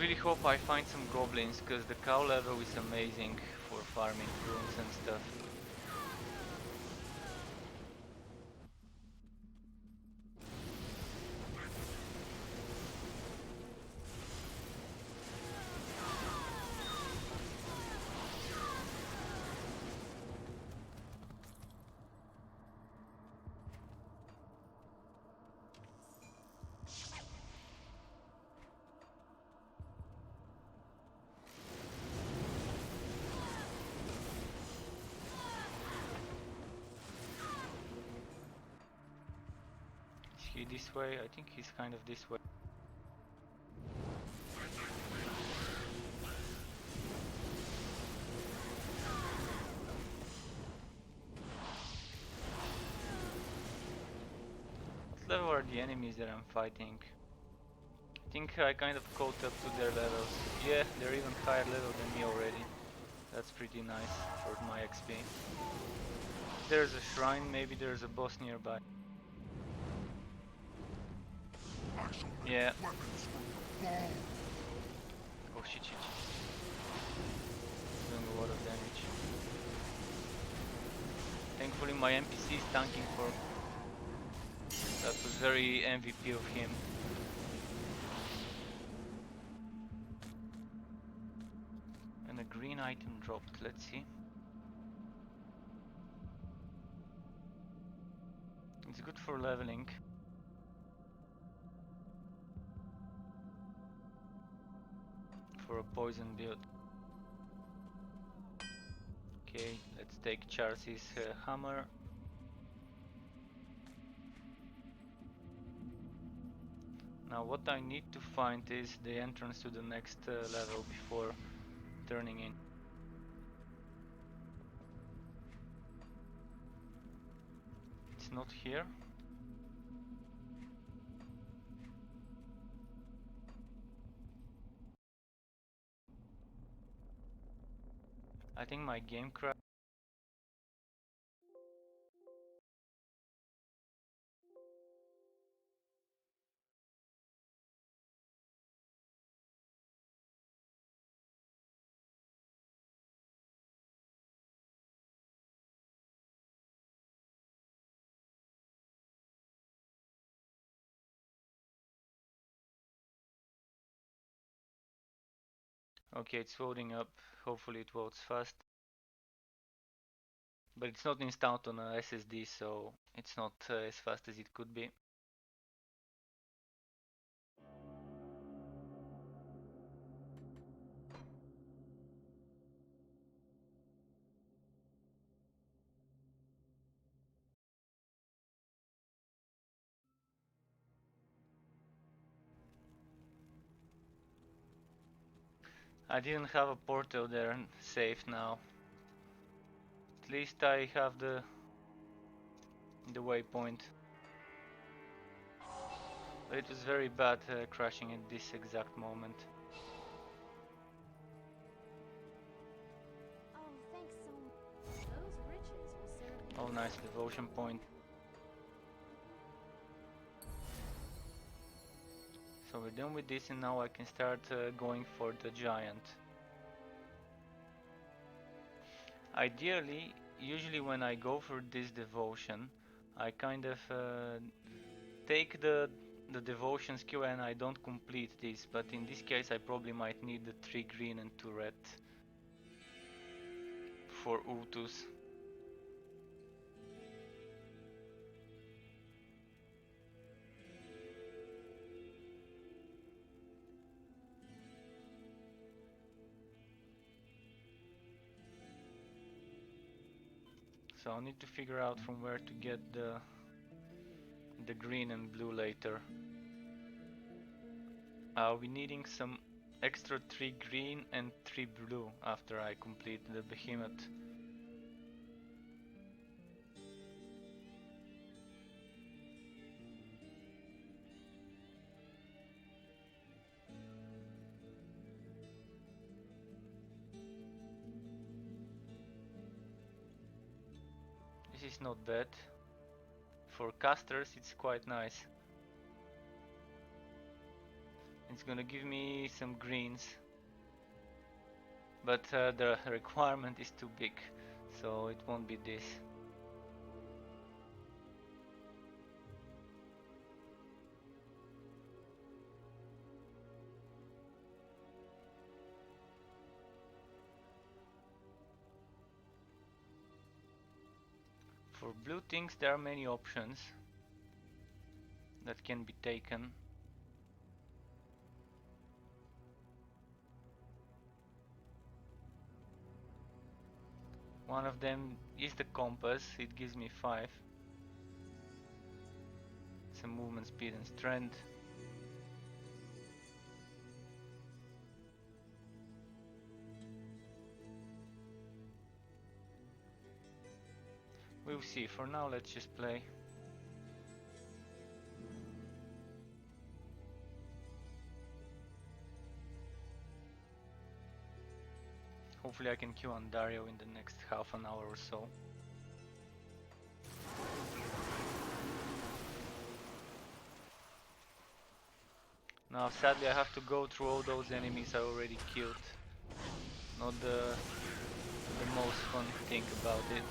Really hope I find some goblins, cause the cow level is amazing for farming runes and stuff. Is he this way? I think he's kind of this way. What level are the enemies that I'm fighting? I think I kind of caught up to their levels. Yeah, they're even higher level than me already. That's pretty nice for my XP. There's a shrine, maybe there's a boss nearby. Yeah. Oh shit, shit, shit. Doing a lot of damage. Thankfully my NPC is tanking for... That was very MVP of him. And a green item dropped, let's see. It's good for leveling. For a poison build. Okay, let's take Charles's hammer. Now what I need to find is the entrance to the next level before turning in. It's not here. I think my game crashed. Okay, it's loading up. Hopefully it loads fast. But it's not installed on a SSD, so it's not as fast as it could be. I didn't have a portal there safe now. At least I have the waypoint. But it was very bad crashing at this exact moment. Oh, thanks so much. Those riches will serve me. Oh, nice devotion point. So we're done with this and now I can start going for the giant. Ideally, usually when I go for this devotion, I kind of take the devotion skill and I don't complete this, but in this case I probably might need the 3 green and 2 red for Ultus. So I'll need to figure out from where to get the green and blue later. I'll be needing some extra 3 green and 3 blue after I complete the behemoth. This is not bad. For casters it's quite nice. It's gonna give me some greens. But the requirement is too big, so it won't be this. For blue things there are many options that can be taken. One of them is the compass, it gives me 5. Some movement speed and strength. We'll see, for now let's just play. Hopefully I can kill Andario in the next half an hour or so. Now Now sadly I have to go through all those enemies I already killed. Not the most fun thing about it.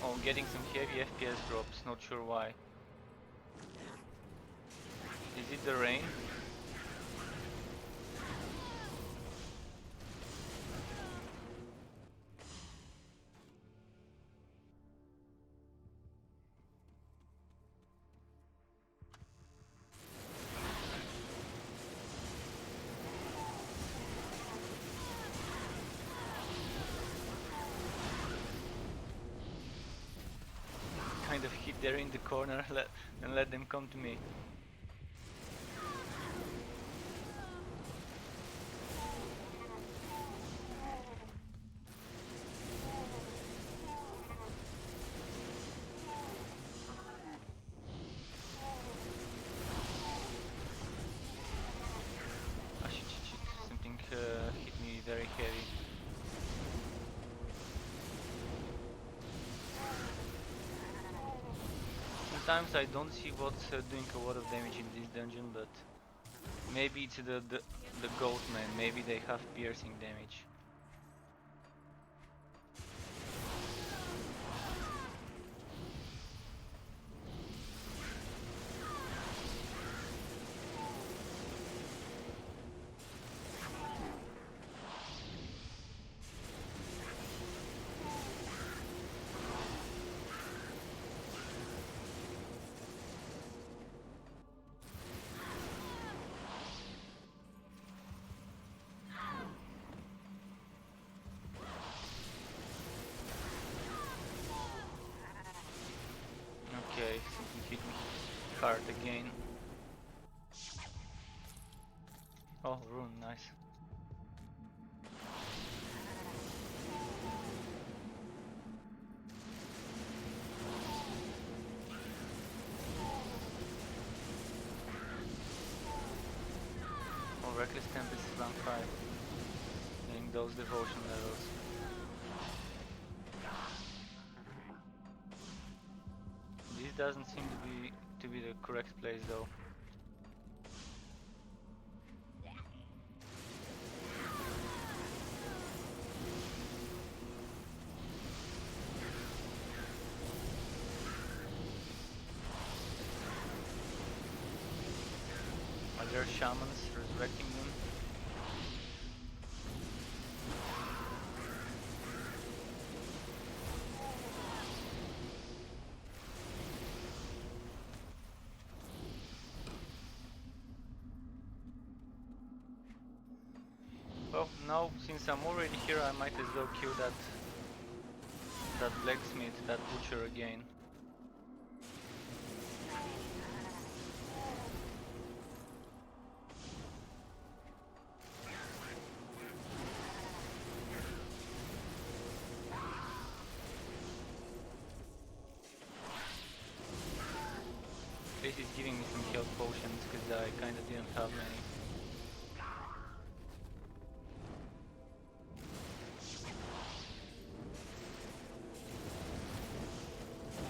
Oh, getting some heavy FPS drops, not sure why. Is it the rain? Kind of hid there in the corner and let them come to me. Ah, shit. Something hit me very heavy. Sometimes I don't see what's doing a lot of damage in this dungeon, but maybe it's the goat men, maybe they have piercing damage. Okay, something hit me hard again. Oh, rune, nice. Oh, Reckless Tempest is rank 5. Getting those devotion levels. This doesn't seem to be the correct place though. Are there shamans resurrecting them? Well, now since I'm already here, I might as well kill that blacksmith, that butcher again. At least it's giving me some health potions because I kinda didn't have many.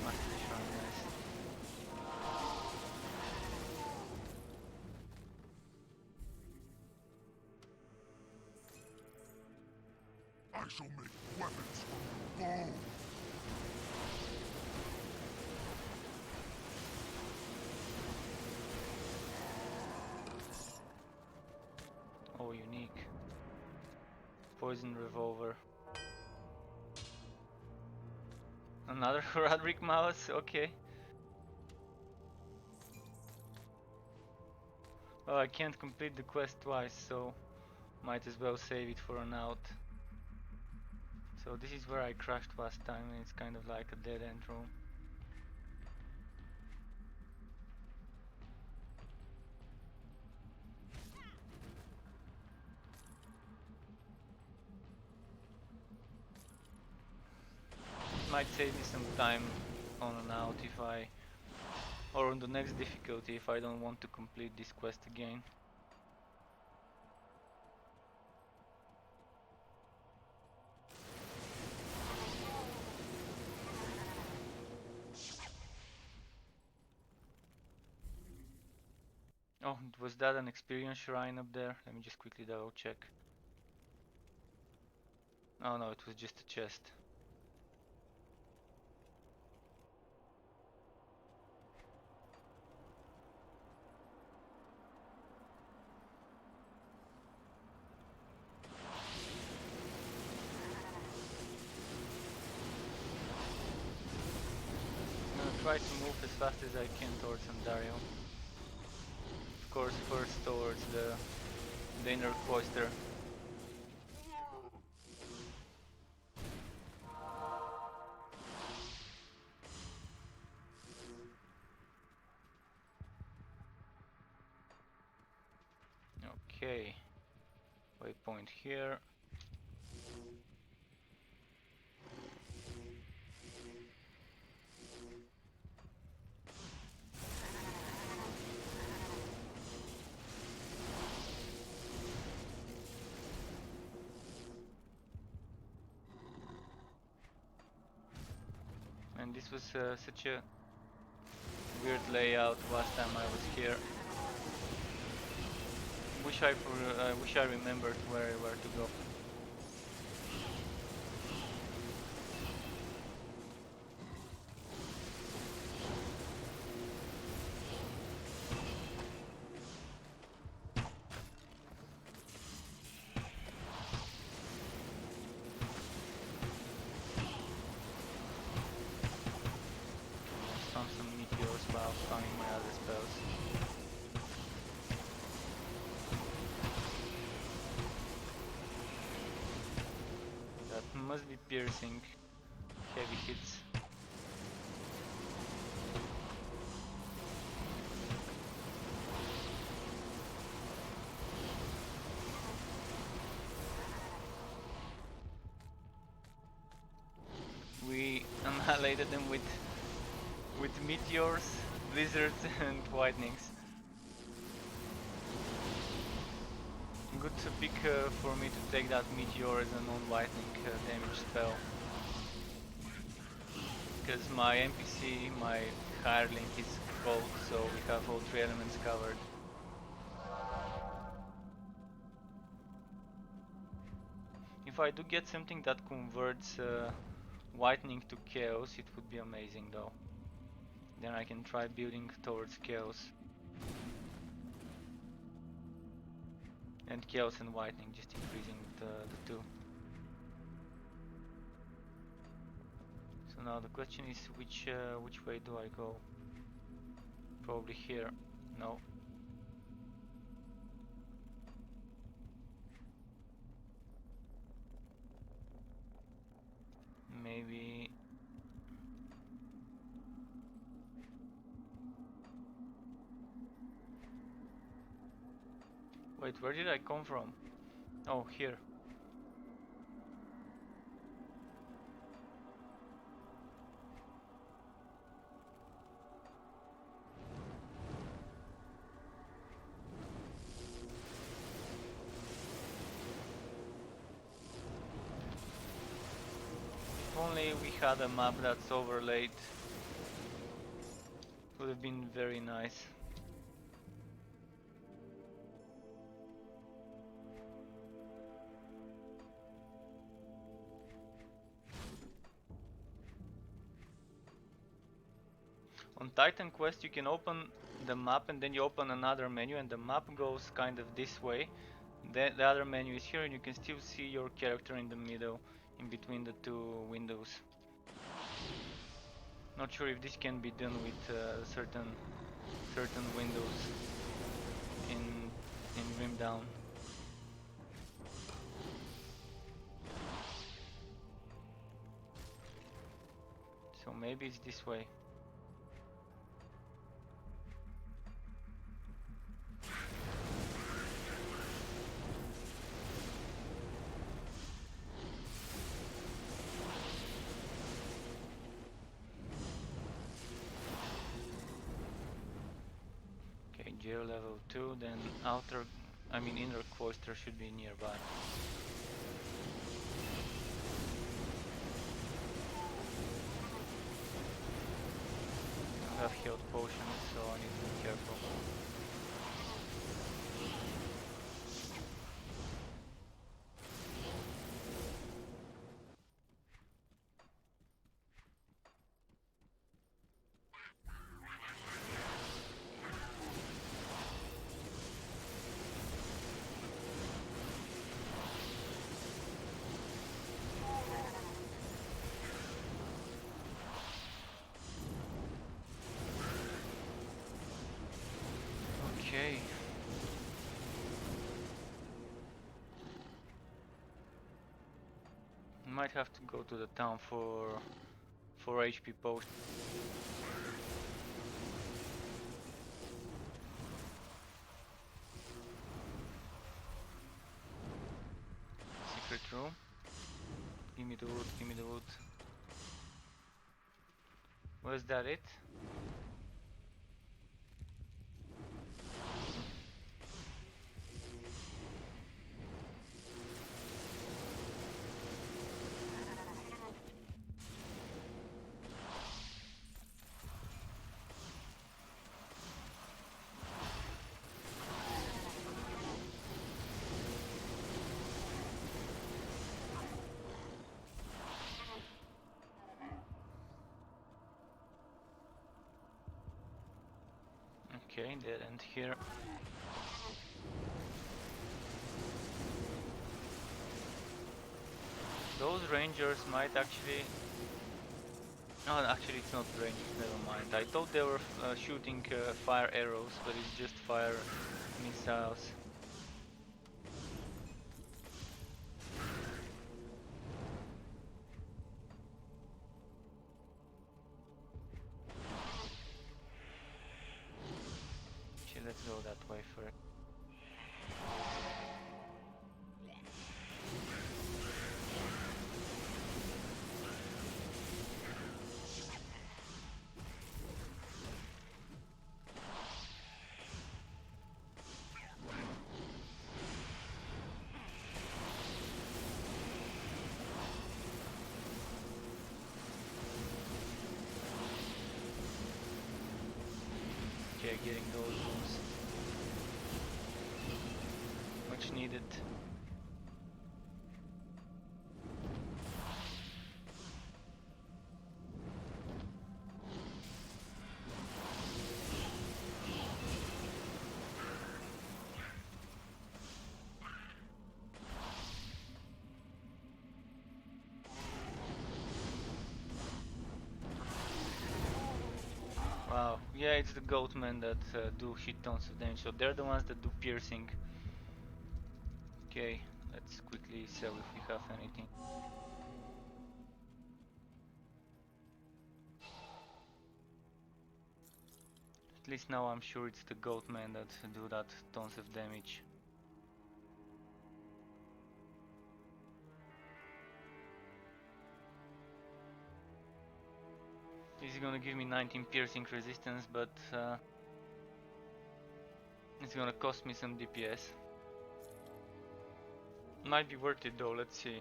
Master shrine, nice. I shall make weapons from bone. Oh, unique. Poison revolver. Another Roderick mouse, okay. Well, I can't complete the quest twice, so might as well save it for an out. So this is where I crashed last time, and it's kind of like a dead end room. Might save me some time on and out if I, or on the next difficulty if I don't want to complete this quest again. Oh, was that an experience shrine up there? Let me just quickly double check. Oh no, it was just a chest. I'm gonna try to move as fast as I can towards Ontario. Of course, first towards the inner cloister. Okay, waypoint here. And this was such a weird layout last time I was here. Wish I remembered where to go. Found some meteors while finding my other spells. That must be piercing. Heavy hits. We annihilated them with meteors, blizzards and lightnings. Good to pick for me to take that meteor as a non-lightning damage spell. Because my NPC, my hireling is cold, so we have all three elements covered. If I do get something that converts lightning to chaos, it would be amazing though. Then I can try building towards chaos. And chaos and lightning, just increasing the two. So now the question is which way do I go? Probably here. No. Maybe. Wait, where did I come from? Oh, here. If only we had a map that's overlaid. Would have been very nice. On Titan Quest you can open the map and then you open another menu and the map goes kind of this way. The other menu is here and you can still see your character in the middle, in between the two windows. Not sure if this can be done with certain windows in Grim Dawn. So maybe it's this way. Jail level 2, then inner cloister should be nearby. I have health potions, so I need to be careful. Okay. Might have to go to the town for HP post. Secret room. Give me the wood, give me the wood. Was that it? Okay, dead end here. Those rangers might actually... No, actually it's not rangers, never mind. I thought they were shooting fire arrows, but it's just fire missiles. Okay, let's go that way first. Okay, getting those wounds. Much needed. Wow, yeah, it's the goatmen that do shit tons of damage, so they're the ones that do piercing. Okay, let's quickly sell if we have anything. At least now I'm sure it's the goatmen that do that tons of damage. This is gonna give me 19 piercing resistance, but it's gonna cost me some DPS. Might be worth it though, let's see.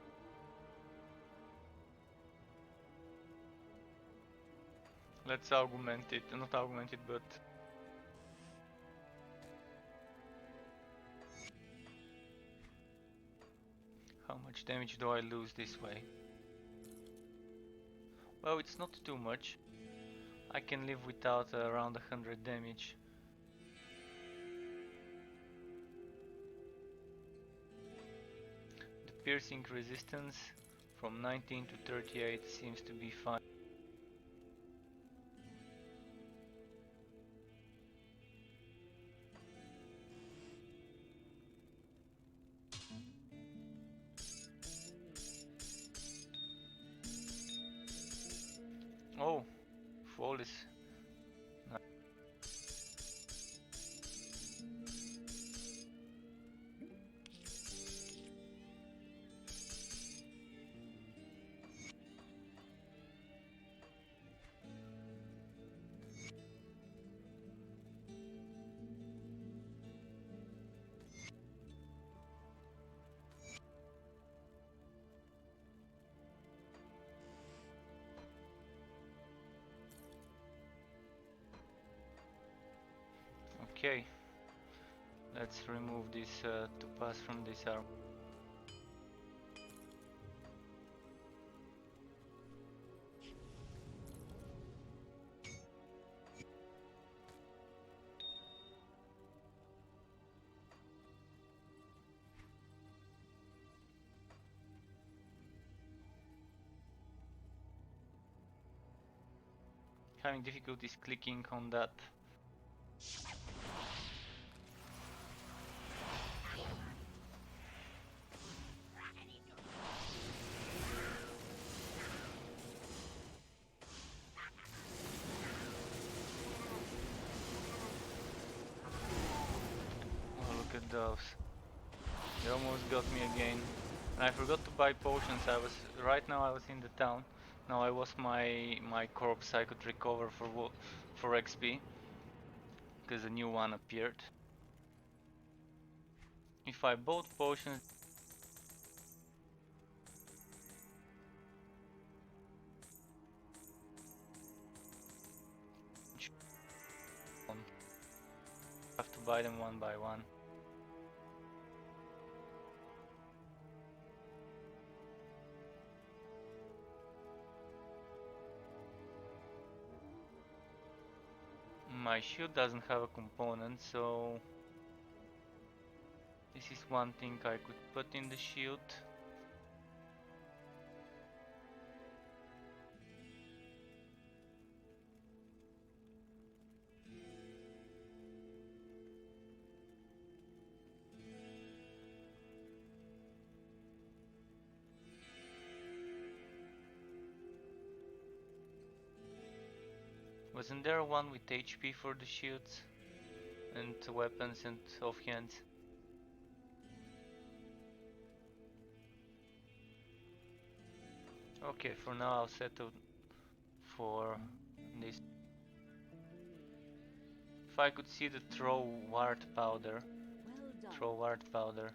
Let's augment it, not augment it, but... How much damage do I lose this way? Well, it's not too much. I can live without around 100 damage. The piercing resistance from 19 to 38 seems to be fine. Oh, fall is... Okay, let's remove this to pass from this arm. Having difficulties clicking on that. those. They almost got me again. And I forgot to buy potions. Right now I was in the town. Now I was my corpse I could recover for XP because a new one appeared. If I bought potions, I have to buy them one by one. My shield doesn't have a component, so this is one thing I could put in the shield. Wasn't there one with HP for the shields and weapons and offhands? Okay, for now I'll settle for this. If I could see the throw ward powder. Well done. Throw ward powder.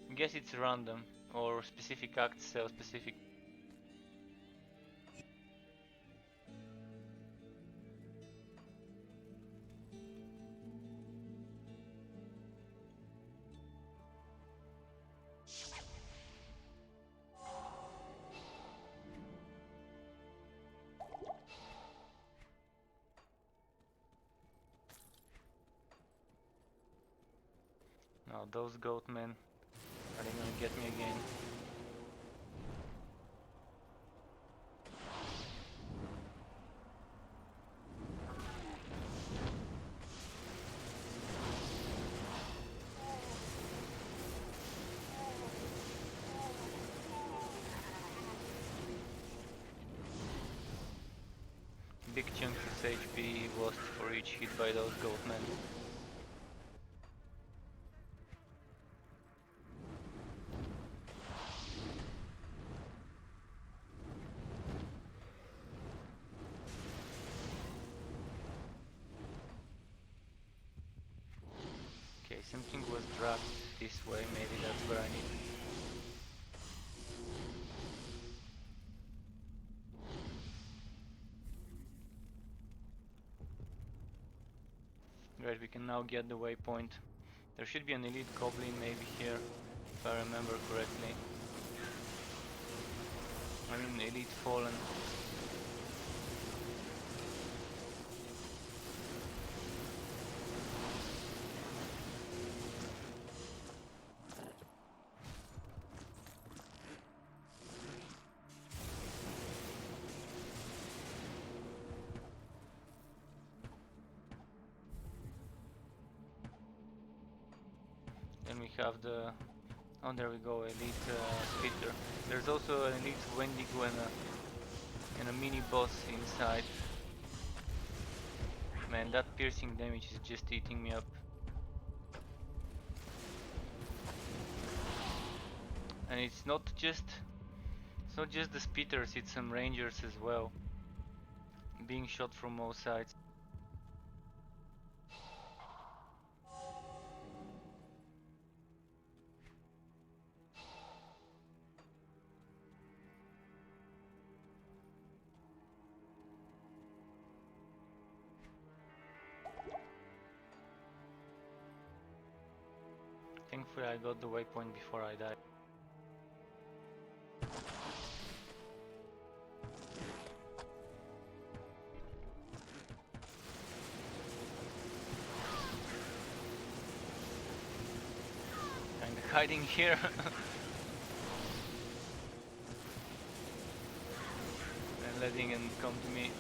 I guess it's random or specific acts sell specific. Now those goat men, are they gonna get me again? Big chunks of HP lost for each hit by those goat men. Okay, something was dragged this way, maybe that's where I need. Right, we can now get the waypoint. There should be an elite goblin maybe here, if I remember correctly. I mean elite fallen. Then we have the, oh there we go, elite spitter. There's also an elite Wendigo and a mini boss inside. Man, that piercing damage is just eating me up. And it's not just the spitters, it's some rangers as well, being shot from all sides. Thankfully I got the waypoint before I died. Kinda hiding here. And letting him come to me.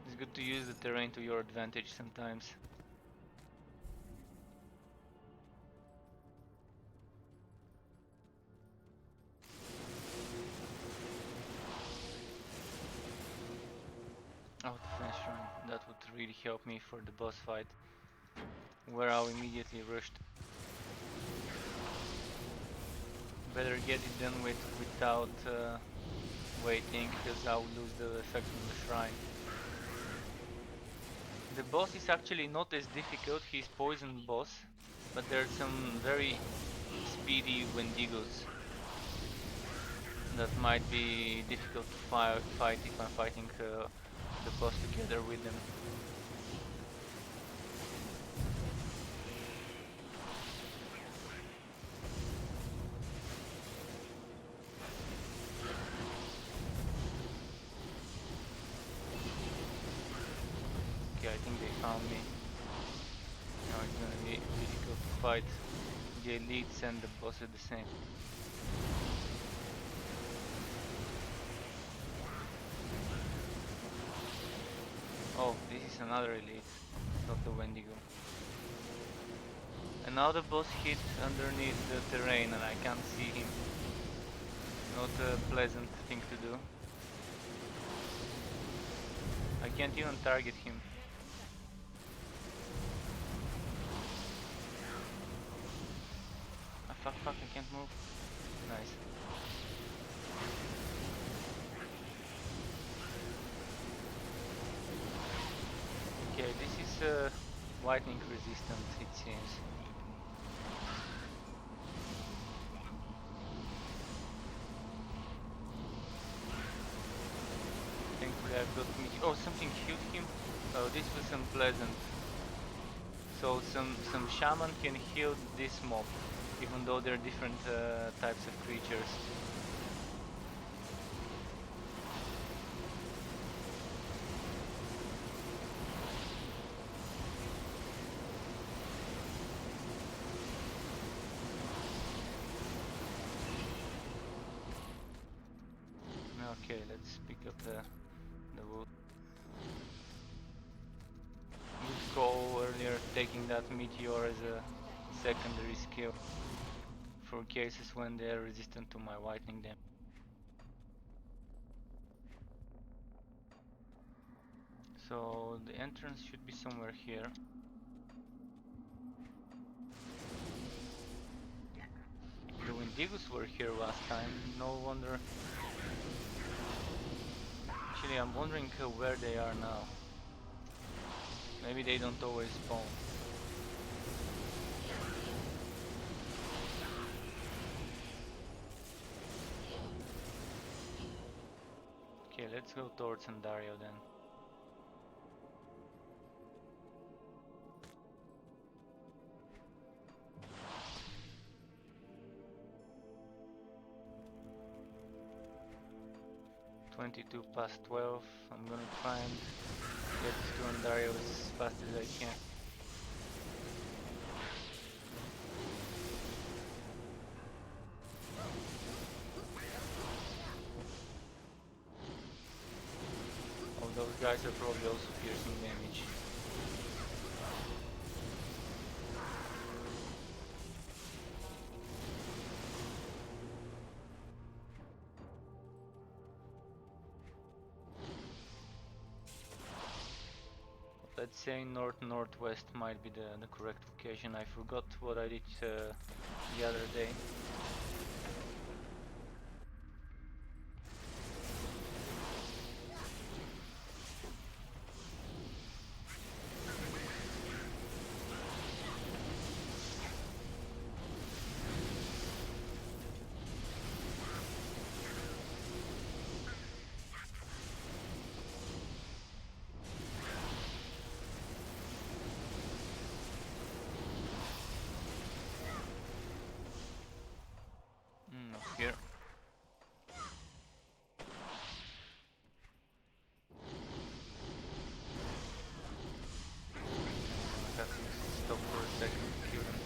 It's good to use the terrain to your advantage sometimes. Oh, defense run. That would really help me for the boss fight, where I'll immediately rush. Better get it done without waiting, because I'll lose the effect from the shrine. The boss is actually not as difficult. He's poison boss, but there's some very speedy Wendigos that might be difficult to fight if I'm fighting the boss together with them. Okay, I think they found me. Now it's gonna be difficult to fight the elites and the boss at the same. Oh, this is another elite, not the Wendigo. And now the boss hid underneath the terrain and I can't see him. Not a pleasant thing to do. I can't even target him. Ah, fuck, I can't move. Nice. Okay, this is lightning resistant, it seems. Thankfully I've got me. Oh, something killed him. Oh, this was unpleasant. So some shaman can heal this mob, even though they're different types of creatures. Okay, let's pick up the wood. Good call earlier, taking that meteor as a secondary skill for cases when they're resistant to my lightning damage. So the entrance should be somewhere here. The Wendigos were here last time, no wonder. Actually, I'm wondering where they are now. Maybe they don't always spawn. Okay, let's go towards Andario then. "22 past 12. I'm gonna try and get to Andario as fast as I can. Oh, those guys are probably also piercing damage. Let's say north-northwest might be the correct location. I forgot what I did the other day. Up here. I have to stop for a second to kill them.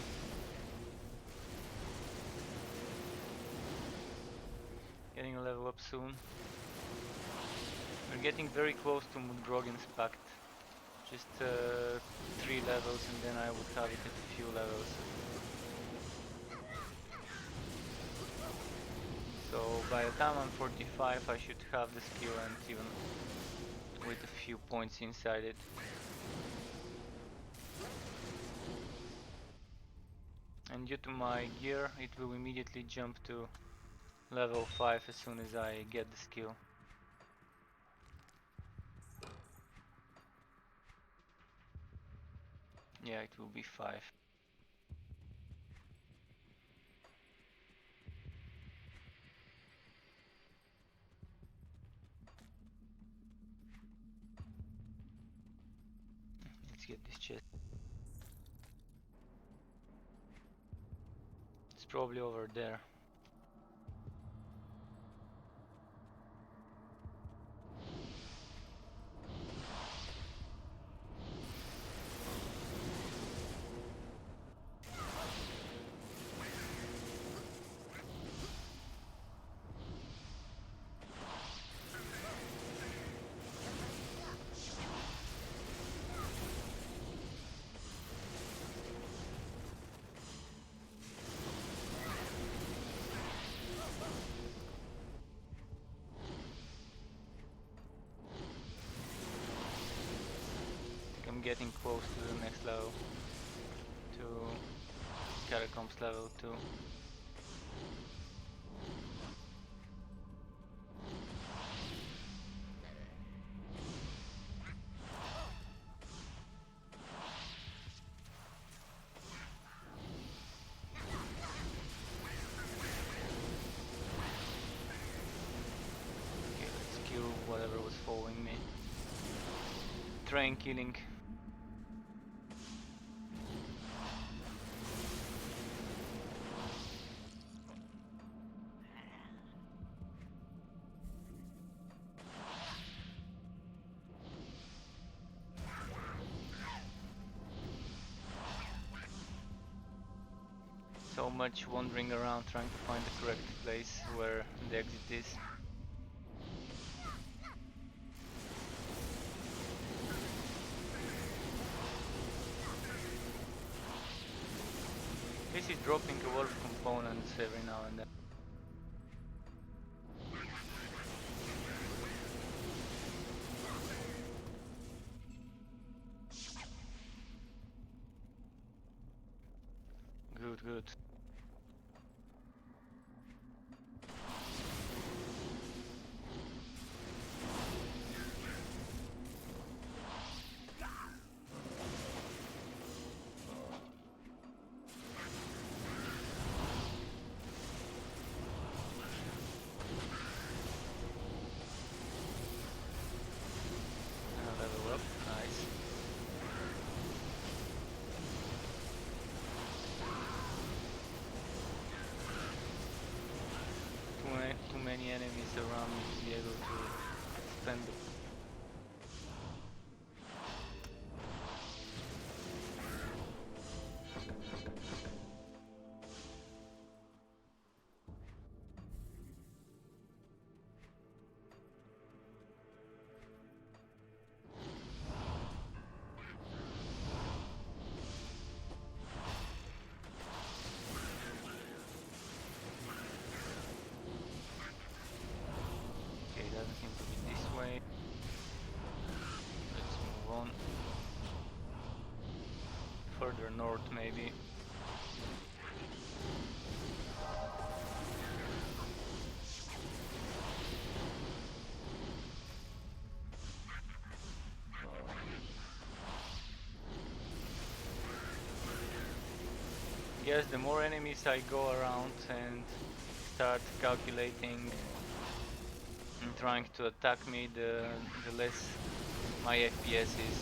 Getting a level up soon. We're getting very close to Mudrogan's Pact. Just 3 levels and then I would have it at a few levels. So by the time I'm 45 I should have the skill and even with a few points inside it. And due to my gear, it will immediately jump to level 5 as soon as I get the skill. Yeah, it will be 5. Let's get this chest. It's probably over there. I'm getting close to the next level, to Catacombs level 2. Okay, let's kill whatever was following me. Train killing. So much wandering around trying to find the correct place where the exit is. This is dropping a lot of components every now and then. Good, good. Level up, nice. Too many enemies around me to be able to spend the Okay, doesn't seem to be this way. Let's move on. Further north, maybe. Guess the more enemies I go around and start calculating and trying to attack me, the less my FPS is.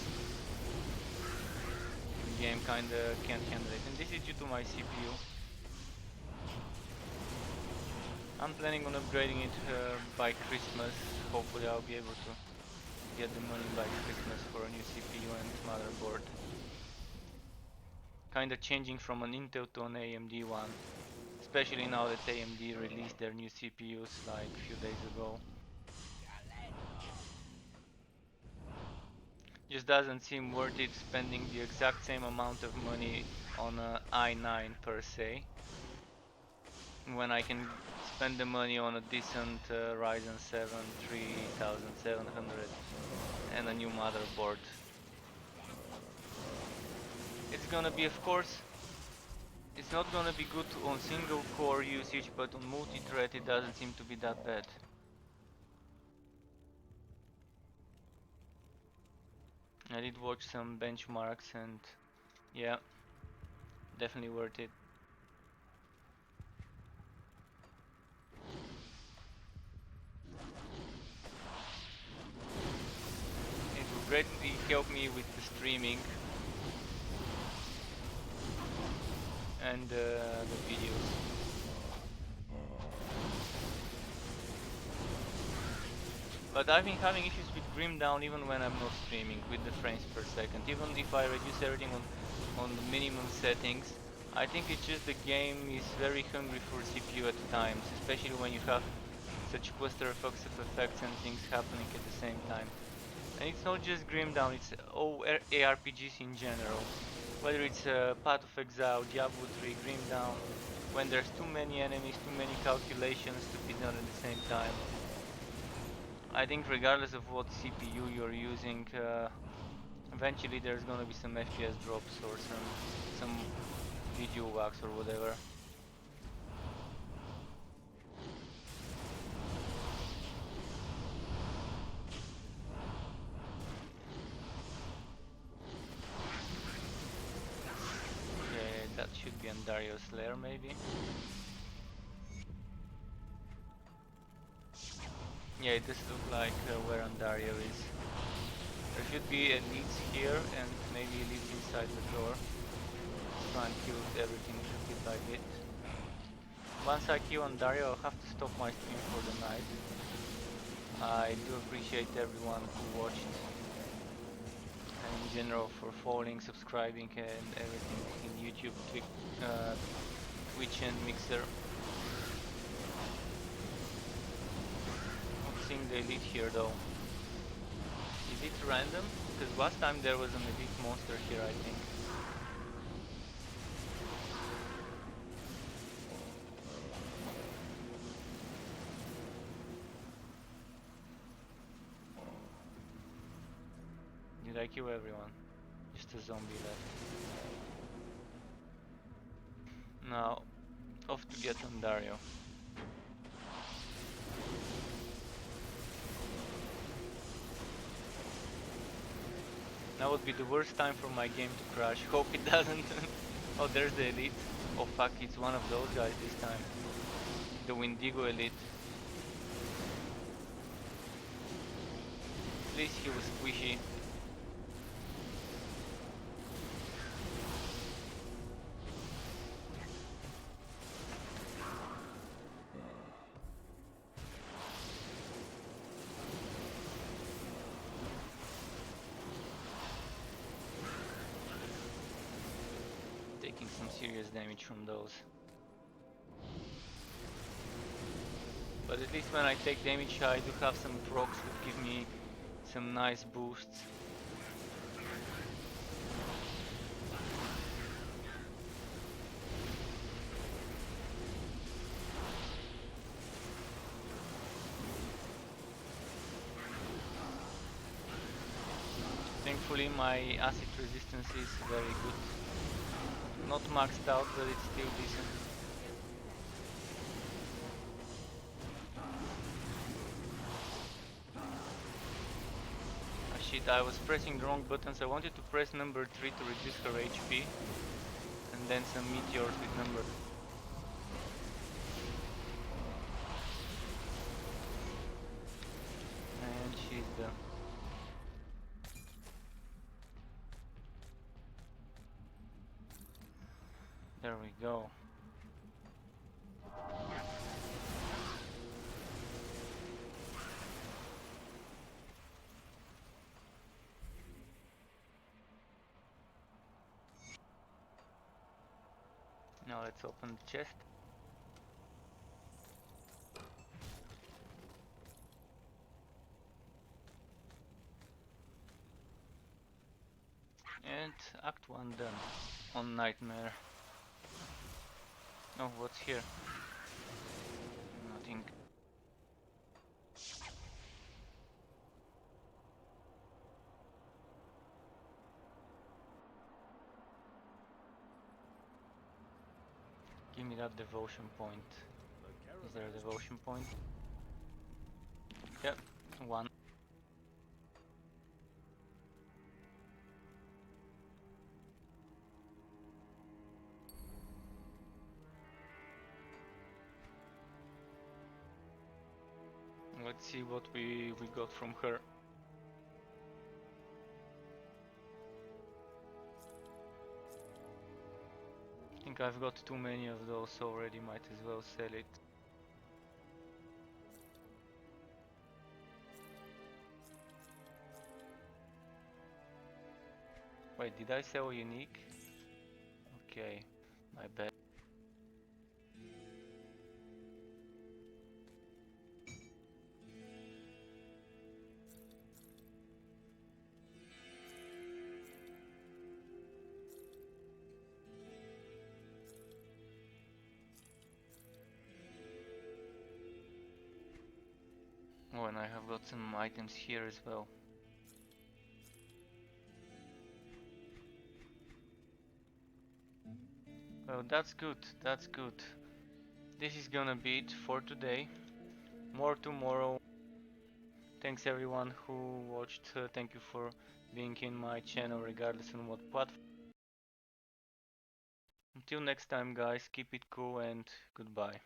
The game kinda can't handle it, and this is due to my CPU. I'm planning on upgrading it by Christmas. Hopefully I'll be able to get the money by Christmas for a new CPU and motherboard. Kinda changing from an Intel to an AMD one. Especially now that AMD released their new CPUs like a few days ago. Just doesn't seem worth it spending the exact same amount of money on a i9 per se when I can spend the money on a decent Ryzen 7 3700 and a new motherboard. It's gonna be, of course, it's not gonna be good on single core usage, but on multi-thread it doesn't seem to be that bad. I did watch some benchmarks and yeah, definitely worth it. It will greatly help me with the streaming and the videos. But I've been having issues with Grim Down even when I'm not streaming with the frames per second. Even if I reduce everything on the minimum settings, I think it's just the game is very hungry for CPU at times, especially when you have such clusterfucks of effects and things happening at the same time. And it's not just Grim Down, it's all ARPGs in general. Whether it's Path of Exile, Diablo 3, Grim Down, when there's too many enemies, too many calculations to be done at the same time. I think regardless of what CPU you're using, eventually there's gonna be some FPS drops or some video wax or whatever. Okay, that should be Andario's lair maybe. Yeah, it does look like where Andario is. There should be elites here and maybe elites inside the door. Try and kill everything bit by bit. Once I kill Andario, I'll have to stop my stream for the night. I do appreciate everyone who watched and in general for following, subscribing and everything in YouTube, Twitch and Mixer. Not seeing the elite here though. Is it random? Because last time there was an elite monster here, I think. Did I kill everyone? Just a zombie left. Now, off to get Andario. Now would be the worst time for my game to crash. Hope it doesn't. Oh, there's the elite. Oh fuck, it's one of those guys this time. The Wendigo elite. At least he was squishy. Taking some serious damage from those. But at least when I take damage I do have some procs that give me some nice boosts. Thankfully my acid resistance is very good. Not maxed out, but it's still decent. Ah shit, I was pressing the wrong buttons. I wanted to press number 3 to reduce her HP. And then some meteors with number. And she's the... There we go. Now let's open the chest. And Act 1 done on Nightmare. Oh, what's here? think. Give me that devotion point. Is there a devotion point? Yep, one. Let's see what we got from her. I think I've got too many of those already, might as well sell it. Wait, did I sell unique? Okay, my bad. Oh, and I have got some items here as well. Oh, that's good, that's good. This is gonna be it for today. More tomorrow. Thanks everyone who watched. Thank you for being in my channel regardless on what platform. Until next time guys, keep it cool and goodbye.